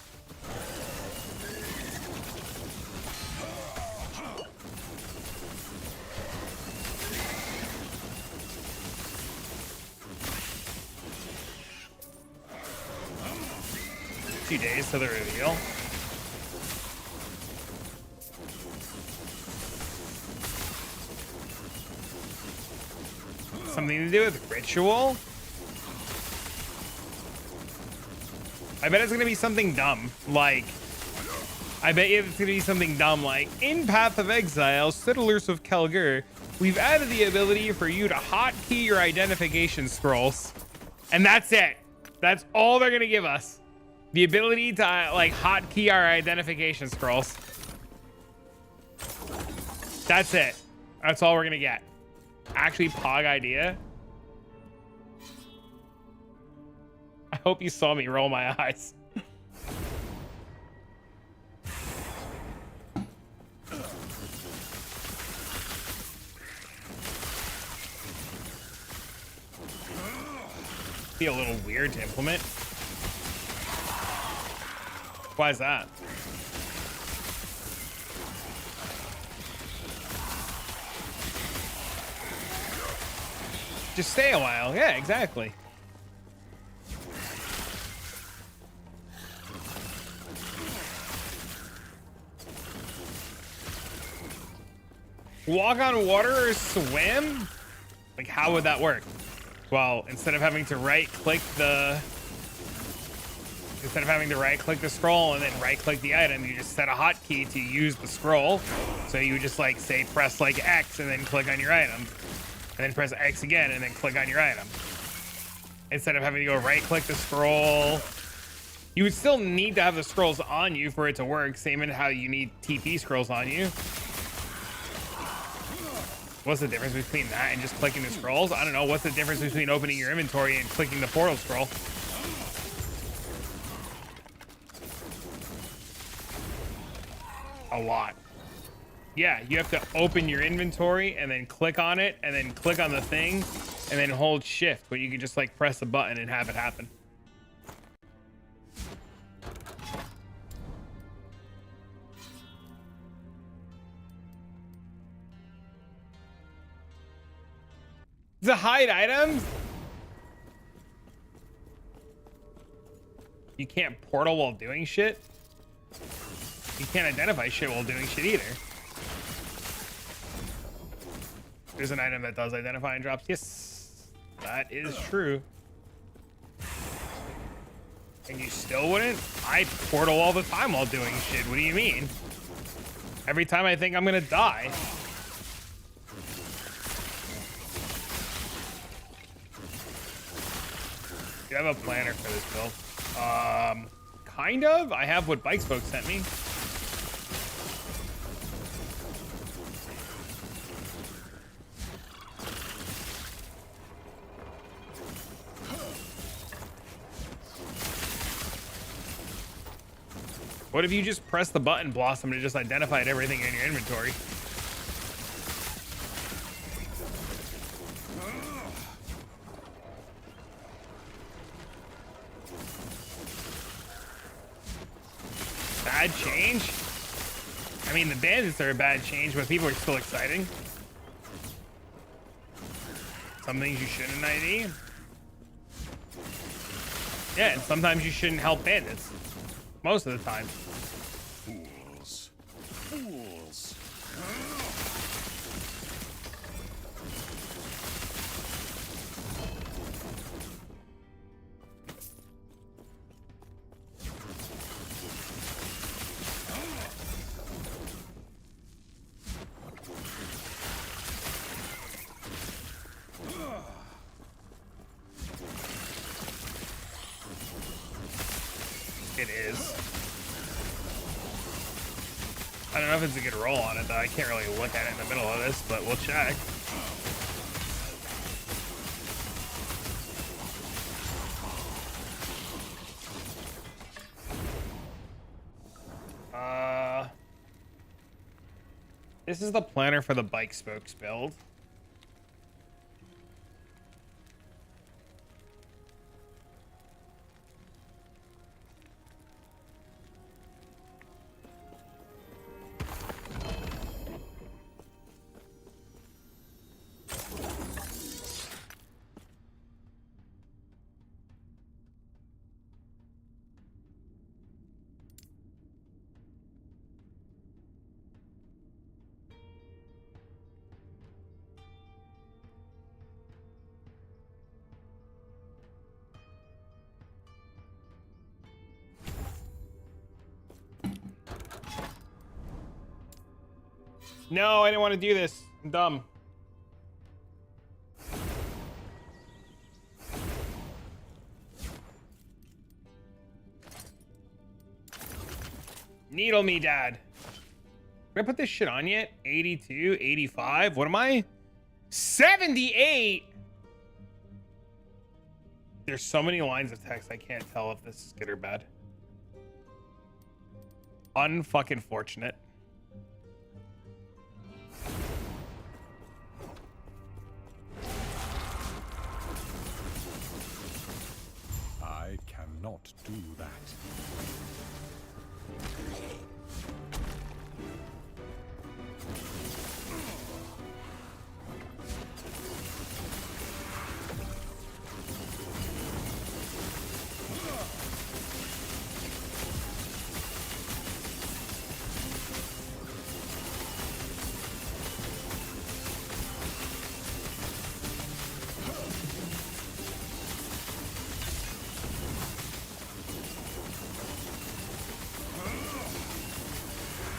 A few days to the reveal. Something to do with ritual? I bet it's gonna be something dumb. Like, I bet you it's gonna be something dumb like, in Path of Exile, Settlers of Kelgur, we've added the ability for you to hotkey your identification scrolls. And that's it. That's all they're gonna give us. The ability to like hotkey our identification scrolls. That's it. That's all we're gonna get. Actually, pog idea. I hope you saw me roll my eyes. Be a little weird to implement. Why is that? Just stay a while. Yeah, exactly. Walk on water or swim? Like, how would that work? Well, instead of having to right click the scroll and then right click the item, you just set a hotkey to use the scroll. So you would just like say press like X and then click on your item, and then press X again and then click on your item. Instead of having to go right click the scroll, you would still need to have the scrolls on you for it to work. Same in how you need TP scrolls on you. What's the difference between that and just clicking the scrolls? I don't know. What's the difference between opening your inventory and clicking the portal scroll? A lot. Yeah, you have to open your inventory and then click on it and then click on the thing and then hold shift, but you can just like press a button and have it happen. To hide items? You can't portal while doing shit? You can't identify shit while doing shit either. There's an item that does identify and drops. Yes, that is true. And you still wouldn't? I portal all the time while doing shit. What do you mean? Every time I think I'm gonna die. Do you have a planner for this build? Kind of. I have what Bike Spoke sent me. What if you just press the button, Blossom, to just identify everything in your inventory? Bad change? I mean, the bandits are a bad change, but people are still exciting. Some things you shouldn't ID. Yeah, and sometimes you shouldn't help bandits. Most of the time. Fools. Fools. It is. I don't know if it's a good roll on it, though. I can't really look at it in the middle of this, but we'll check. This is the planner for the Bike Spokes build. No, I didn't want to do this. I'm dumb. Needle me, Dad. Did I put this shit on yet? 82, 85. What am I? 78. There's so many lines of text. I can't tell if this is good or bad. Unfucking fortunate. I cannot do that.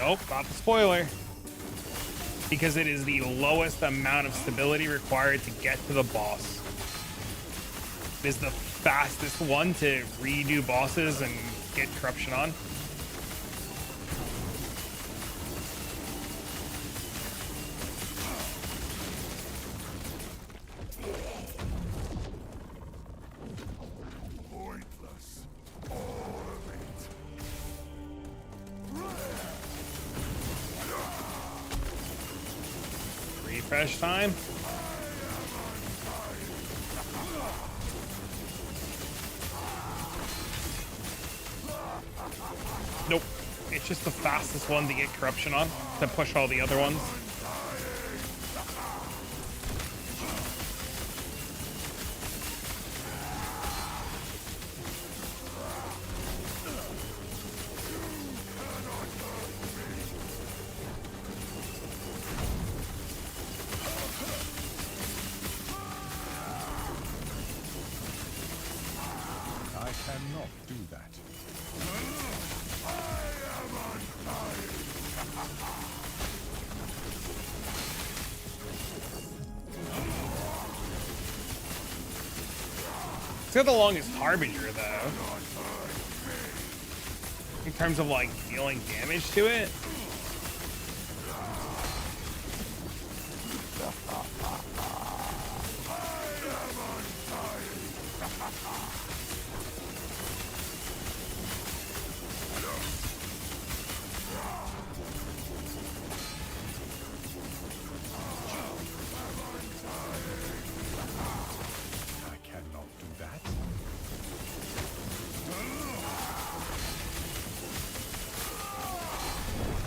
Oh, not the spoiler. Because it is the lowest amount of stability required to get to the boss. It is the fastest one to redo bosses and get corruption on. Refresh time. Nope. It's just the fastest one to get corruption on to push all the other ones. I cannot do that. It's got the longest Harbinger, though. In terms of, like, dealing damage to it.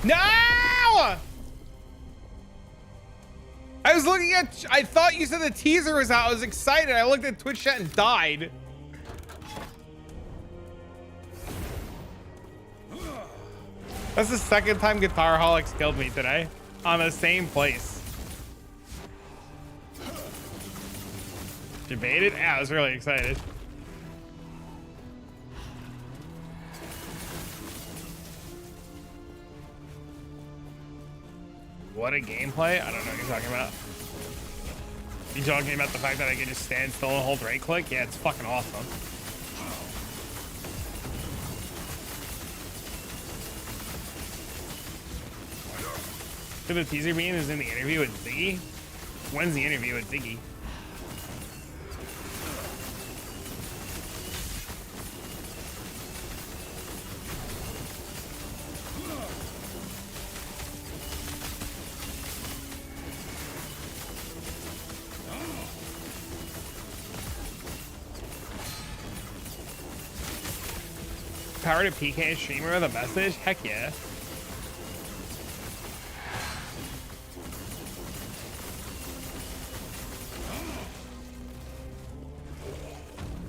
No! I was looking at, I thought you said the teaser was out. I was excited. I looked at Twitch chat and died. That's the second time Guitarholics killed me today on the same place. Debated? Yeah, I was really excited. What a gameplay. I don't know what you're talking about. You talking about the fact that I can just stand still and hold right click? Yeah, it's fucking awesome. So the teaser beam is in the interview with Ziggy? When's the interview with Ziggy? Power to PK a streamer with a message? Heck yeah.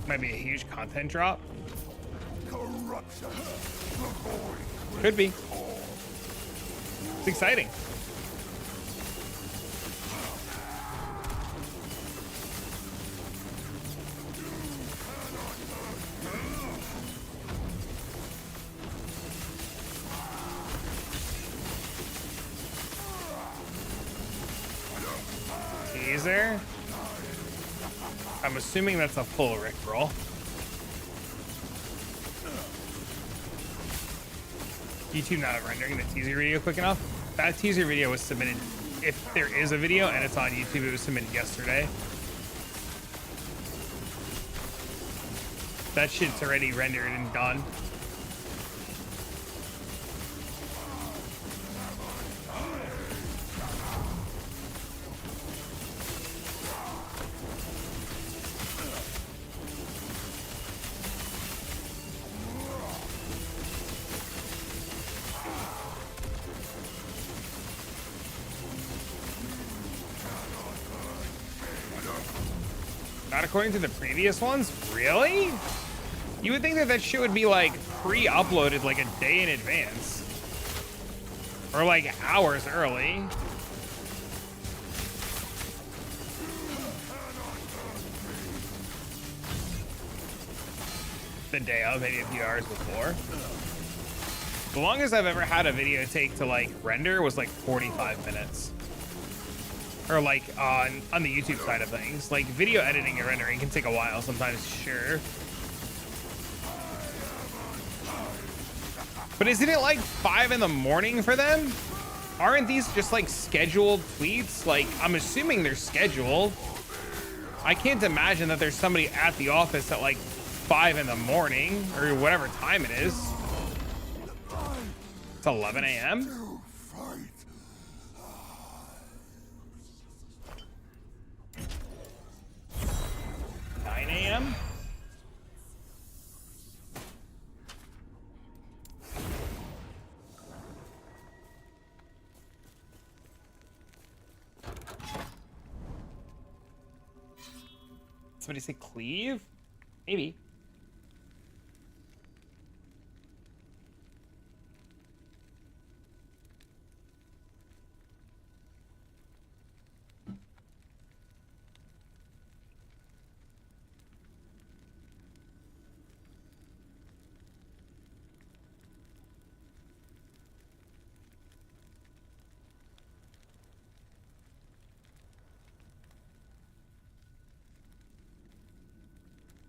Might be a huge content drop. Could be. It's exciting. Teaser. I'm assuming that's a full Rickroll. YouTube not rendering the teaser video quick enough. That teaser video was submitted, if there is a video and it's on YouTube, it was submitted yesterday. That shit's already rendered and done. Not according to the previous ones? Really? You would think that that shit would be like pre-uploaded like a day in advance. Or like hours early. The day of, maybe a few hours before. The longest I've ever had a video take to like render was like 45 minutes. Or like on the YouTube side of things. Like video editing and rendering can take a while sometimes, sure. But isn't it like 5 in the morning for them? Aren't these just like scheduled tweets? Like, I'm assuming they're scheduled. I can't imagine that there's somebody at the office at like 5 in the morning or whatever time it is. It's 11 a.m. 9 a.m. Somebody say cleave? Maybe.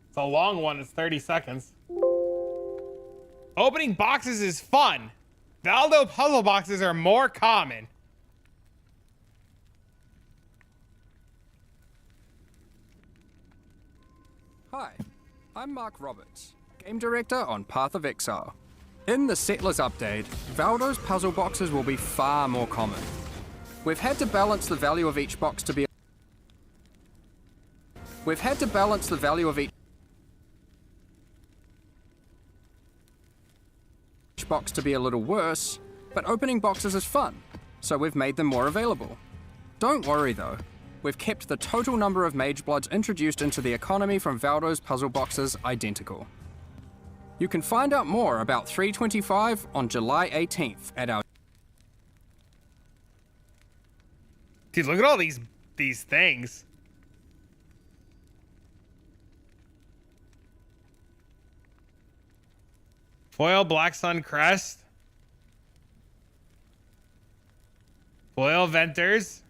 It's a long one. It's 30 seconds. Opening boxes is fun. Valdo puzzle boxes are more common. Hi, I'm Mark Roberts, game director on Path of Exile. In the Settlers update, Valdo's puzzle boxes will be far more common. We've had to balance the value of each box to be box to be a little worse, but opening boxes is fun, so we've made them more available. Don't worry though, we've kept the total number of Mage Bloods introduced into the economy from Valdo's puzzle boxes identical. You can find out more about 325 on July 18th at our... Dude, look at all these things. Foil Black Sun Crest. Foil Venters.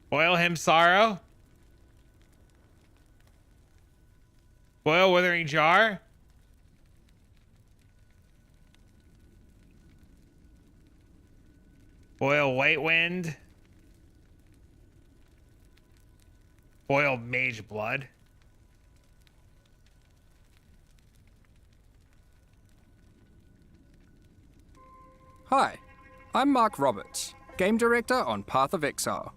Foil Him Sorrow. Foil Withering Jar. Foil White Wind. Foil Mage Blood. Hi, I'm Mark Roberts, game director on Path of Exile.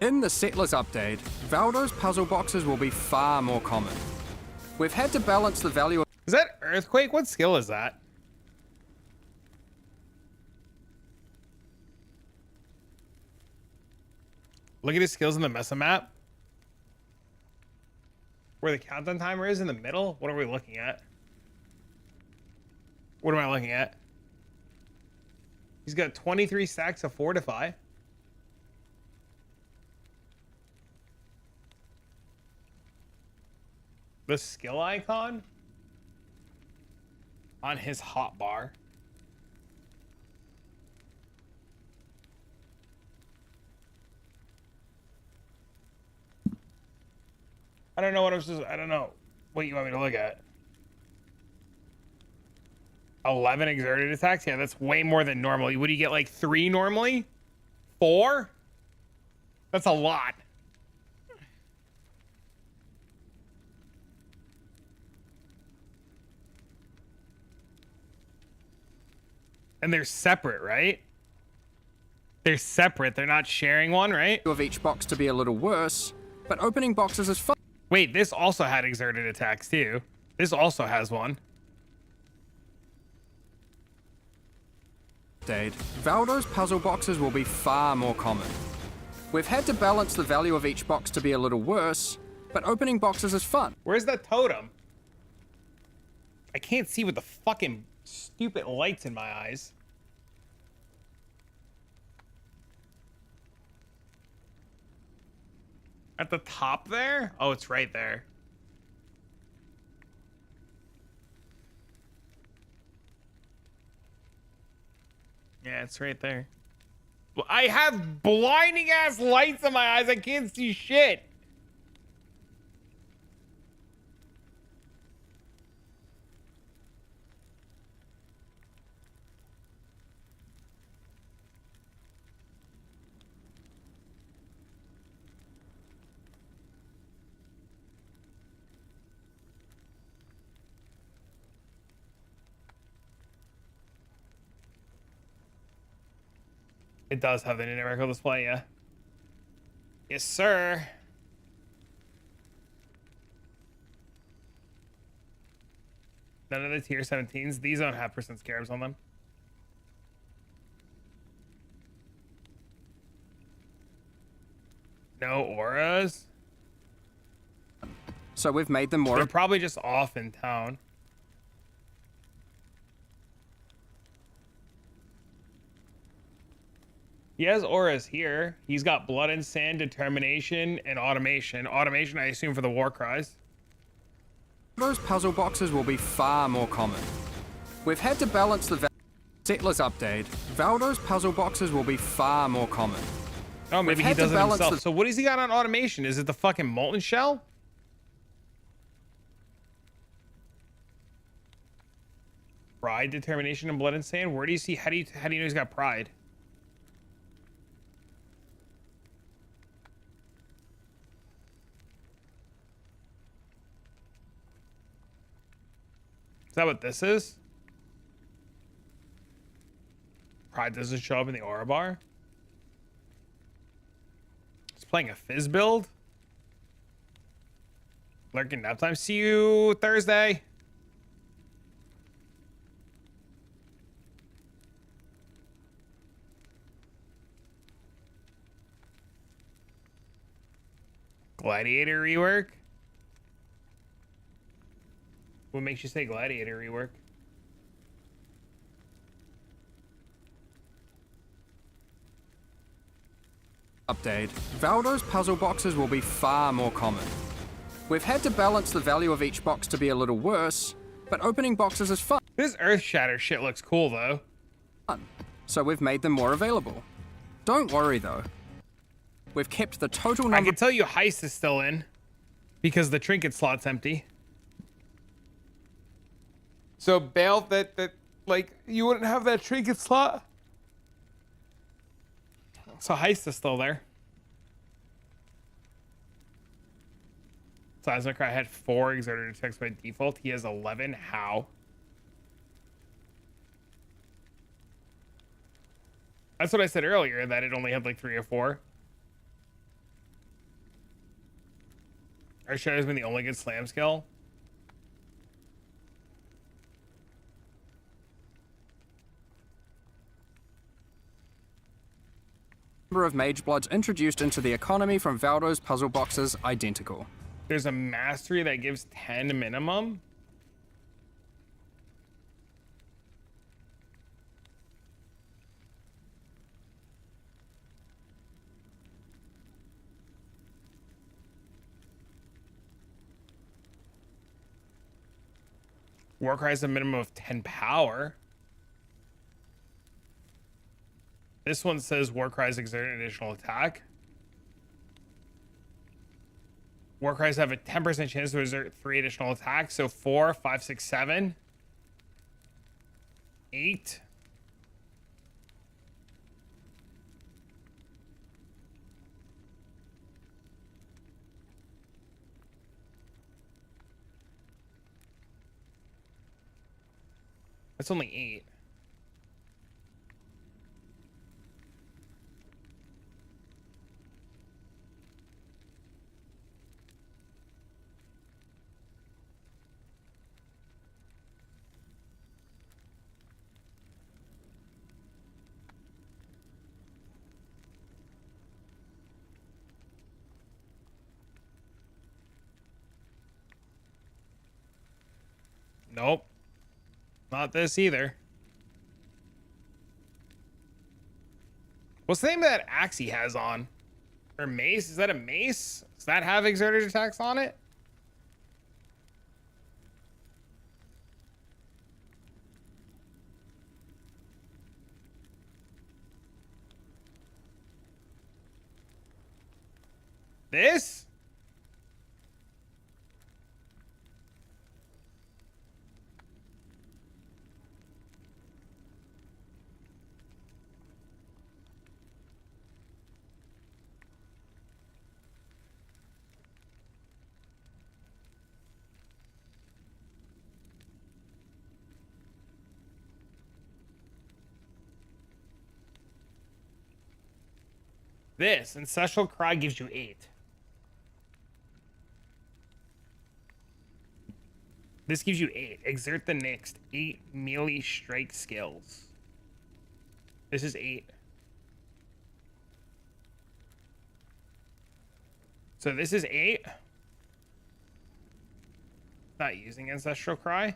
In the Settlers update, Valdo's puzzle boxes will be far more common. We've had to balance the value of... Is that Earthquake? What skill is that? Look at his skills in the Mesa map. Where the countdown timer is in the middle? What are we looking at? What am I looking at? He's got 23 stacks of Fortify. The skill icon on his hotbar. I don't know what I don't know what you want me to look at. 11 exerted attacks? Yeah, that's way more than normal. Would you get like 3 normally? 4? That's a lot. And they're separate, right? They're separate. They're not sharing one, right? Of each box to be a little worse, but opening boxes is fun. Wait, this also had exerted attacks too. This also has one. Valdo's puzzle boxes will be far more common. We've had to balance the value of each box to be a little worse, but opening boxes is fun. Where's that totem? I can't see with the fucking stupid lights in my eyes. At the top there? Oh, it's right there. Yeah, it's right there. Well, I have blinding ass lights in my eyes. I can't see shit. It does have the numerical display, yeah. Yes, sir. None of the tier 17s. These don't have percent scarabs on them. No auras. So we've made them more. They're probably just off in town. He has auras here. He's got blood and sand, determination, and automation. Automation, I assume, for the war cries. Those puzzle boxes will be far more common. We've had to balance the settlers update. Valdo's puzzle boxes will be far more common. Oh, maybe he does it himself. So what has he got on automation? Is it the fucking molten shell? Pride, determination, and blood and sand. Where do you see? How do you know he's got pride? Is that what this is? Pride doesn't show up in the aura bar. He's playing a fizz build. Lurking nap time. See you Thursday. Gladiator rework. What makes you say gladiator rework? Update. Valdo's puzzle boxes will be far more common. We've had to balance the value of each box to be a little worse, but opening boxes is fun. This Earth Shatter shit looks cool though. So we've made them more available. Don't worry though. We've kept the total number. I can tell you Heist is still in because the trinket slot's empty. So bail that like you wouldn't have that trinket slot. So Heist is still there. Seismicry had 4 exerted attacks by default. He has 11. How? That's what I said earlier, that it only had like 3 or 4. Our Shadow has been the only good slam skill. Number of mage bloods introduced into the economy from Valdo's puzzle boxes identical. There's a mastery that gives 10 minimum. Warcry has a minimum of 10 power. This one says Warcries exert an additional attack. Warcries have a 10% chance to exert 3 additional attacks. So 4, 5, 6, 7, 8. That's only 8. Nope. Not this either. What's the name of that axe he has on? Or mace? Is that a mace? Does that have exerted attacks on it? This? This Ancestral Cry gives you 8. This gives you 8. Exert the next 8 melee strike skills. This is 8. So this is 8. Not using Ancestral Cry.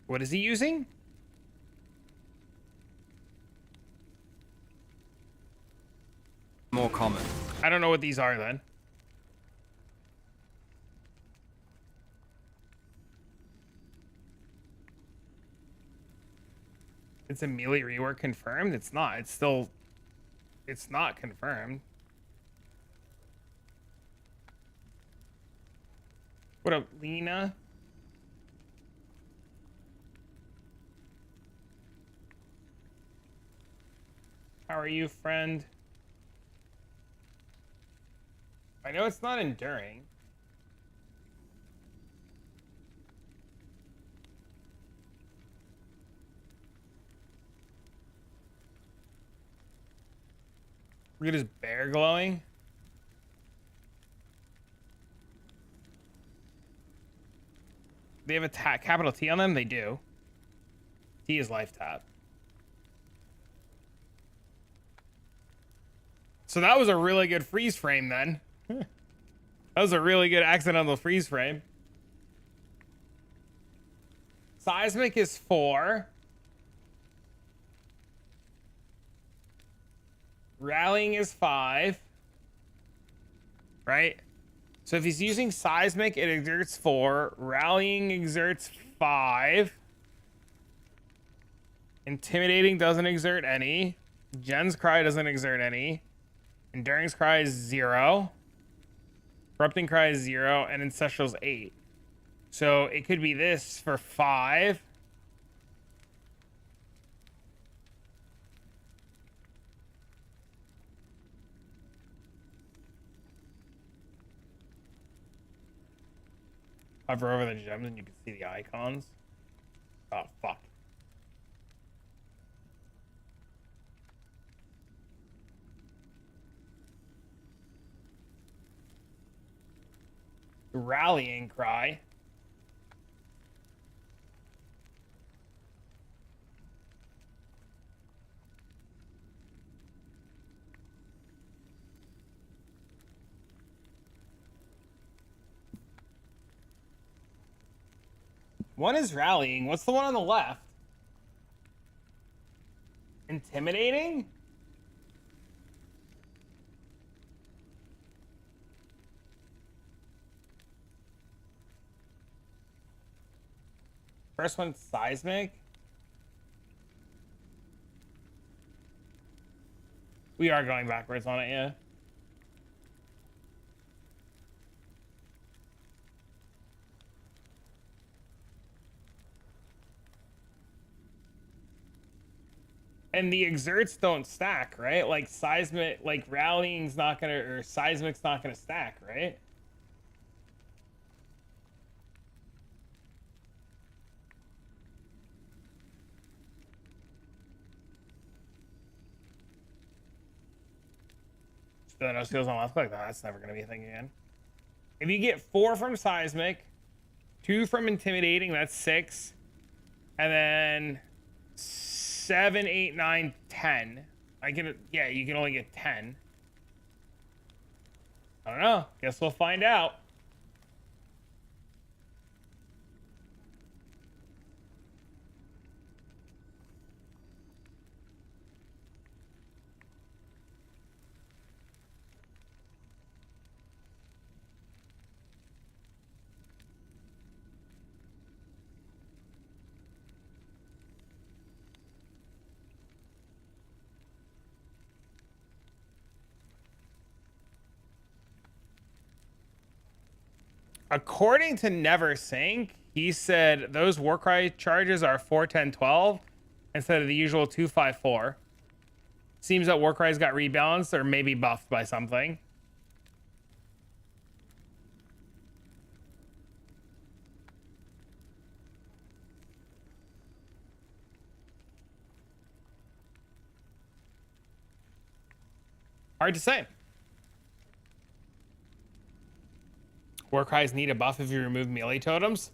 What is he using? More common. I don't know what these are then. It's a melee rework confirmed? It's not. It's still... It's not confirmed. What up, Lena? How are you, friend? I know it's not enduring. Look at his bear glowing. They have a capital T on them? They do. T is life tap. So that was a really good freeze frame then. That was a really good accidental freeze frame. Seismic is 4. Rallying is 5. Right? So if he's using Seismic, it exerts 4. Rallying exerts 5. Intimidating doesn't exert any. Jen's Cry doesn't exert any. Enduring's Cry is 0. Corrupting Cry is 0. And Ancestral's 8. So it could be this for 5. Hover over the gems and you can see the icons. Oh, fuck. Rallying Cry. One is rallying. What's the one on the left? Intimidating? First one's Seismic. We are going backwards on it, yeah. And the exerts don't stack, right? Like Seismic, like rallying's not gonna, or Seismic's not gonna stack, right? So no skills on left click. That's never gonna be a thing again. If you get 4 from Seismic, 2 from Intimidating, that's 6, and then 7, 8, 9, 10. Yeah, you can only get 10. I don't know. Guess we'll find out. According to Neversink, he said those Warcry charges are 4-10-12 instead of the usual 2-5-4. Seems that Warcry's got rebalanced or maybe buffed by something. Hard to say. Warcries need a buff if you remove melee totems.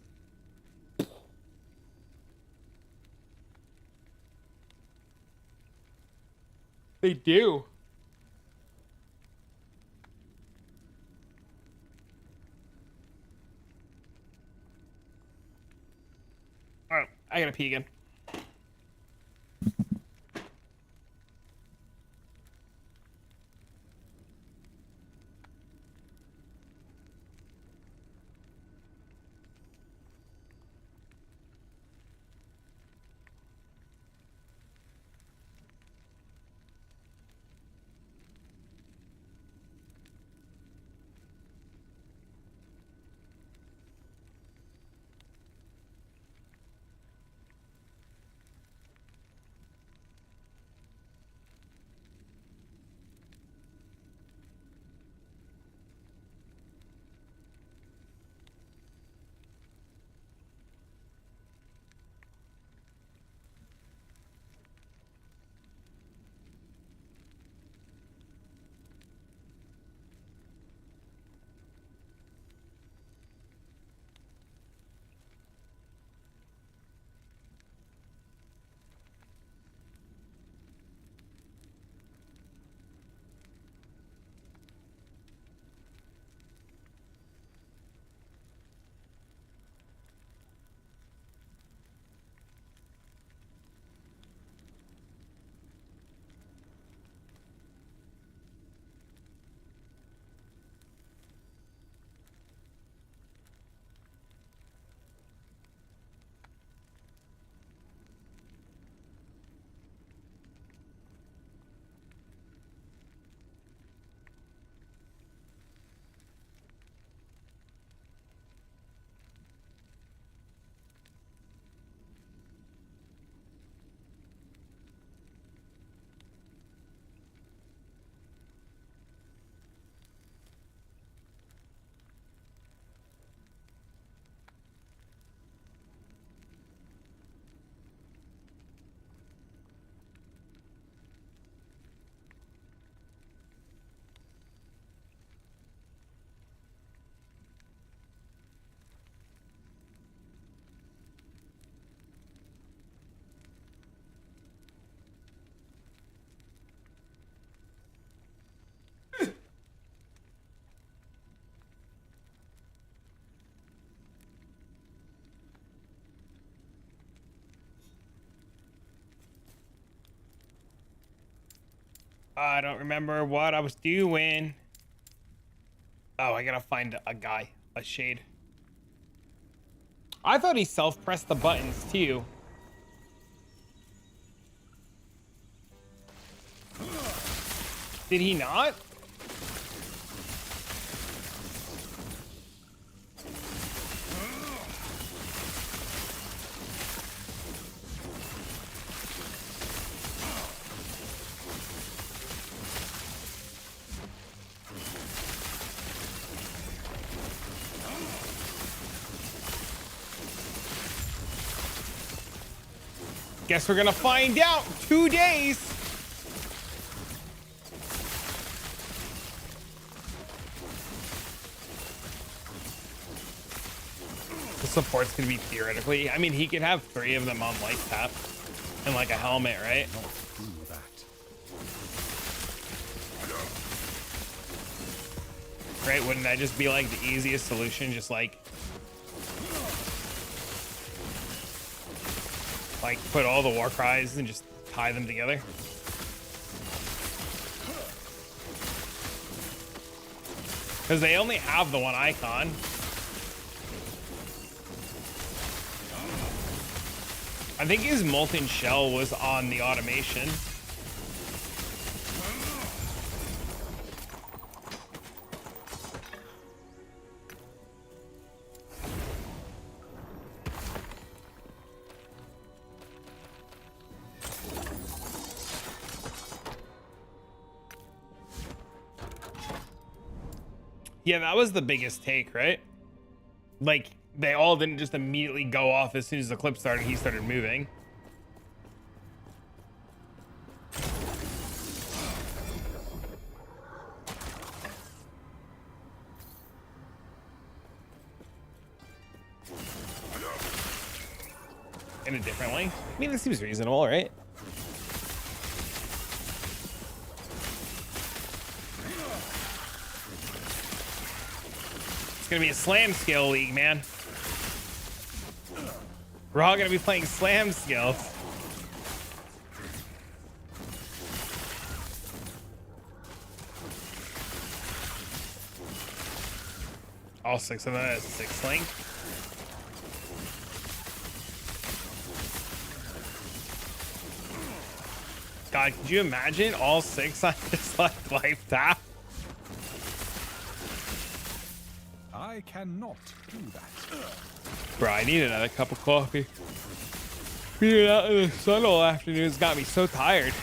They do. All right, I gotta pee again. I don't remember what I was doing. Oh, I gotta find a guy, a shade. I thought he self-pressed the buttons too. Did he not? Guess we're gonna find out. 2 days. The support's gonna be theoretically. I mean, he could have 3 of them on light tap and like a helmet, right? Right? Wouldn't that just be like the easiest solution? Just like put all the war cries and just tie them together. Because they only have the one icon. I think his molten shell was on the automation. Yeah, that was the biggest take, right? Like, they all didn't just immediately go off as soon as the clip started. He started moving. In a different way. I mean, this seems reasonable, right? It's gonna be a slam skill league, man. We're all gonna be playing slam skills. All 6 of them as 6 link. God, could you imagine all 6 on this like life tap? I cannot do that. Bro, I need another cup of coffee. Being out in the sun all afternoon has got me so tired.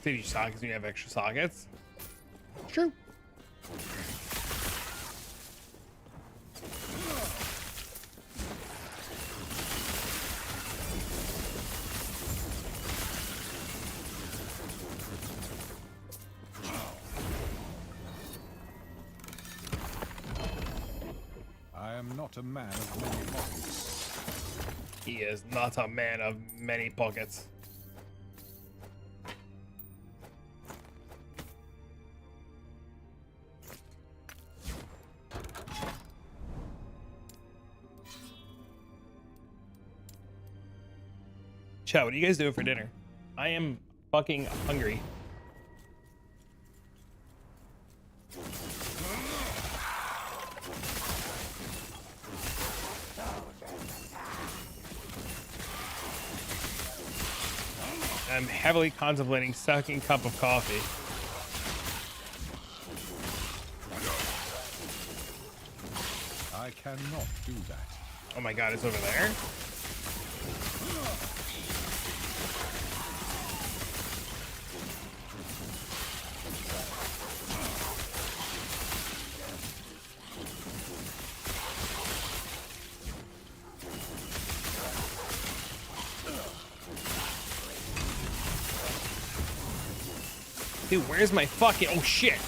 Did you sockets when you have extra sockets? True. I am not a man of many pockets. He is not a man of many pockets. Chat, what are you guys doing for dinner? I am fucking hungry. I'm heavily contemplating sucking cup of coffee. I cannot do that. Oh my god, it's over there? Dude, where's my fucking... Oh, shit.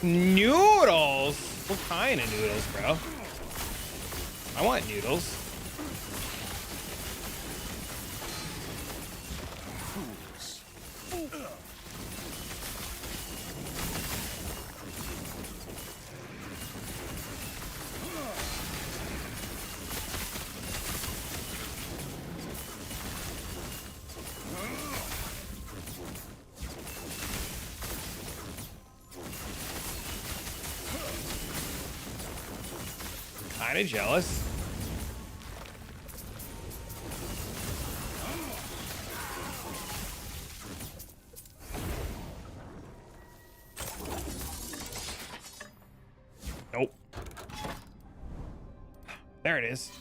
Noodles? What kind of noodles, bro? I want noodles. Kinda jealous. Nope. There it is.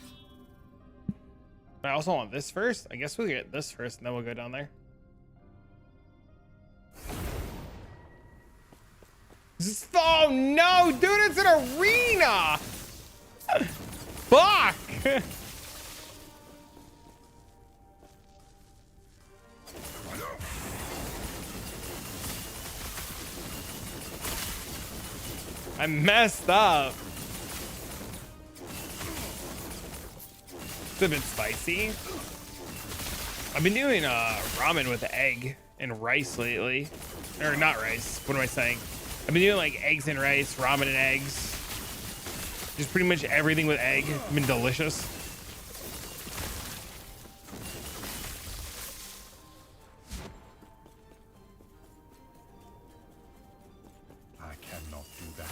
I also want this first. I guess we'll get this first and then we'll go down there. Oh no, dude, it's an arena! Fuck! I messed up. It's a bit spicy. I've been doing ramen with egg and rice lately. Or not rice, what am I saying? I've been doing like eggs and rice, ramen and eggs. Just pretty much everything with egg. It's been delicious. I cannot do that.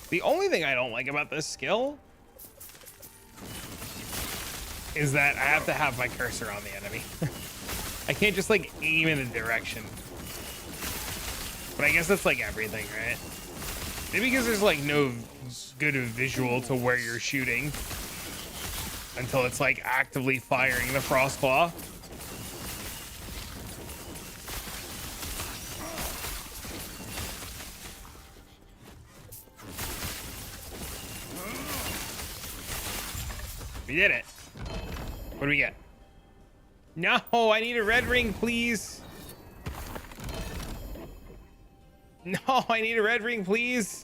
The only thing I don't like about this skill is that I have to have my cursor on the enemy. I can't just like aim in a direction. But I guess that's like everything, right? Maybe because there's like no good visual to where you're shooting until it's like actively firing the Frostclaw. We did it. What do we get? No, I need a red ring, please. No, I need a red ring, please.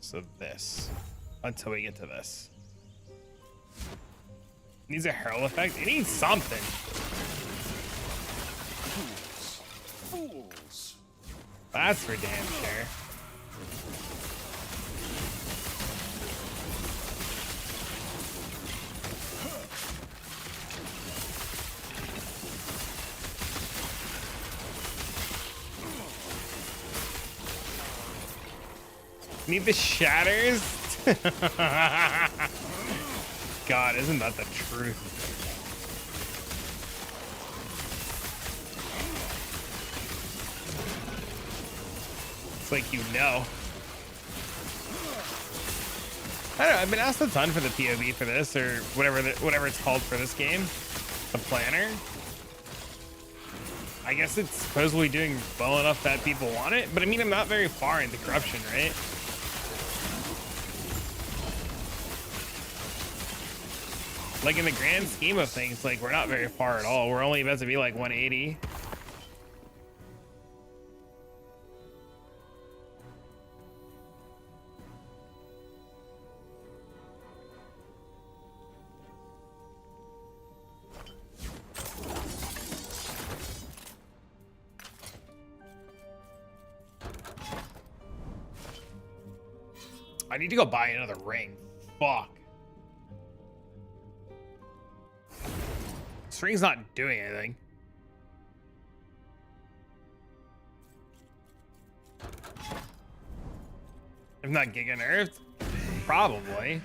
So this, until we get to this. Needs a herald effect. It needs something. Fools. That's for damn sure. Need the shatters? God, isn't that the truth? It's like, you know. I don't know, I've been asked a ton for the POV for this, or whatever it's called for this game. The planner. I guess it's supposedly doing well enough that people want it, but I mean, I'm not very far into corruption, right? Like in the grand scheme of things, like we're not very far at all. We're only about to be like 180. I need to go buy another ring. Fuck. This ring's not doing anything. If not giga nerfed, probably.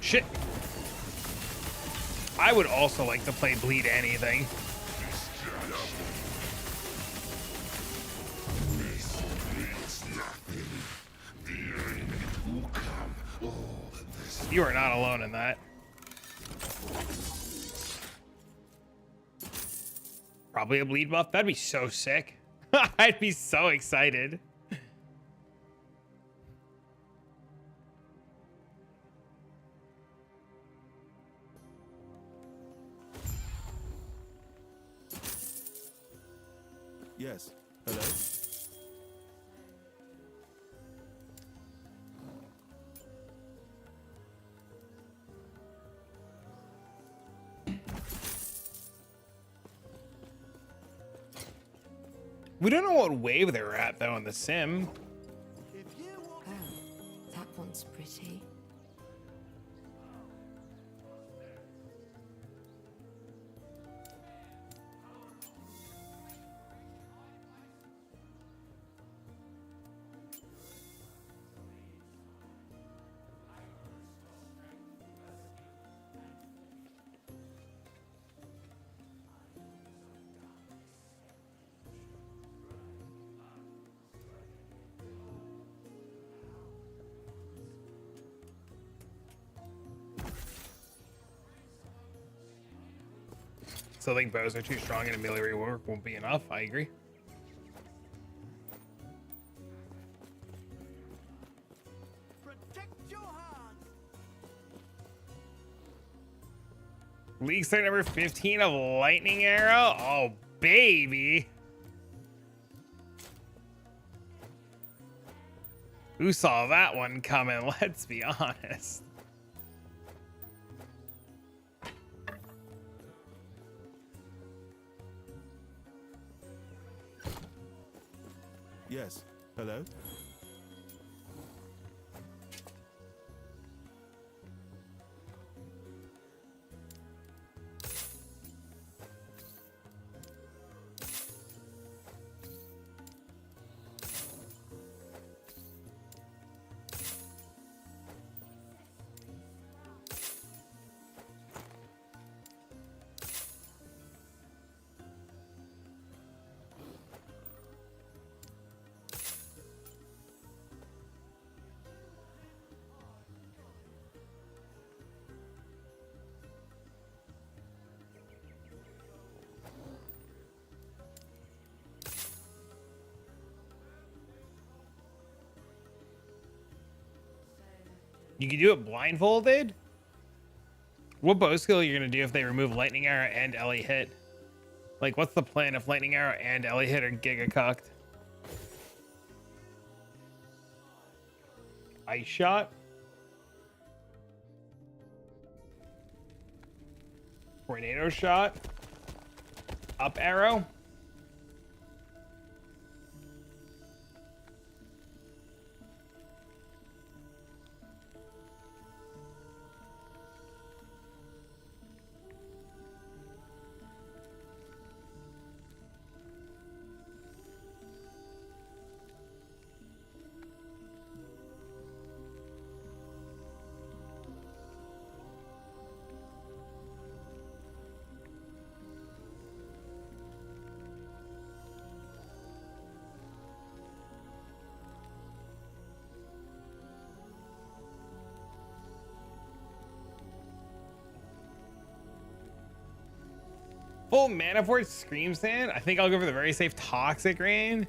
Shit. I would also like to play bleed anything. You are not alone in that. Probably a bleed buff. That'd be so sick. I'd be so excited. Yes. Hello? We don't know what wave they're at though in the sim. Oh, that one's pretty. Still think bows are too strong and a melee rework won't be enough. I agree. League start number 15 of Lightning Arrow. Oh, baby. Who saw that one coming? Let's be honest. Yes. Hello? You can do it blindfolded? What bow skill are you going to do if they remove Lightning Arrow and Ellie hit? Like, what's the plan if Lightning Arrow and Ellie hit are giga cucked? Ice Shot? Tornado Shot? Up Arrow? Full mana for Scream Sand. I think I'll go for the very safe Toxic Rain.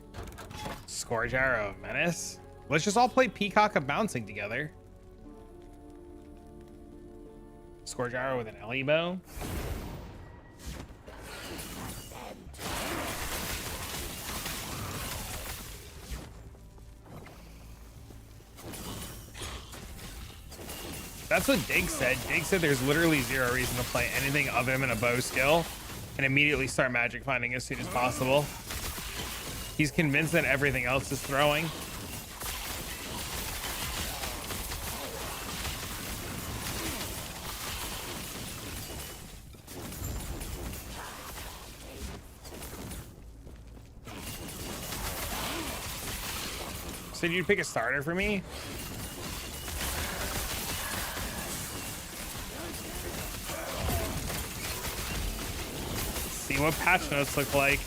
Scourge Arrow of Menace. Let's just all play Peacock of Bouncing together. Scourge Arrow with an Ellie bow. That's what Dig said. Dig said there's literally zero reason to play anything of him in a bow skill and immediately start magic finding as soon as possible. He's convinced that everything else is throwing. So you'd pick a starter for me? See what patch notes look like.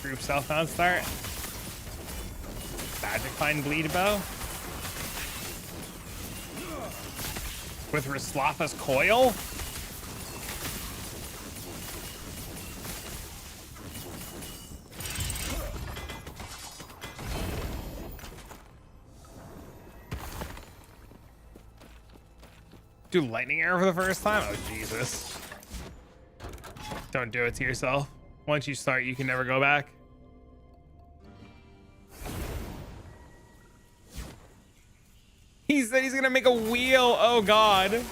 Group Southbound start. Magic Find Bleed Bow. With Raslafa's Coil. Do Lightning Arrow for the first time? Oh, Jesus. Don't do it to yourself. Once you start, you can never go back. He said he's gonna make a wheel. Oh, God.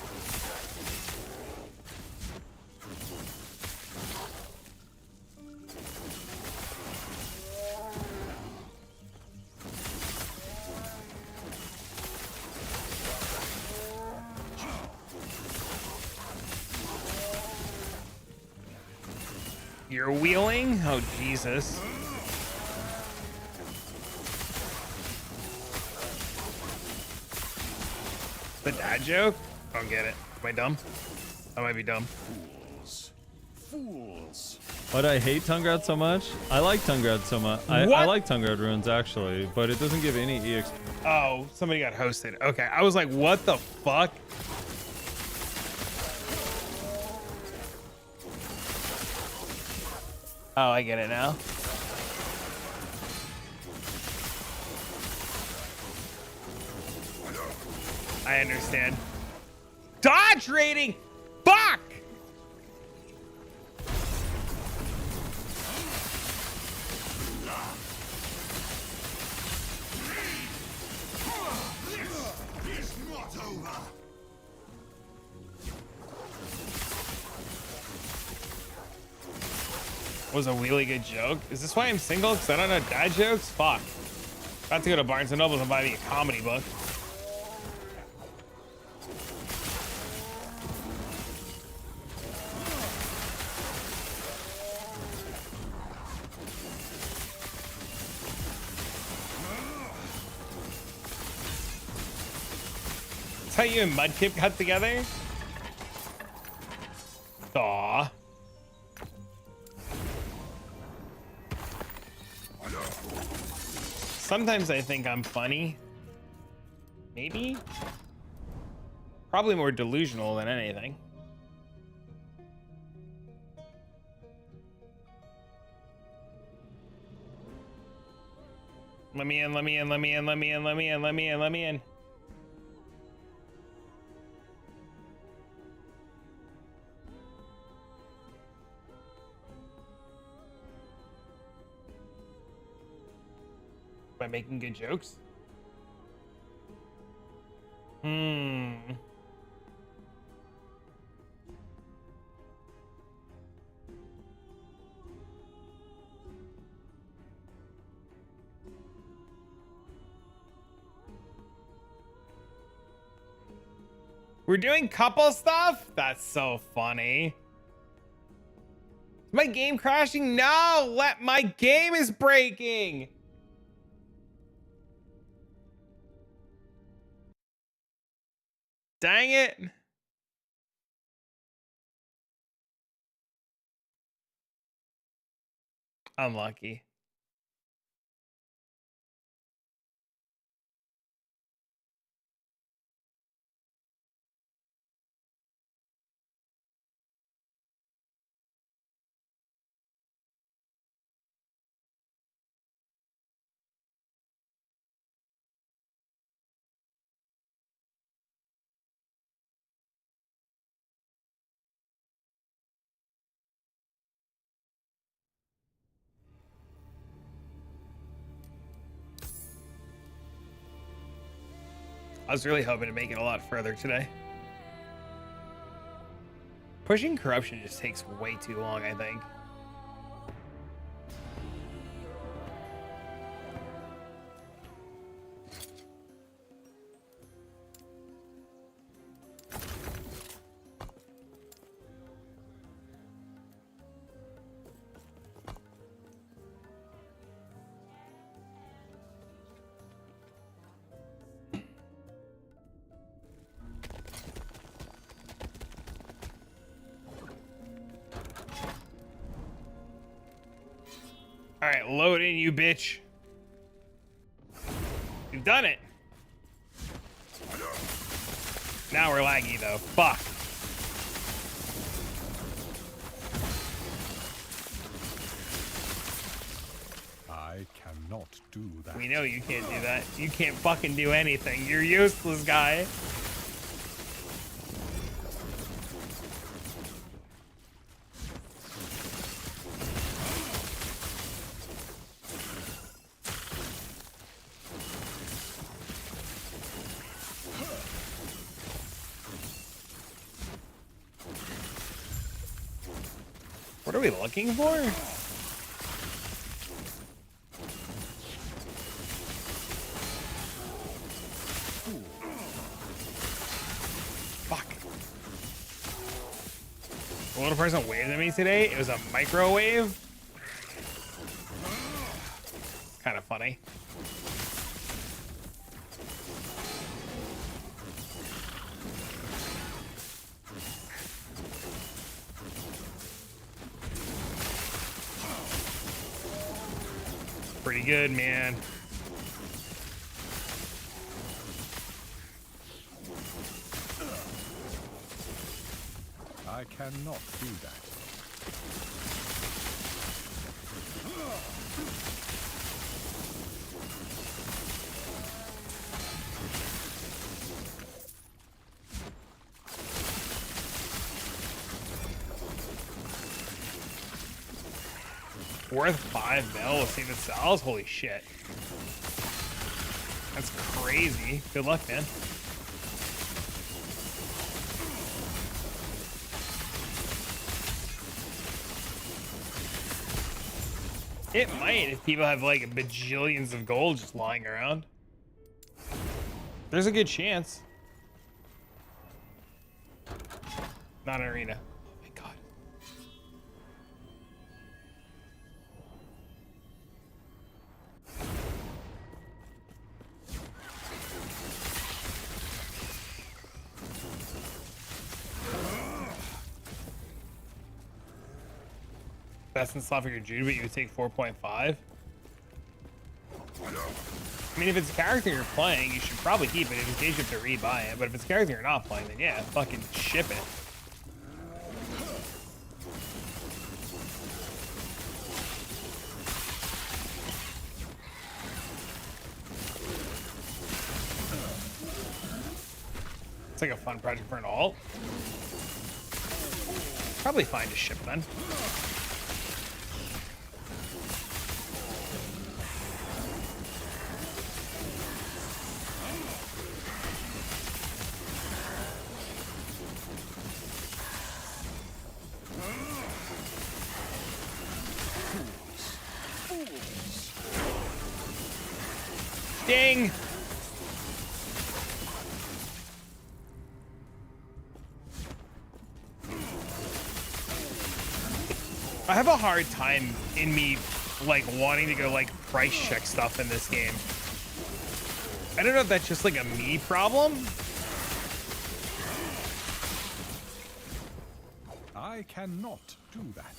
You're wheeling? Oh, Jesus. The dad joke? Don't get it. Am I dumb? I might be dumb. Fools. Fools. Why do I hate Tungrad so much? I like Tungrad so much. I like Tungrad runes actually, but it doesn't give any EX. Oh, somebody got hosted. Okay, I was like, what the fuck? Oh, I get it now. I understand. Dodge rating! Fuck! It's not over. Was a really good joke. Is this why I'm single? Because I don't know dad jokes? Fuck. About to go to Barnes & Noble and buy me a comedy book. That's how you and Mudkip got together? Aw. Sometimes I think I'm funny. Maybe? Probably more delusional than anything. Let me in, let me in, let me in, let me in, let me in, let me in, let me in. By making good jokes? We're doing couple stuff? That's so funny. Is my game crashing? No! My game is breaking! Dang it. Unlucky. I was really hoping to make it a lot further today. Pushing corruption just takes way too long, I think. All right, load in, you bitch. You've done it. Now we're laggy, though. Fuck. I cannot do that. We know you can't do that. You can't fucking do anything. You're useless, guy. What are we looking for? Fuck. A little person waved at me today. It was a microwave. Kind of funny. pretty good, man. I cannot do that. Worth 5 mil. See if it sells. Holy shit. That's crazy. Good luck, man. It might if people have like bajillions of gold just lying around. There's a good chance. Not an arena. Oh my god. Best in slot for your Jude, but you would take 4.5. I mean, if it's a character you're playing, you should probably keep it in case you have to rebuy it. But if it's a character you're not playing, then yeah, fucking ship it. It's like a fun project for an alt. Probably fine to ship then. Ding! I have a hard time in me, like, wanting to go, like, price check stuff in this game. I don't know if that's just, like, a me problem. I cannot do that.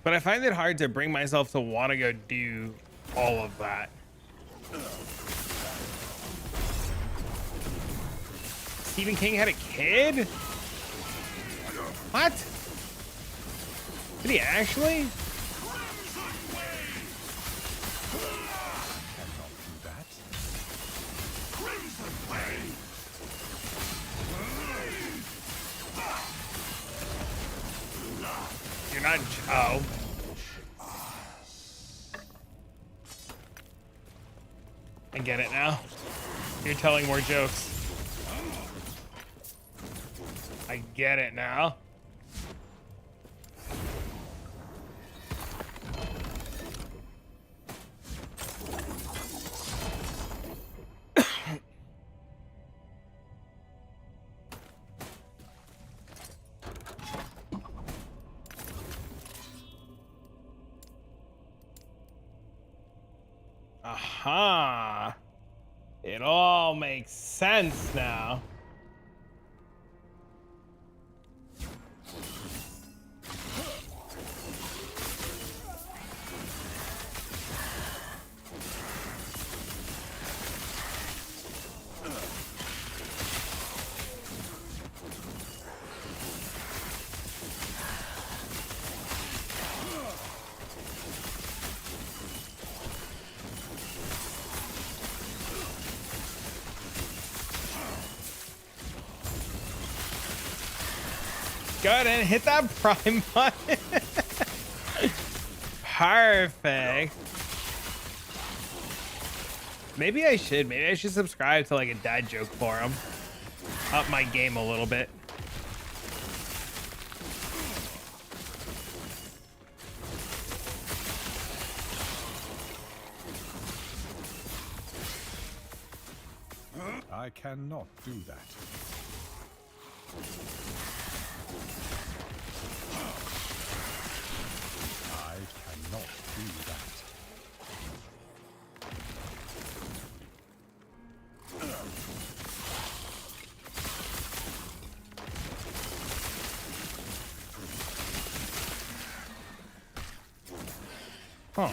But I find it hard to bring myself to want to go do all of that. Stephen King had a kid? What? Did he actually? You're not Joe. I get it now. You're telling more jokes. I get it now. Aha. It all makes sense now. Go ahead and hit that prime button. Perfect. Maybe I should subscribe to like a dad joke forum. Up my game a little bit. I cannot do that. I cannot do that. Huh.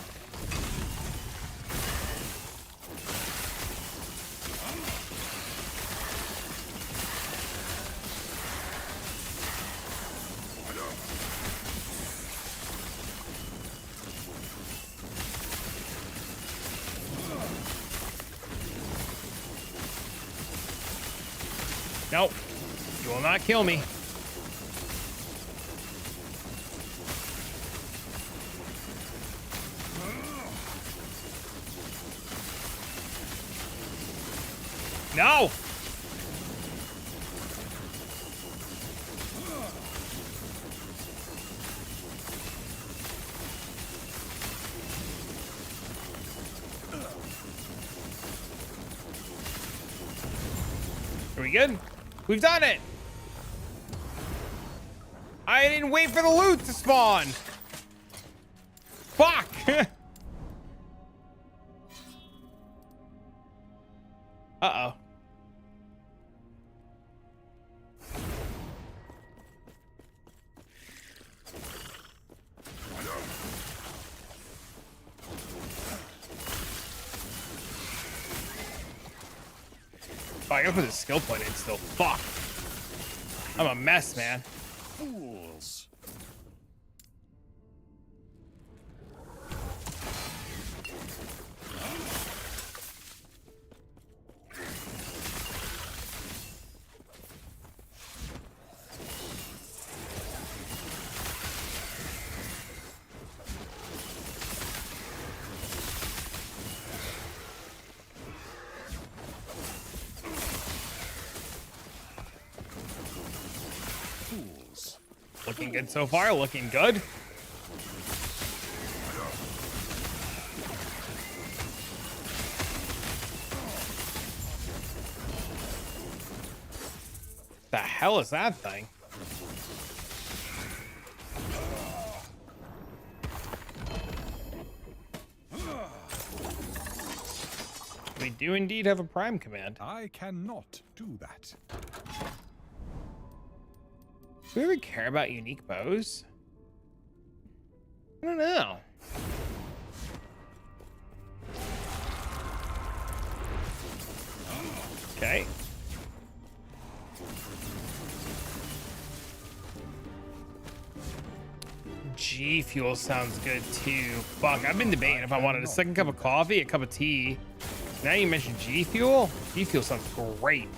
Nope. You will not kill me. No! Are we good? We've done it! I didn't wait for the loot to spawn! Fuck! Uh-oh. Oh, I gotta put this skill point in still. Fuck. I'm a mess, man. Fools. Looking good so far, looking good. The hell is that thing? We do indeed have a prime command. I cannot do that. Do we ever care about unique bows? I don't know. Okay. G Fuel sounds good too. Fuck, I've been debating if I wanted a second cup of coffee, a cup of tea. Now you mentioned G Fuel. G Fuel sounds great.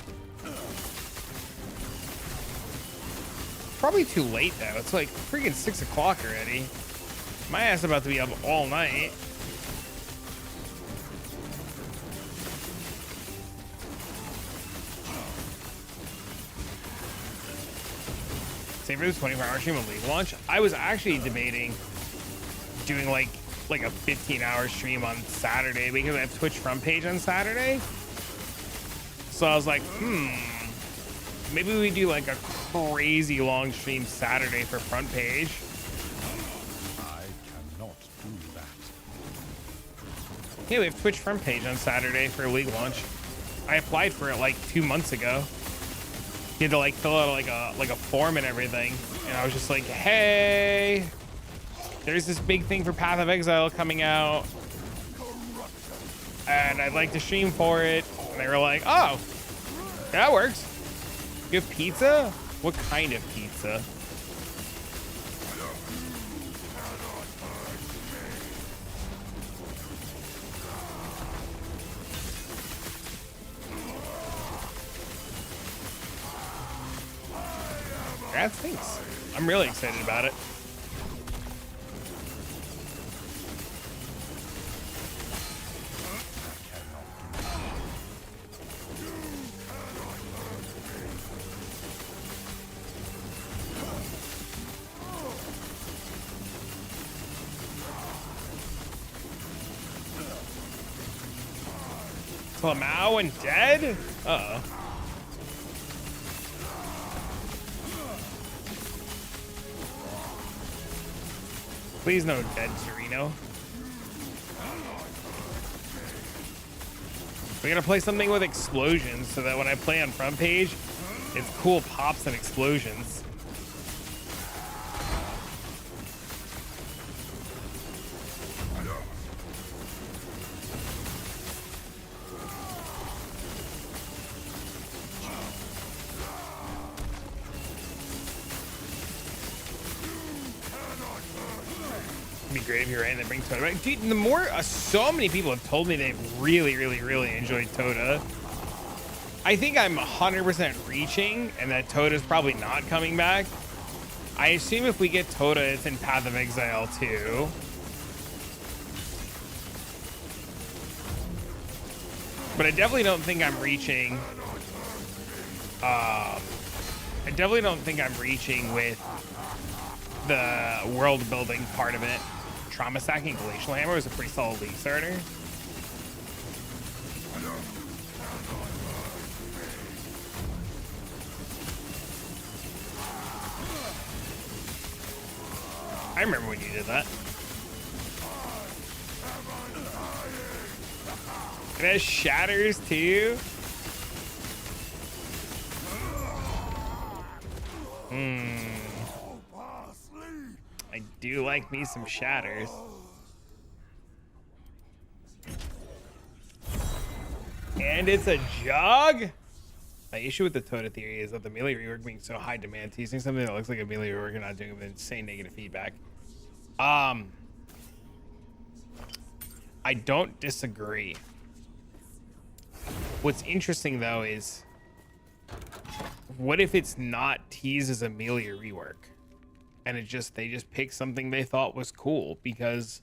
Probably too late though. It's like freaking 6 o'clock already. My ass about to be up all night. Save for this 24-hour stream on League launch. I was actually debating doing like a 15-hour stream on Saturday because I have Twitch front page on Saturday. So I was like, maybe we do like a crazy long stream Saturday for front page. I cannot do that. Yeah, we have Twitch front page on Saturday for League launch. I applied for it like 2 months ago. You had to like fill out like a form and everything, and I was just like, hey, there's this big thing for Path of Exile coming out, and I'd like to stream for it. And they were like, oh, that works. You have pizza? What kind of pizza? That stinks. I'm really excited about it. Lamau and dead? Uh-oh. Please no dead Zerino. We gotta play something with explosions so that when I play on front page, it's cool pops and explosions. great if you're right and they bring Toda back. Dude, the more so many people have told me they've really enjoyed Toda. I think I'm 100% reaching and that Toda's probably not coming back. I assume if we get Toda, it's in Path of Exile too. But I definitely don't think I'm reaching. I definitely don't think I'm reaching with the world building part of it. Trauma Stacking Glacial Hammer was a pretty solid league starter. I remember when you did that. It has shatters too. I do like me some shatters. And it's a jog. My issue with the Toda theory is that the melee rework being so high demand, teasing something that looks like a melee rework and not doing it with insane negative feedback. I don't disagree. What's interesting though is, what if it's not teased as a melee rework, and they just picked something they thought was cool because,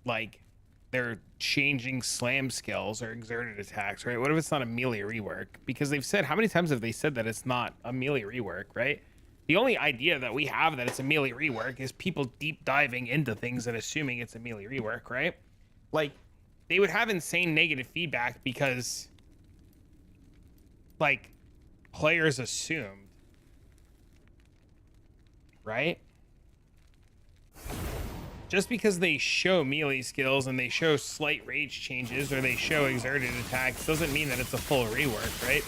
like, they're changing slam skills or exerted attacks, right? What if it's not a melee rework? Because they've said, how many times have they said that it's not a melee rework, right? The only idea that we have that it's a melee rework is people deep diving into things and assuming it's a melee rework, right? Like, they would have insane negative feedback because, like, players assumed, right? Just because they show melee skills and they show slight rage changes or they show exerted attacks doesn't mean that it's a full rework, right?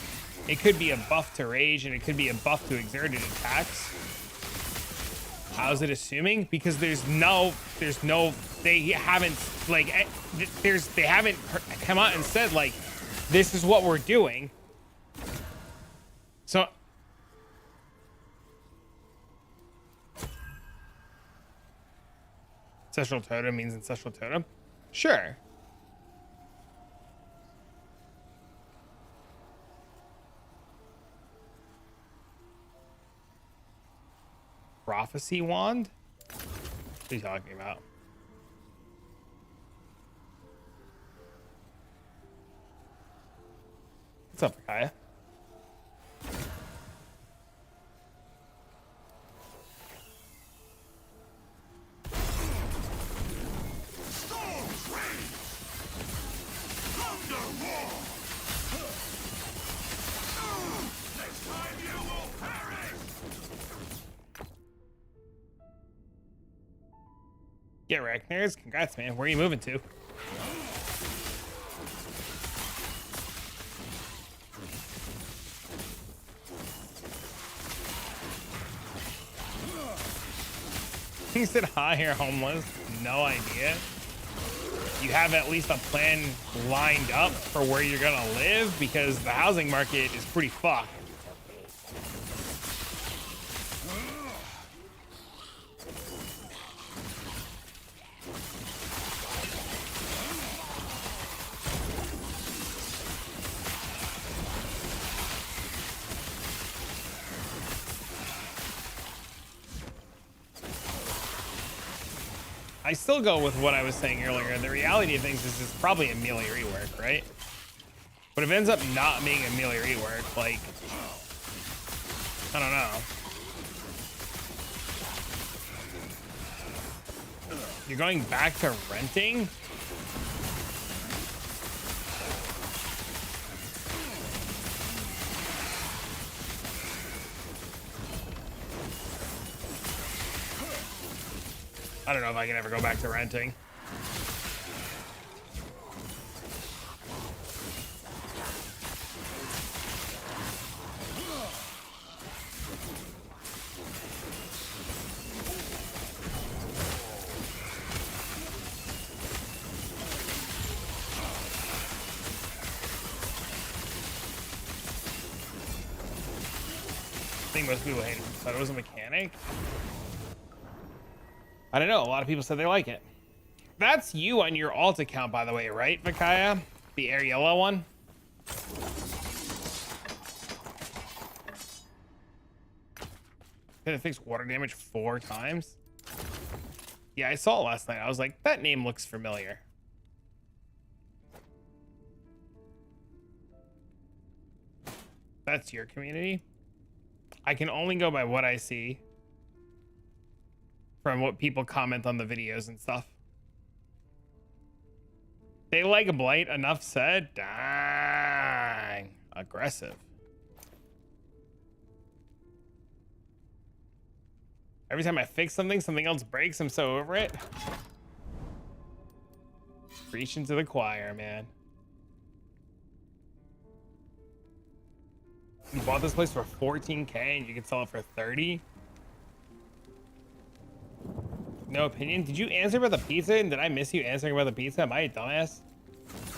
It could be a buff to rage and it could be a buff to exerted attacks. How's it assuming? Because they haven't come out and said, like, this is what we're doing. So Ancestral Totem means Ancestral Totem? Sure. Prophecy Wand? What are you talking about? What's up, Kaya? Yeah, Ragnar's. Congrats, man. Where are you moving to? He said, hi, you're homeless. No idea. You have at least a plan lined up for where you're gonna live, because the housing market is pretty fucked. I still go with what I was saying earlier. The reality of things is it's probably a melee rework, right? But if it ends up not being a melee rework, like, I don't know. You're going back to renting? I don't know if I can ever go back to renting. I think most people hate it, thought it was a mechanic. I don't know. A lot of people said they like it. That's you on your alt account, by the way, right, Vakaya? The air yellow one? Did it fix water damage 4 times? Yeah, I saw it last night. I was like, that name looks familiar. That's your community? I can only go by what I see from what people comment on the videos and stuff. They like Blight, enough said. Dang. Aggressive. Every time I fix something, something else breaks. I'm so over it. Preach into the choir, man. You bought this place for 14K and you can sell it for 30? No opinion? Did you answer about the pizza? And did I miss you answering about the pizza? Am I a dumbass?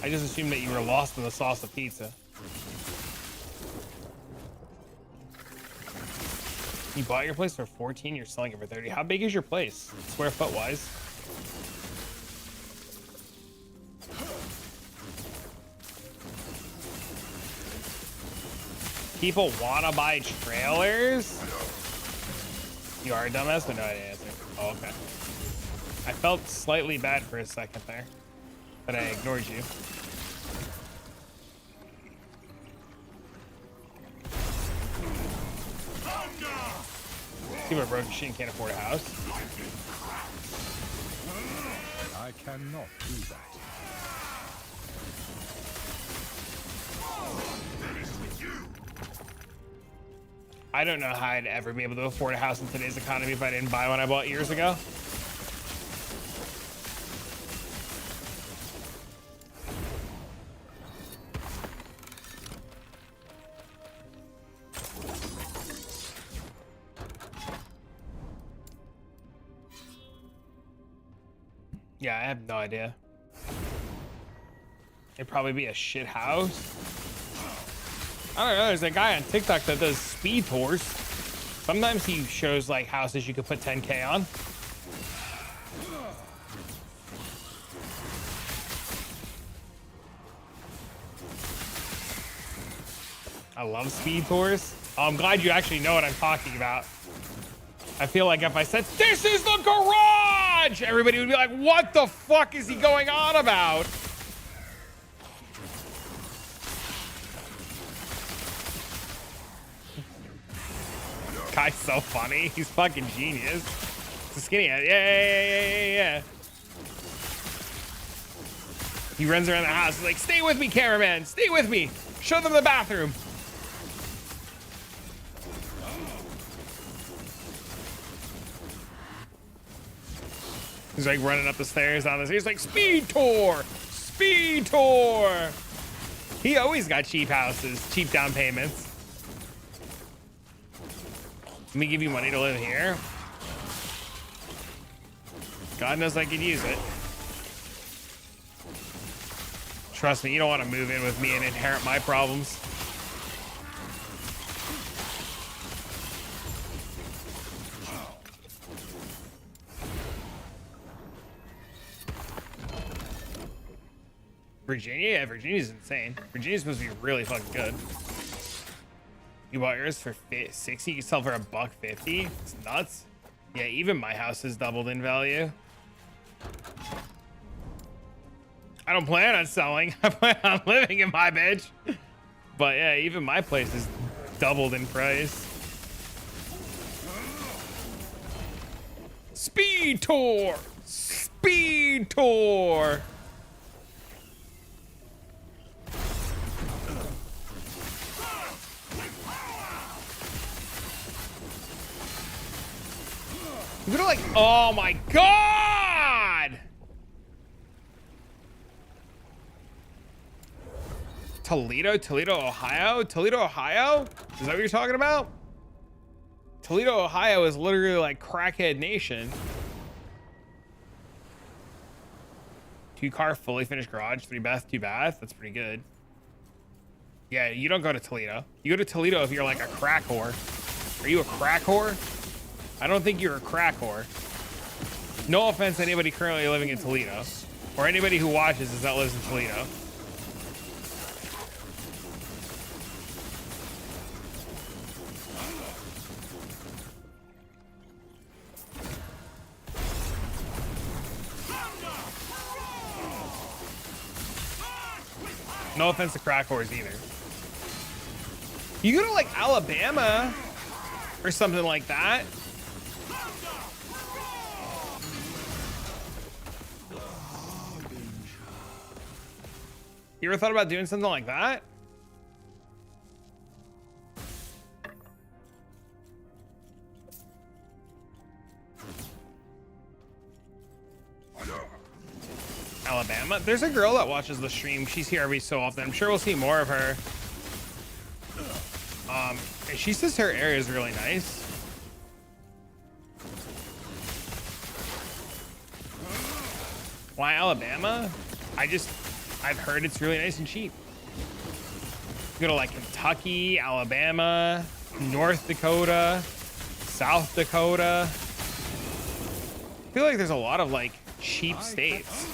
I just assumed that you were lost in the sauce of pizza. You bought your place for 14, you're selling it for 30. How big is your place, square foot wise? People wanna buy trailers? You are a dumbass, but no, I didn't answer. Oh, okay. I felt slightly bad for a second there, but I ignored you. People are broke as shit and can't afford a house. I cannot do that. I don't know how I'd ever be able to afford a house in today's economy if I didn't buy one I bought years ago. Yeah, I have no idea. It'd probably be a shit house. I don't know, there's a guy on TikTok that does speed tours. Sometimes he shows like houses you could put 10K on. I love speed tours. Oh, I'm glad you actually know what I'm talking about. I feel like if I said, this is the garage, everybody would be like, what the fuck is he going on about? Guy's so funny. He's fucking genius. It's a skinny head. Yeah. He runs around the house. He's like, stay with me, cameraman. Stay with me. Show them the bathroom. He's like running up the stairs on this. He's like, speed tour. Speed tour. He always got cheap houses, cheap down payments. Let me give you money to live here. God knows I could use it. Trust me, you don't want to move in with me and inherit my problems. Virginia? Yeah, Virginia's insane. Virginia's supposed to be really fucking good. You bought yours for 60, you can sell for $150. It's nuts. Yeah, even my house has doubled in value. I don't plan on selling. I plan on living in my bitch. But yeah, even my place has doubled in price. Speed tour! Speed tour! You're like, oh my god! Toledo, Ohio? Toledo, Ohio? Is that what you're talking about? Toledo, Ohio is literally like crackhead nation. 2-car, fully finished garage, 3-bath, 2-bath. That's pretty good. Yeah, you don't go to Toledo. You go to Toledo if you're like a crack whore. Are you a crack whore? I don't think you're a crack whore. No offense to anybody currently living in Toledo, or anybody who watches this that lives in Toledo. No offense to crack whores either. You go to like Alabama or something like that. You ever thought about doing something like that? Alabama. There's a girl that watches the stream. She's here every so often. I'm sure we'll see more of her. And she says her area is really nice. Why Alabama? I've heard it's really nice and cheap. You go to like Kentucky, Alabama, North Dakota, South Dakota. I feel like there's a lot of like cheap states.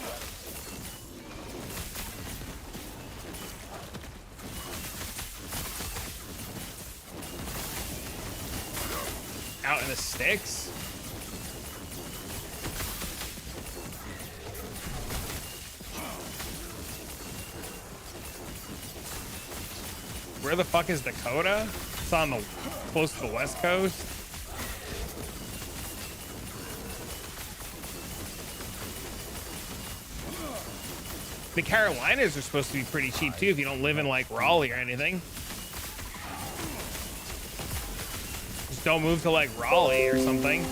Out in the sticks. Where the fuck is Dakota? It's on the close to the West Coast. The Carolinas are supposed to be pretty cheap too if you don't live in like Raleigh or anything. Just don't move to like Raleigh or something.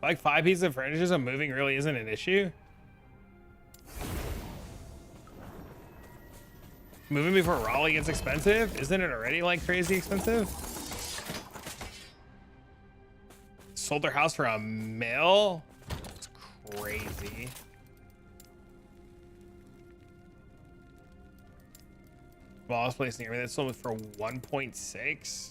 Like 5 pieces of furniture, so moving really isn't an issue. Moving before Raleigh gets expensive? Isn't it already like crazy expensive? Sold their house for $1 million? It's crazy. Smallest place near me that sold for 1.6.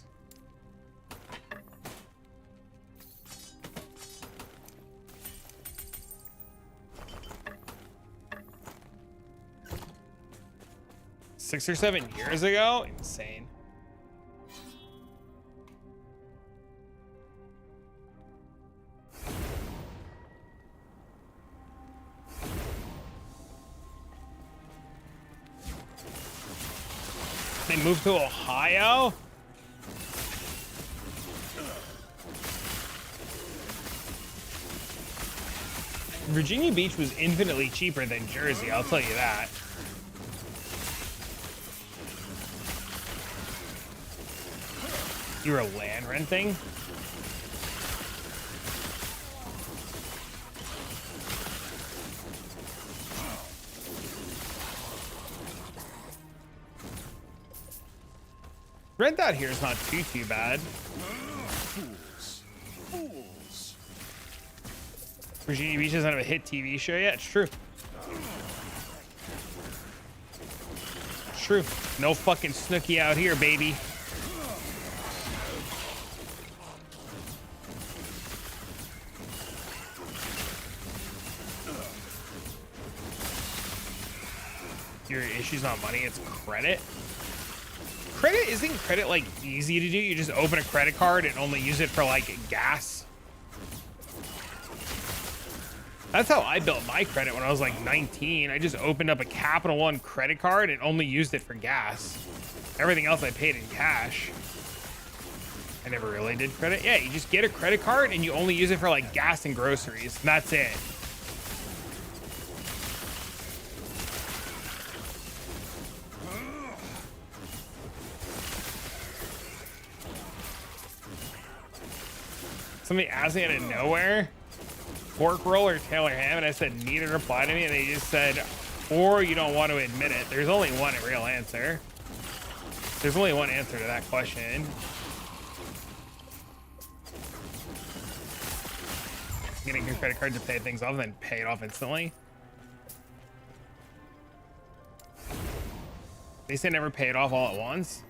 Six or 7 years ago? Insane. They moved to Ohio? Virginia Beach was infinitely cheaper than Jersey, I'll tell you that. You were land renting? Rent out here is not too bad. Fools. Virginia Beach doesn't have a hit TV show yet. It's true. It's true. No fucking Snooki out here, baby. Your issue's not money, it's credit. Credit, isn't credit like easy to do? You just open a credit card and only use it for like gas. That's how I built my credit when I was like 19. I just opened up a Capital One credit card and only used it for gas. Everything else I paid in cash. I never really did credit. Yeah, you just get a credit card and you only use it for like gas and groceries. And that's it. Somebody asked me out of nowhere, pork roll or Taylor ham, and I said neither reply to me, and they just said, or you don't want to admit it. There's only one real answer. There's only one answer to that question. getting your credit card to pay things off and then pay it off instantly. They say never pay it off all at once.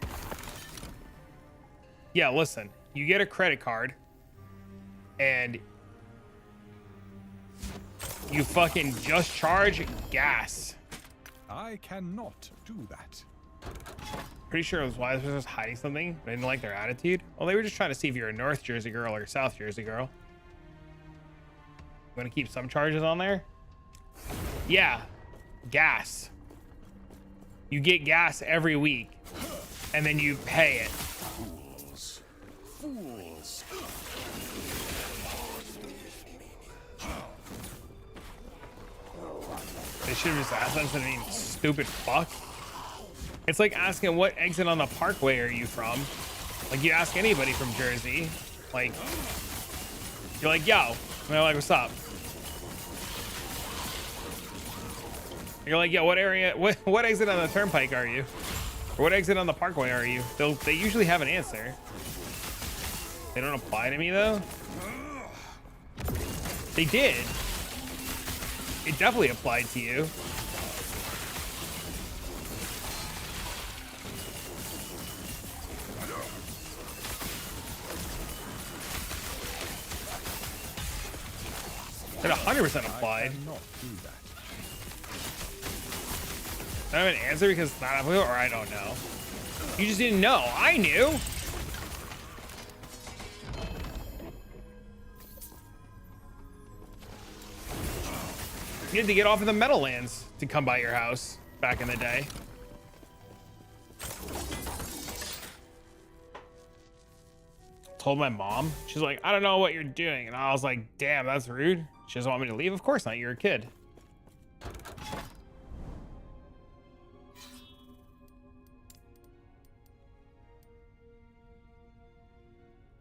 Yeah, listen, you get a credit card and you fucking just charge gas. I cannot do that. Pretty sure it was why they were just hiding something. They didn't like their attitude. Well, they were just trying to see if you're a North Jersey girl or a South Jersey girl. I'm gonna keep some charges on there. Yeah, gas. You get gas every week, and then you pay it. Fools. Fools. They should have just asked that instead of being stupid fuck. It's like asking what exit on the Parkway are you from? Like you ask anybody from Jersey, like you're like, yo, and they're like, what's up? You're like, yo, what area, what exit on the Turnpike are you? Or what exit on the Parkway are you? They usually have an answer. They don't apply to me though. They did. It definitely applied to you. It 100% applied. I have an answer because it's not applicable, or I don't know. You just didn't know. I knew. You had to get off of the Meadowlands to come by your house back in the day. Told my mom. She's like, I don't know what you're doing. And I was like, damn, that's rude. She doesn't want me to leave? Of course not. You're a kid.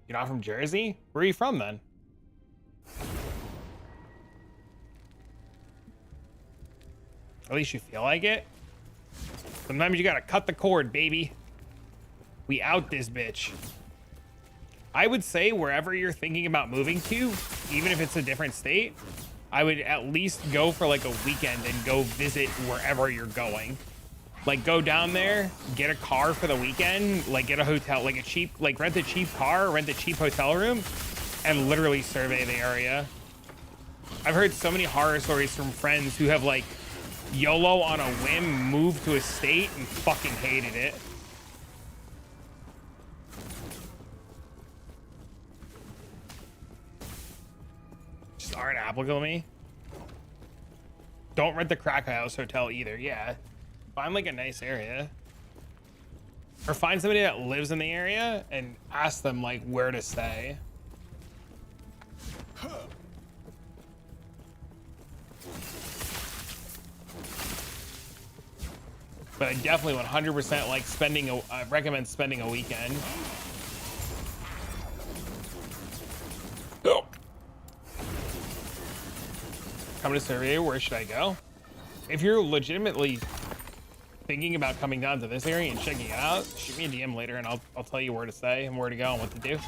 You're not from Jersey? Where are you from then? At least you feel like it. Sometimes you gotta cut the cord, baby. We out this bitch. I would say wherever you're thinking about moving to, even if it's a different state, I would at least go for like a weekend and go visit wherever you're going. Like go down there, get a car for the weekend, like get a hotel, like a cheap, like rent a cheap car, rent a cheap hotel room, and literally survey the area. I've heard so many horror stories from friends who have like YOLO on a whim moved to a state and fucking hated it. Just aren't applicable to me. Don't rent the crack house hotel either. Yeah. Find like a nice area. Or find somebody that lives in the area and ask them like where to stay. But I definitely 100% like spending I recommend spending a weekend. Oh. Coming to survey, where should I go? If you're legitimately thinking about coming down to this area and checking it out, shoot me a DM later and I'll tell you where to stay and where to go and what to do.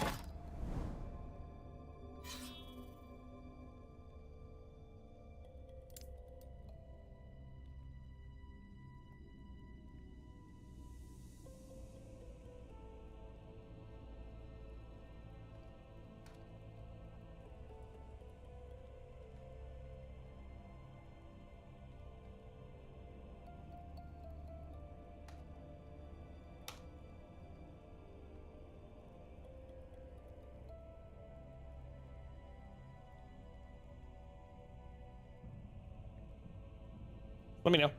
Let me know.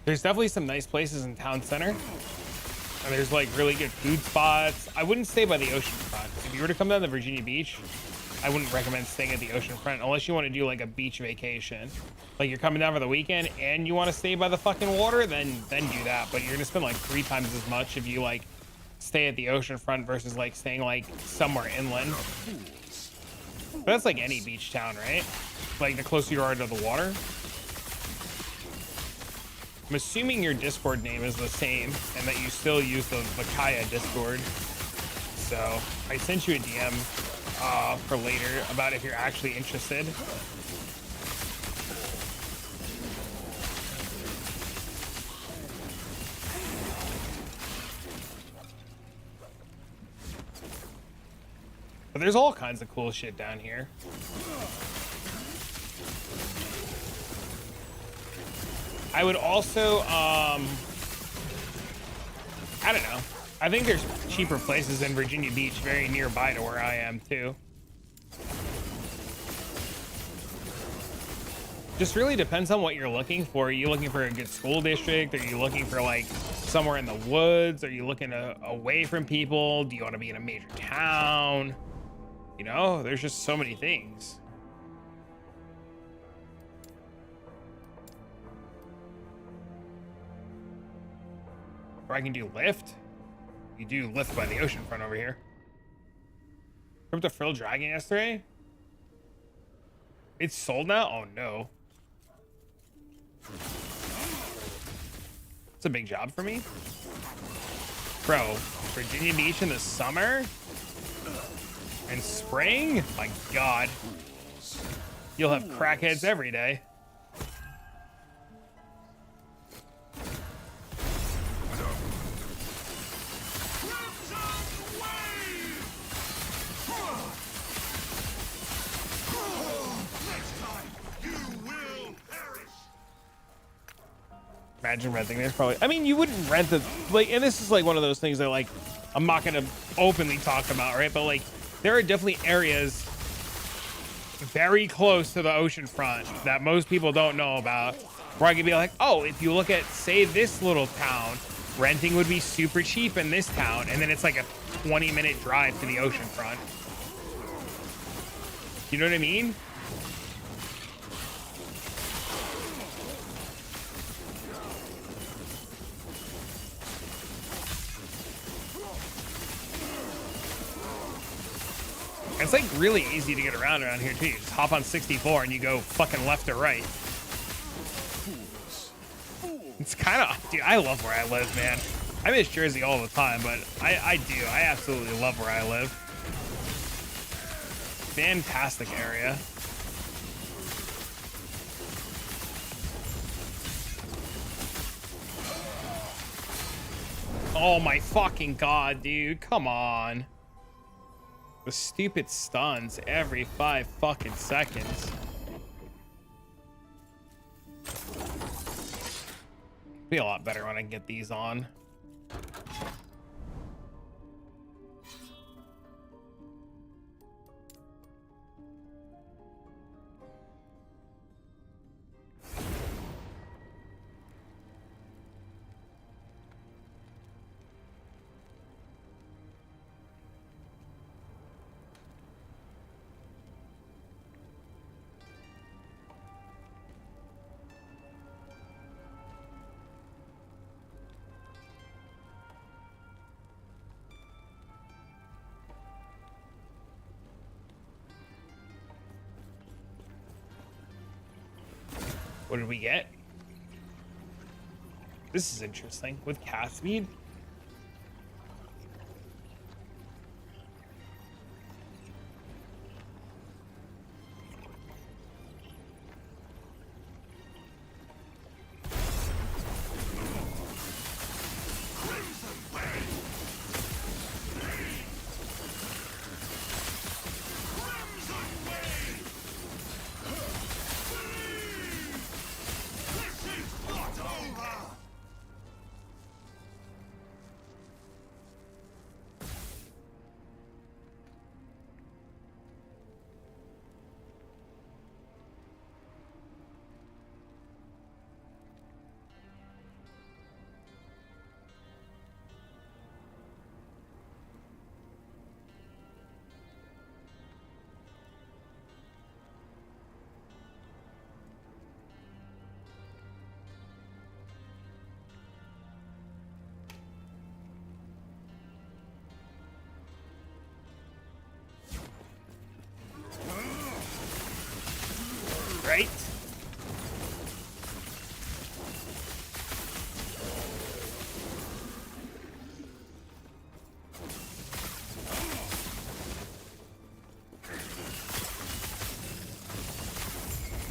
There's definitely some nice places in town center. And there's like really good food spots. I wouldn't stay by the ocean front. If you were to come down to Virginia Beach, I wouldn't recommend staying at the ocean front unless you want to do like a beach vacation. Like you're coming down for the weekend and you want to stay by the fucking water, then do that. But you're gonna spend like 3 times as much if you like stay at the ocean front versus like staying like somewhere inland. But that's like any beach town, right? Like the closer you are to the water. I'm assuming your Discord name is the same and that you still use the Kaya Discord. So I sent you a DM for later about if you're actually interested. But there's all kinds of cool shit down here. I would also, I don't know. I think there's cheaper places in Virginia Beach very nearby to where I am too. Just really depends on what you're looking for. Are you looking for a good school district? Are you looking for like somewhere in the woods? Are you looking away from people? Do you want to be in a major town? You know, there's just so many things. Or I can do lift. You do lift by the ocean front over here. Ripped a frilled dragon yesterday? It's sold now? Oh no. It's a big job for me. Bro, Virginia Beach in the summer? And spring? My God. You'll have crackheads every day. Imagine renting this probably. I mean, you wouldn't rent the like, and this is like one of those things that like I'm not gonna openly talk about, right? But like, there are definitely areas very close to the ocean front that most people don't know about, where I could be like, oh, if you look at say this little town, renting would be super cheap in this town, and then it's like a 20-minute drive to the ocean front. You know what I mean? It's like really easy to get around here too. You just hop on 64 and you go fucking left or right. It's kind of, dude, I love where I live, man. I miss Jersey all the time, but I do. I absolutely love where I live. Fantastic area. Oh my fucking God, dude. Come on. The stupid stuns every 5 fucking seconds. Be a lot better when I get these on. What did we get? This is interesting. With cast speed? Right?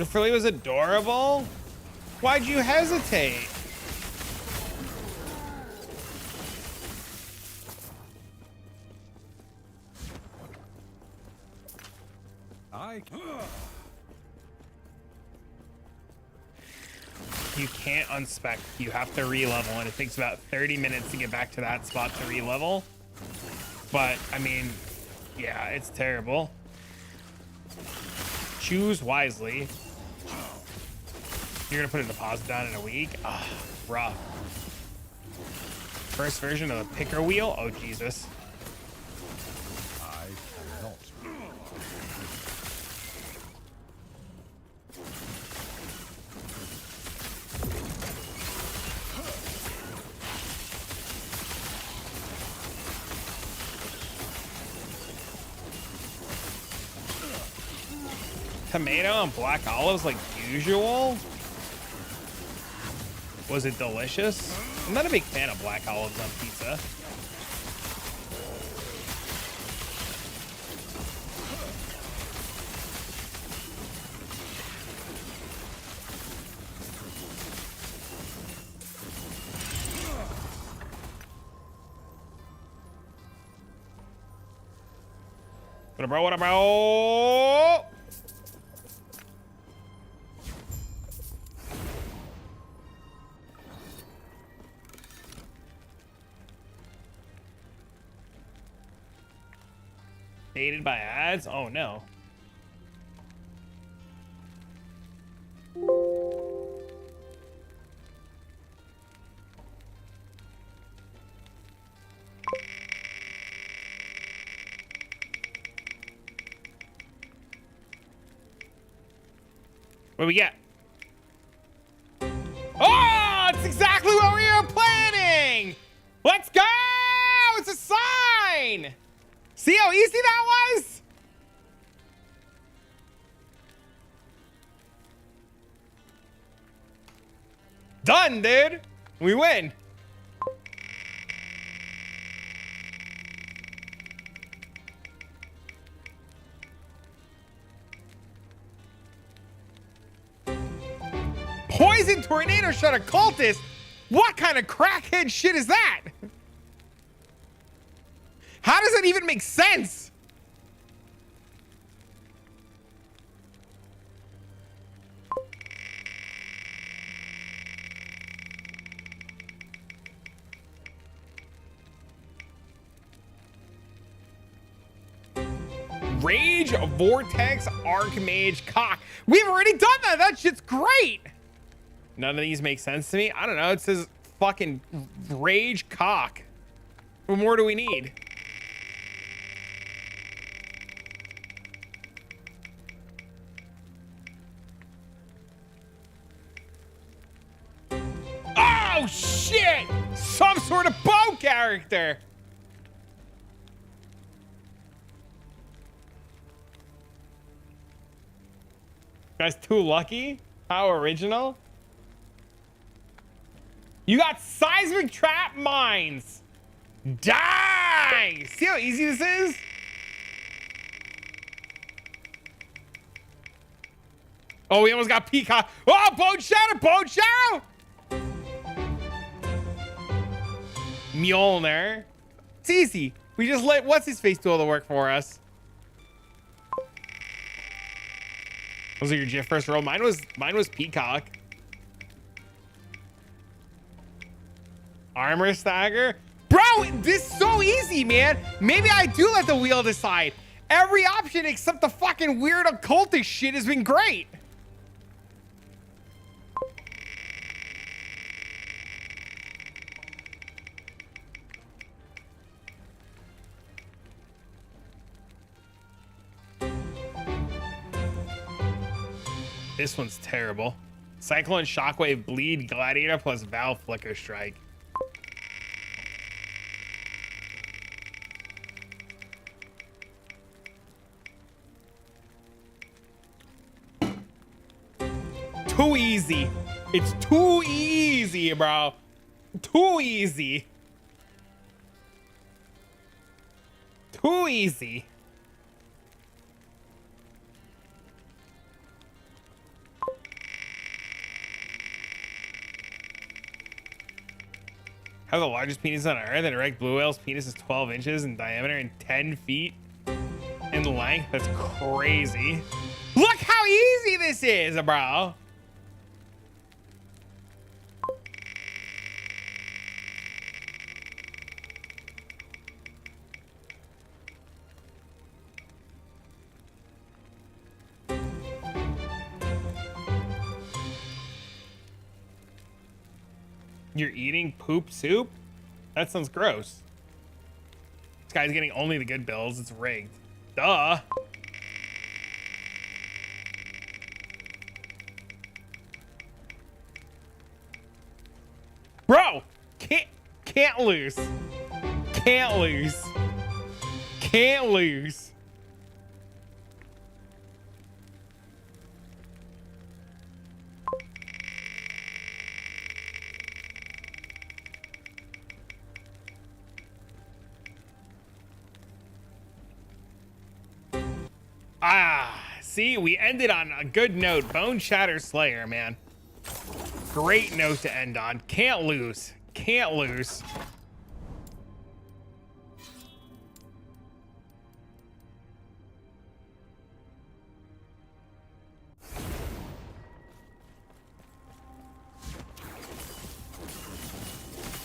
The frilly was adorable. Why'd you hesitate? You can't unspec. You have to re-level, and it takes about 30 minutes to get back to that spot to re-level. But, I mean, yeah, it's terrible. Choose wisely. You're gonna put a deposit down in a week? Ah, rough. First version of the picker wheel? Oh, Jesus. I cannot. Tomato and black olives like usual? Was it delicious? I'm not a big fan of black olives on pizza. What about, what about? Aided by ads? Oh no. What do we get? Oh, it's exactly what we were planning! Let's go! It's a sign! See how easy that was? Done, dude. We win. Poison tornado shot a cultist? What kind of crackhead shit is that? How does that even make sense? Rage, Vortex, Archmage, Cock. We've already done that. That shit's great. None of these make sense to me. I don't know. It says fucking Rage, Cock. What more do we need? Oh shit! Some sort of bow character. Guys, too lucky? How original? You got seismic trap mines. Die! See how easy this is? Oh, we almost got Peacock. Oh, Bone Shadow, Bone Shadow! Mjolnir. It's easy. We just let what's his face do all the work for us. Was it your GIF first roll? Mine was Peacock. Armor stagger. Bro, this is so easy, man. Maybe I do let the wheel decide. Every option except the fucking weird occultist shit has been great. This one's terrible. Cyclone, Shockwave, Bleed, Gladiator plus Val Flicker Strike. Too easy. It's too easy, bro. Too easy. Too easy. Have the largest penis on Earth. An erect blue whale's penis is 12 inches in diameter and 10 feet in length. That's crazy. Look how easy this is, bro. You're eating poop soup? That sounds gross. This guy's getting only the good builds. It's rigged. Duh. Bro, can't lose. Can't lose. Can't lose. See, we ended on a good note. Bone Shatter Slayer, man. Great note to end on. Can't lose. Can't lose.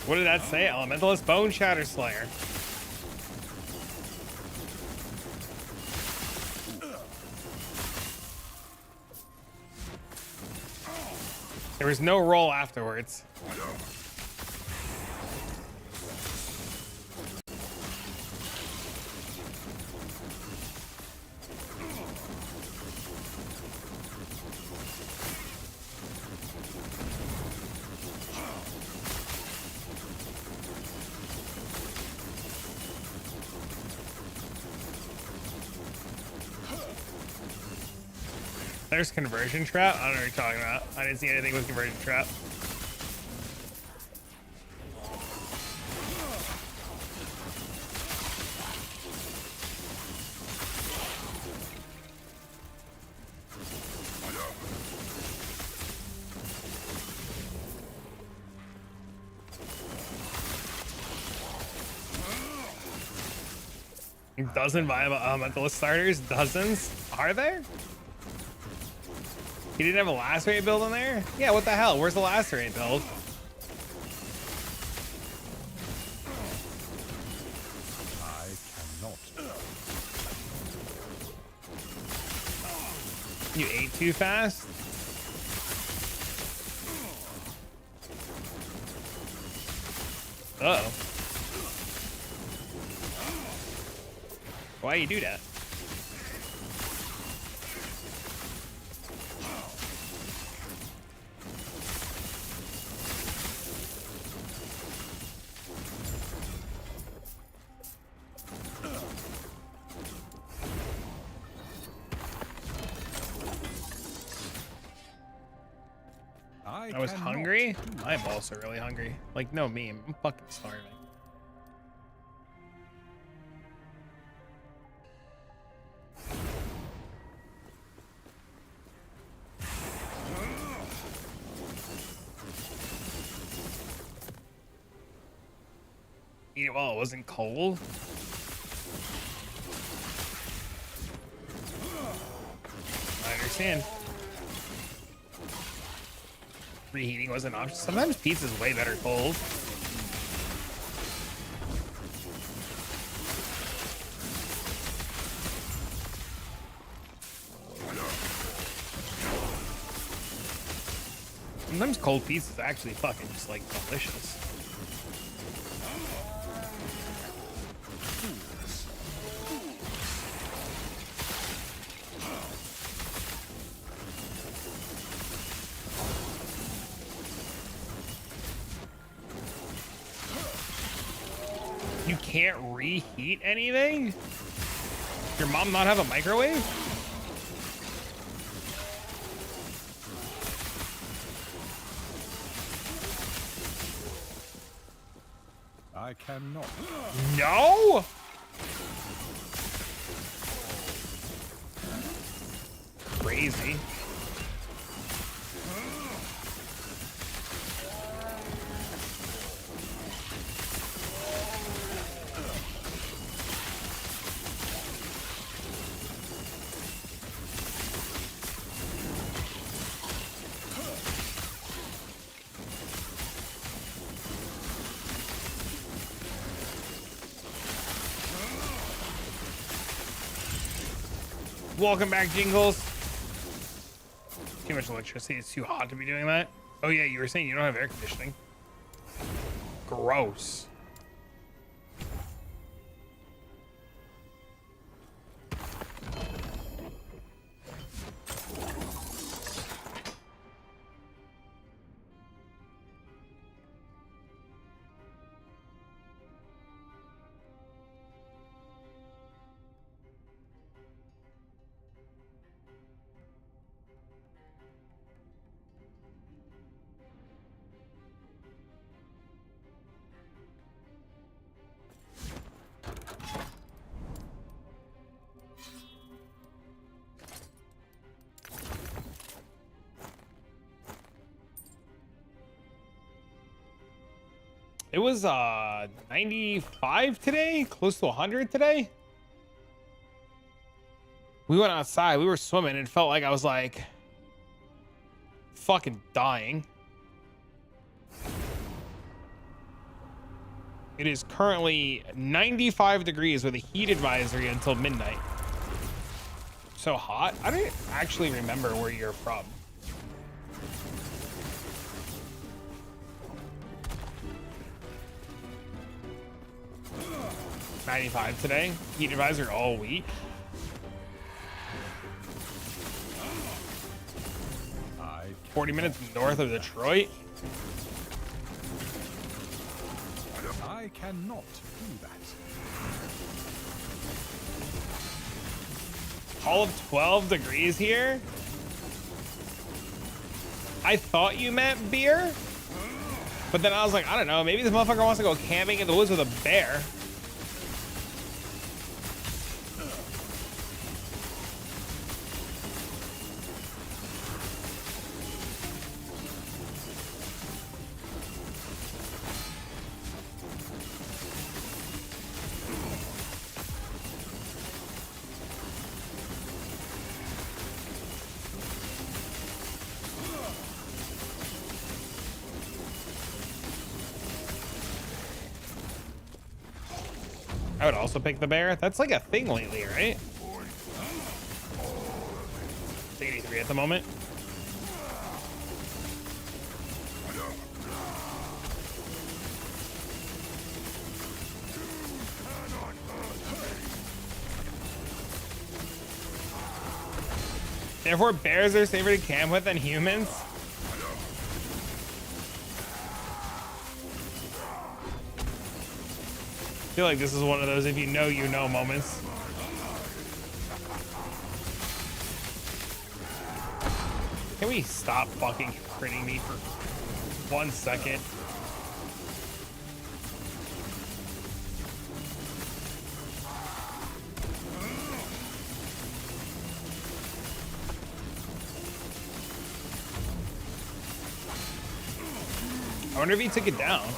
What did that say? Elementalist Bone Shatter Slayer. There was no roll afterwards. There's conversion trap. I don't know what you're talking about. I didn't see anything with conversion trap. Dozen viable elementalist starters? Dozens? Are there? He didn't have a lacerate build in there? Yeah, what the hell? Where's the lacerate build? I cannot. You ate too fast? Uh-oh. Why you do that? I was hungry? I'm also really hungry. Like, no meme. I'm fucking starving. Eat it while it wasn't cold? I understand. Reheating was an option. Sometimes pizza's way better cold. Sometimes cold pizza is actually fucking just like delicious. You can't reheat anything? Your mom not have a microwave? I cannot. No? Crazy. Welcome back, Jingles. Too much electricity. It's too hot to be doing that. Oh yeah, you were saying you don't have air conditioning. Gross. It was 95 today, close to 100 today. We went outside, we were swimming, and it felt like I was like fucking dying. It is currently 95 degrees with a heat advisory until midnight. So hot. I don't actually remember where you're from. $95 today. Heat advisor all week. I 40 minutes north of Detroit. I cannot do that. All of 12 degrees here. I thought you meant beer, but then I was like, I don't know, maybe this motherfucker wants to go camping in the woods with a bear. I would also pick the bear. That's like a thing lately, right? 83 at the moment. Therefore, bears are safer to camp with than humans. I feel like this is one of those if you know, you know moments. Can we stop fucking critting me for 1 second? I wonder if he took it down.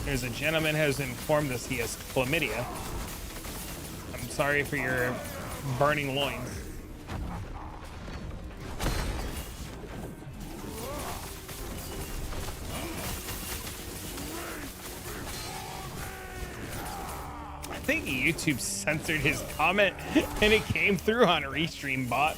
There's a gentleman who has informed us he has chlamydia. I'm sorry for your burning loins. I think YouTube censored his comment and it came through on a restream bot.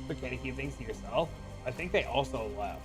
Okay to keep things to yourself. I think they also left.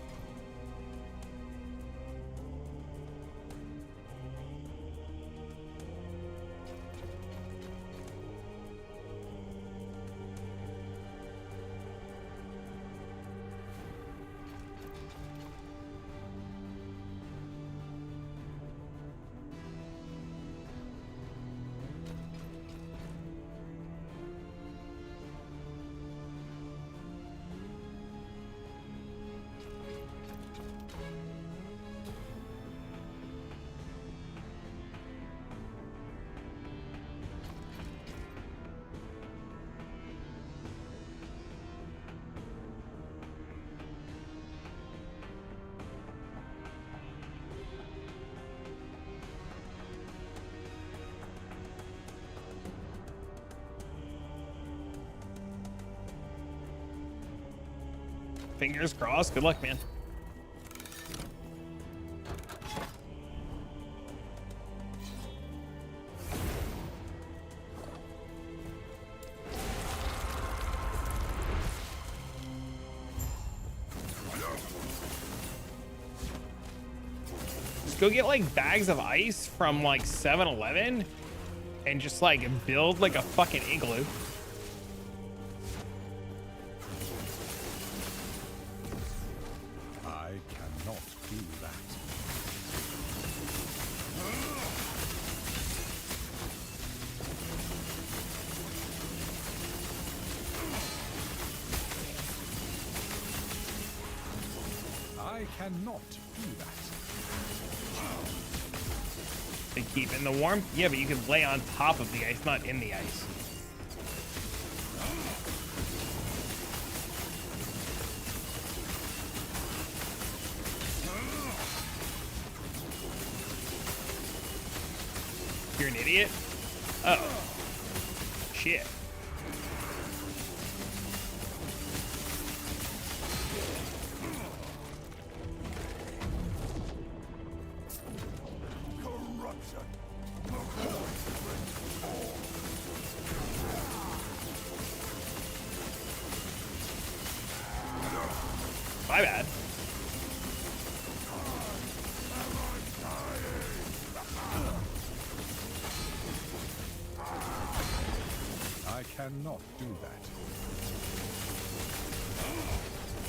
Fingers crossed. Good luck, man. Just go get like bags of ice from like 7-Eleven and just like build like a fucking igloo. I cannot do that. I cannot do that. To keep in the warmth? Yeah, but you can lay on top of the ice, not in the ice. You're an idiot? Oh. Shit. My bad. I cannot do that.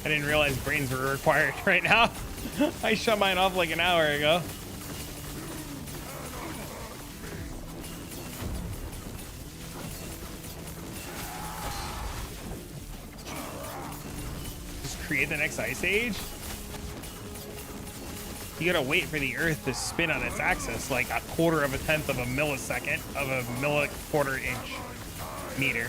I didn't realize brains were required right now. I shut mine off like an hour ago. Just create the next ice age. You gotta wait for the Earth to spin on its axis like 1/4 of a millisecond of a quarter inch meter.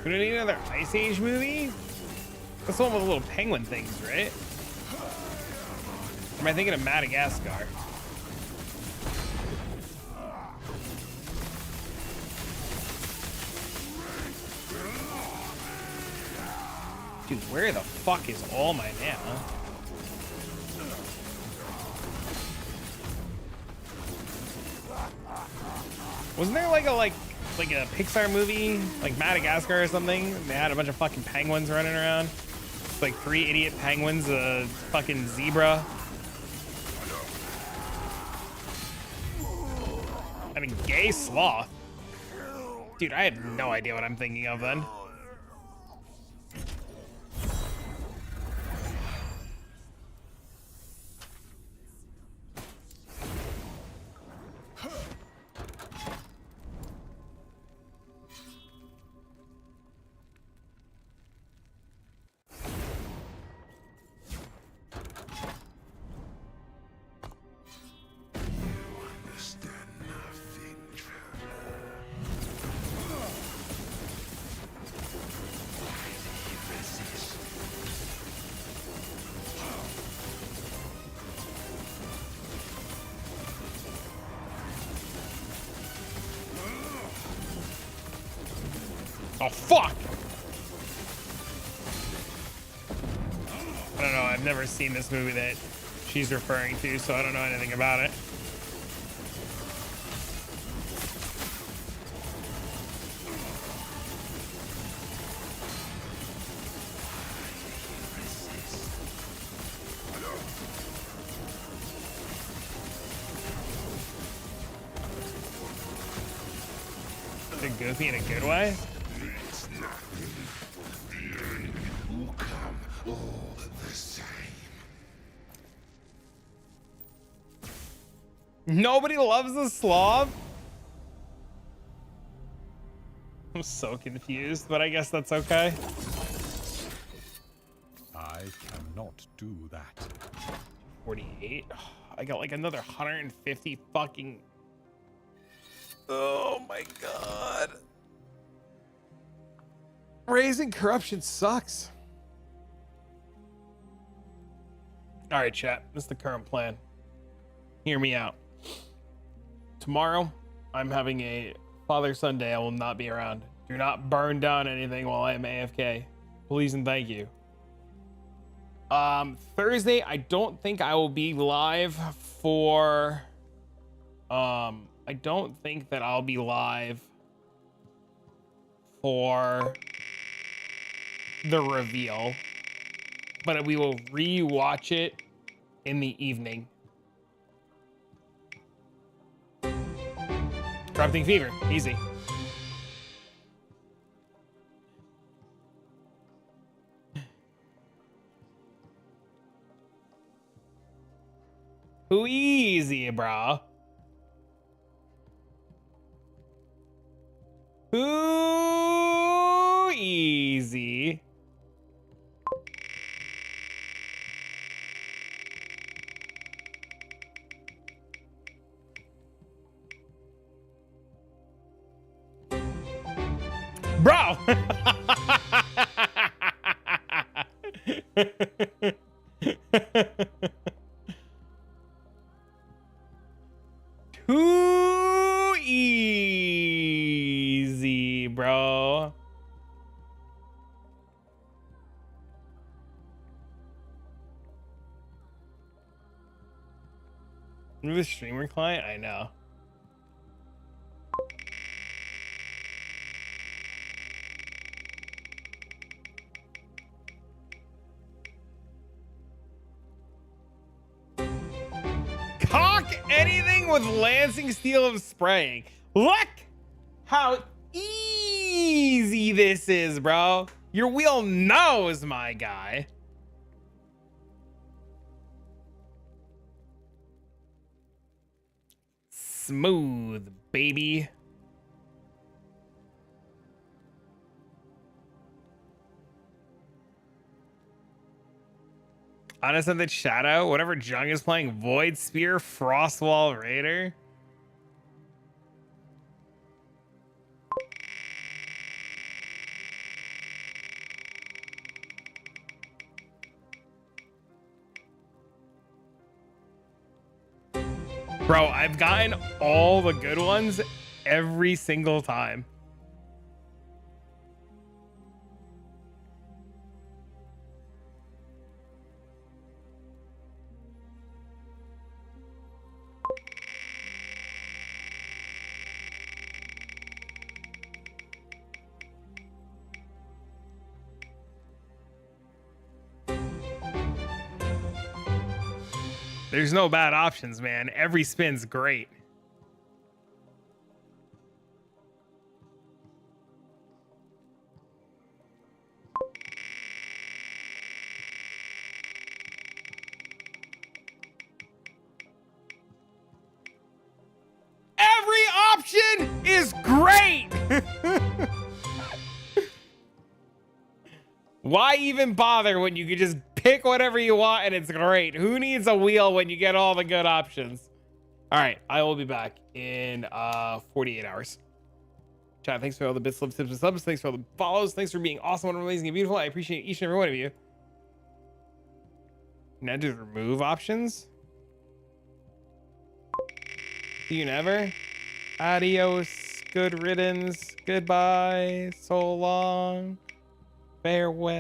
We don't need another Ice Age movie? That's the one with the little penguin things, right? Or am I thinking of Madagascar? Dude, where the fuck is all my mana? Wasn't there like a Pixar movie, like Madagascar or something? They had a bunch of fucking penguins running around. It's like 3 idiot penguins, a fucking zebra. I mean, gay sloth. Dude, I have no idea what I'm thinking of then. Oh, fuck! I don't know, I've never seen this movie that she's referring to, so I don't know anything about it. Is it goofy in a good way? all the same. Nobody loves the Slav? I'm so confused, but I guess that's okay. I cannot do that. 48? Oh, I got like another 150 fucking... Oh my god. Raising corruption sucks. All right, chat. This is the current plan. Hear me out. Tomorrow, I'm having a Father-Son Day. I will not be around. Do not burn down anything while I am AFK. Please and thank you. Thursday, I don't think I will be live for... I don't think that I'll be live for the reveal, but we will re-watch it in the evening. Corrupting Fever, easy. Too easy, bro. Too easy. Bro. Too easy, bro. You're the streamer client? I know. Cock anything with Lancing Steel of Spraying. Look how easy this is, bro. Your wheel knows, my guy. Smooth, baby. Unassuming Shadow, whatever Jung is playing, Void Spear, Frostwall Raider. Bro, I've gotten all the good ones every single time. There's no bad options, man. Every spin's great. Every option is great. Why even bother when you could just pick whatever you want and it's great? Who needs a wheel when you get all the good options? All right, I will be back in 48 hours. Chat, thanks for all the bits, tips, and subs. Thanks for all the follows. Thanks for being awesome, amazing, and beautiful. I appreciate each and every one of you. Now just remove options. See you never. Adios. Good riddance. Goodbye. So long. Farewell.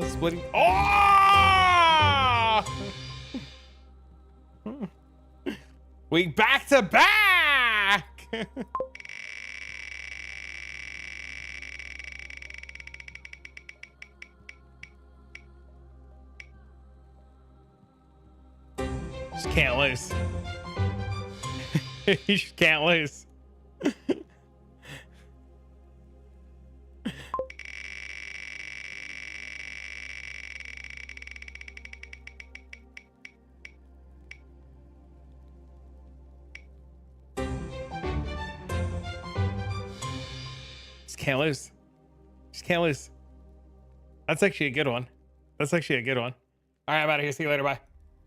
Splitting. Oh! We back to back. Just can't lose. You just can't lose. can't lose. Just can't lose. That's actually a good one. That's actually a good one. All right, I'm out of here. See you later. Bye.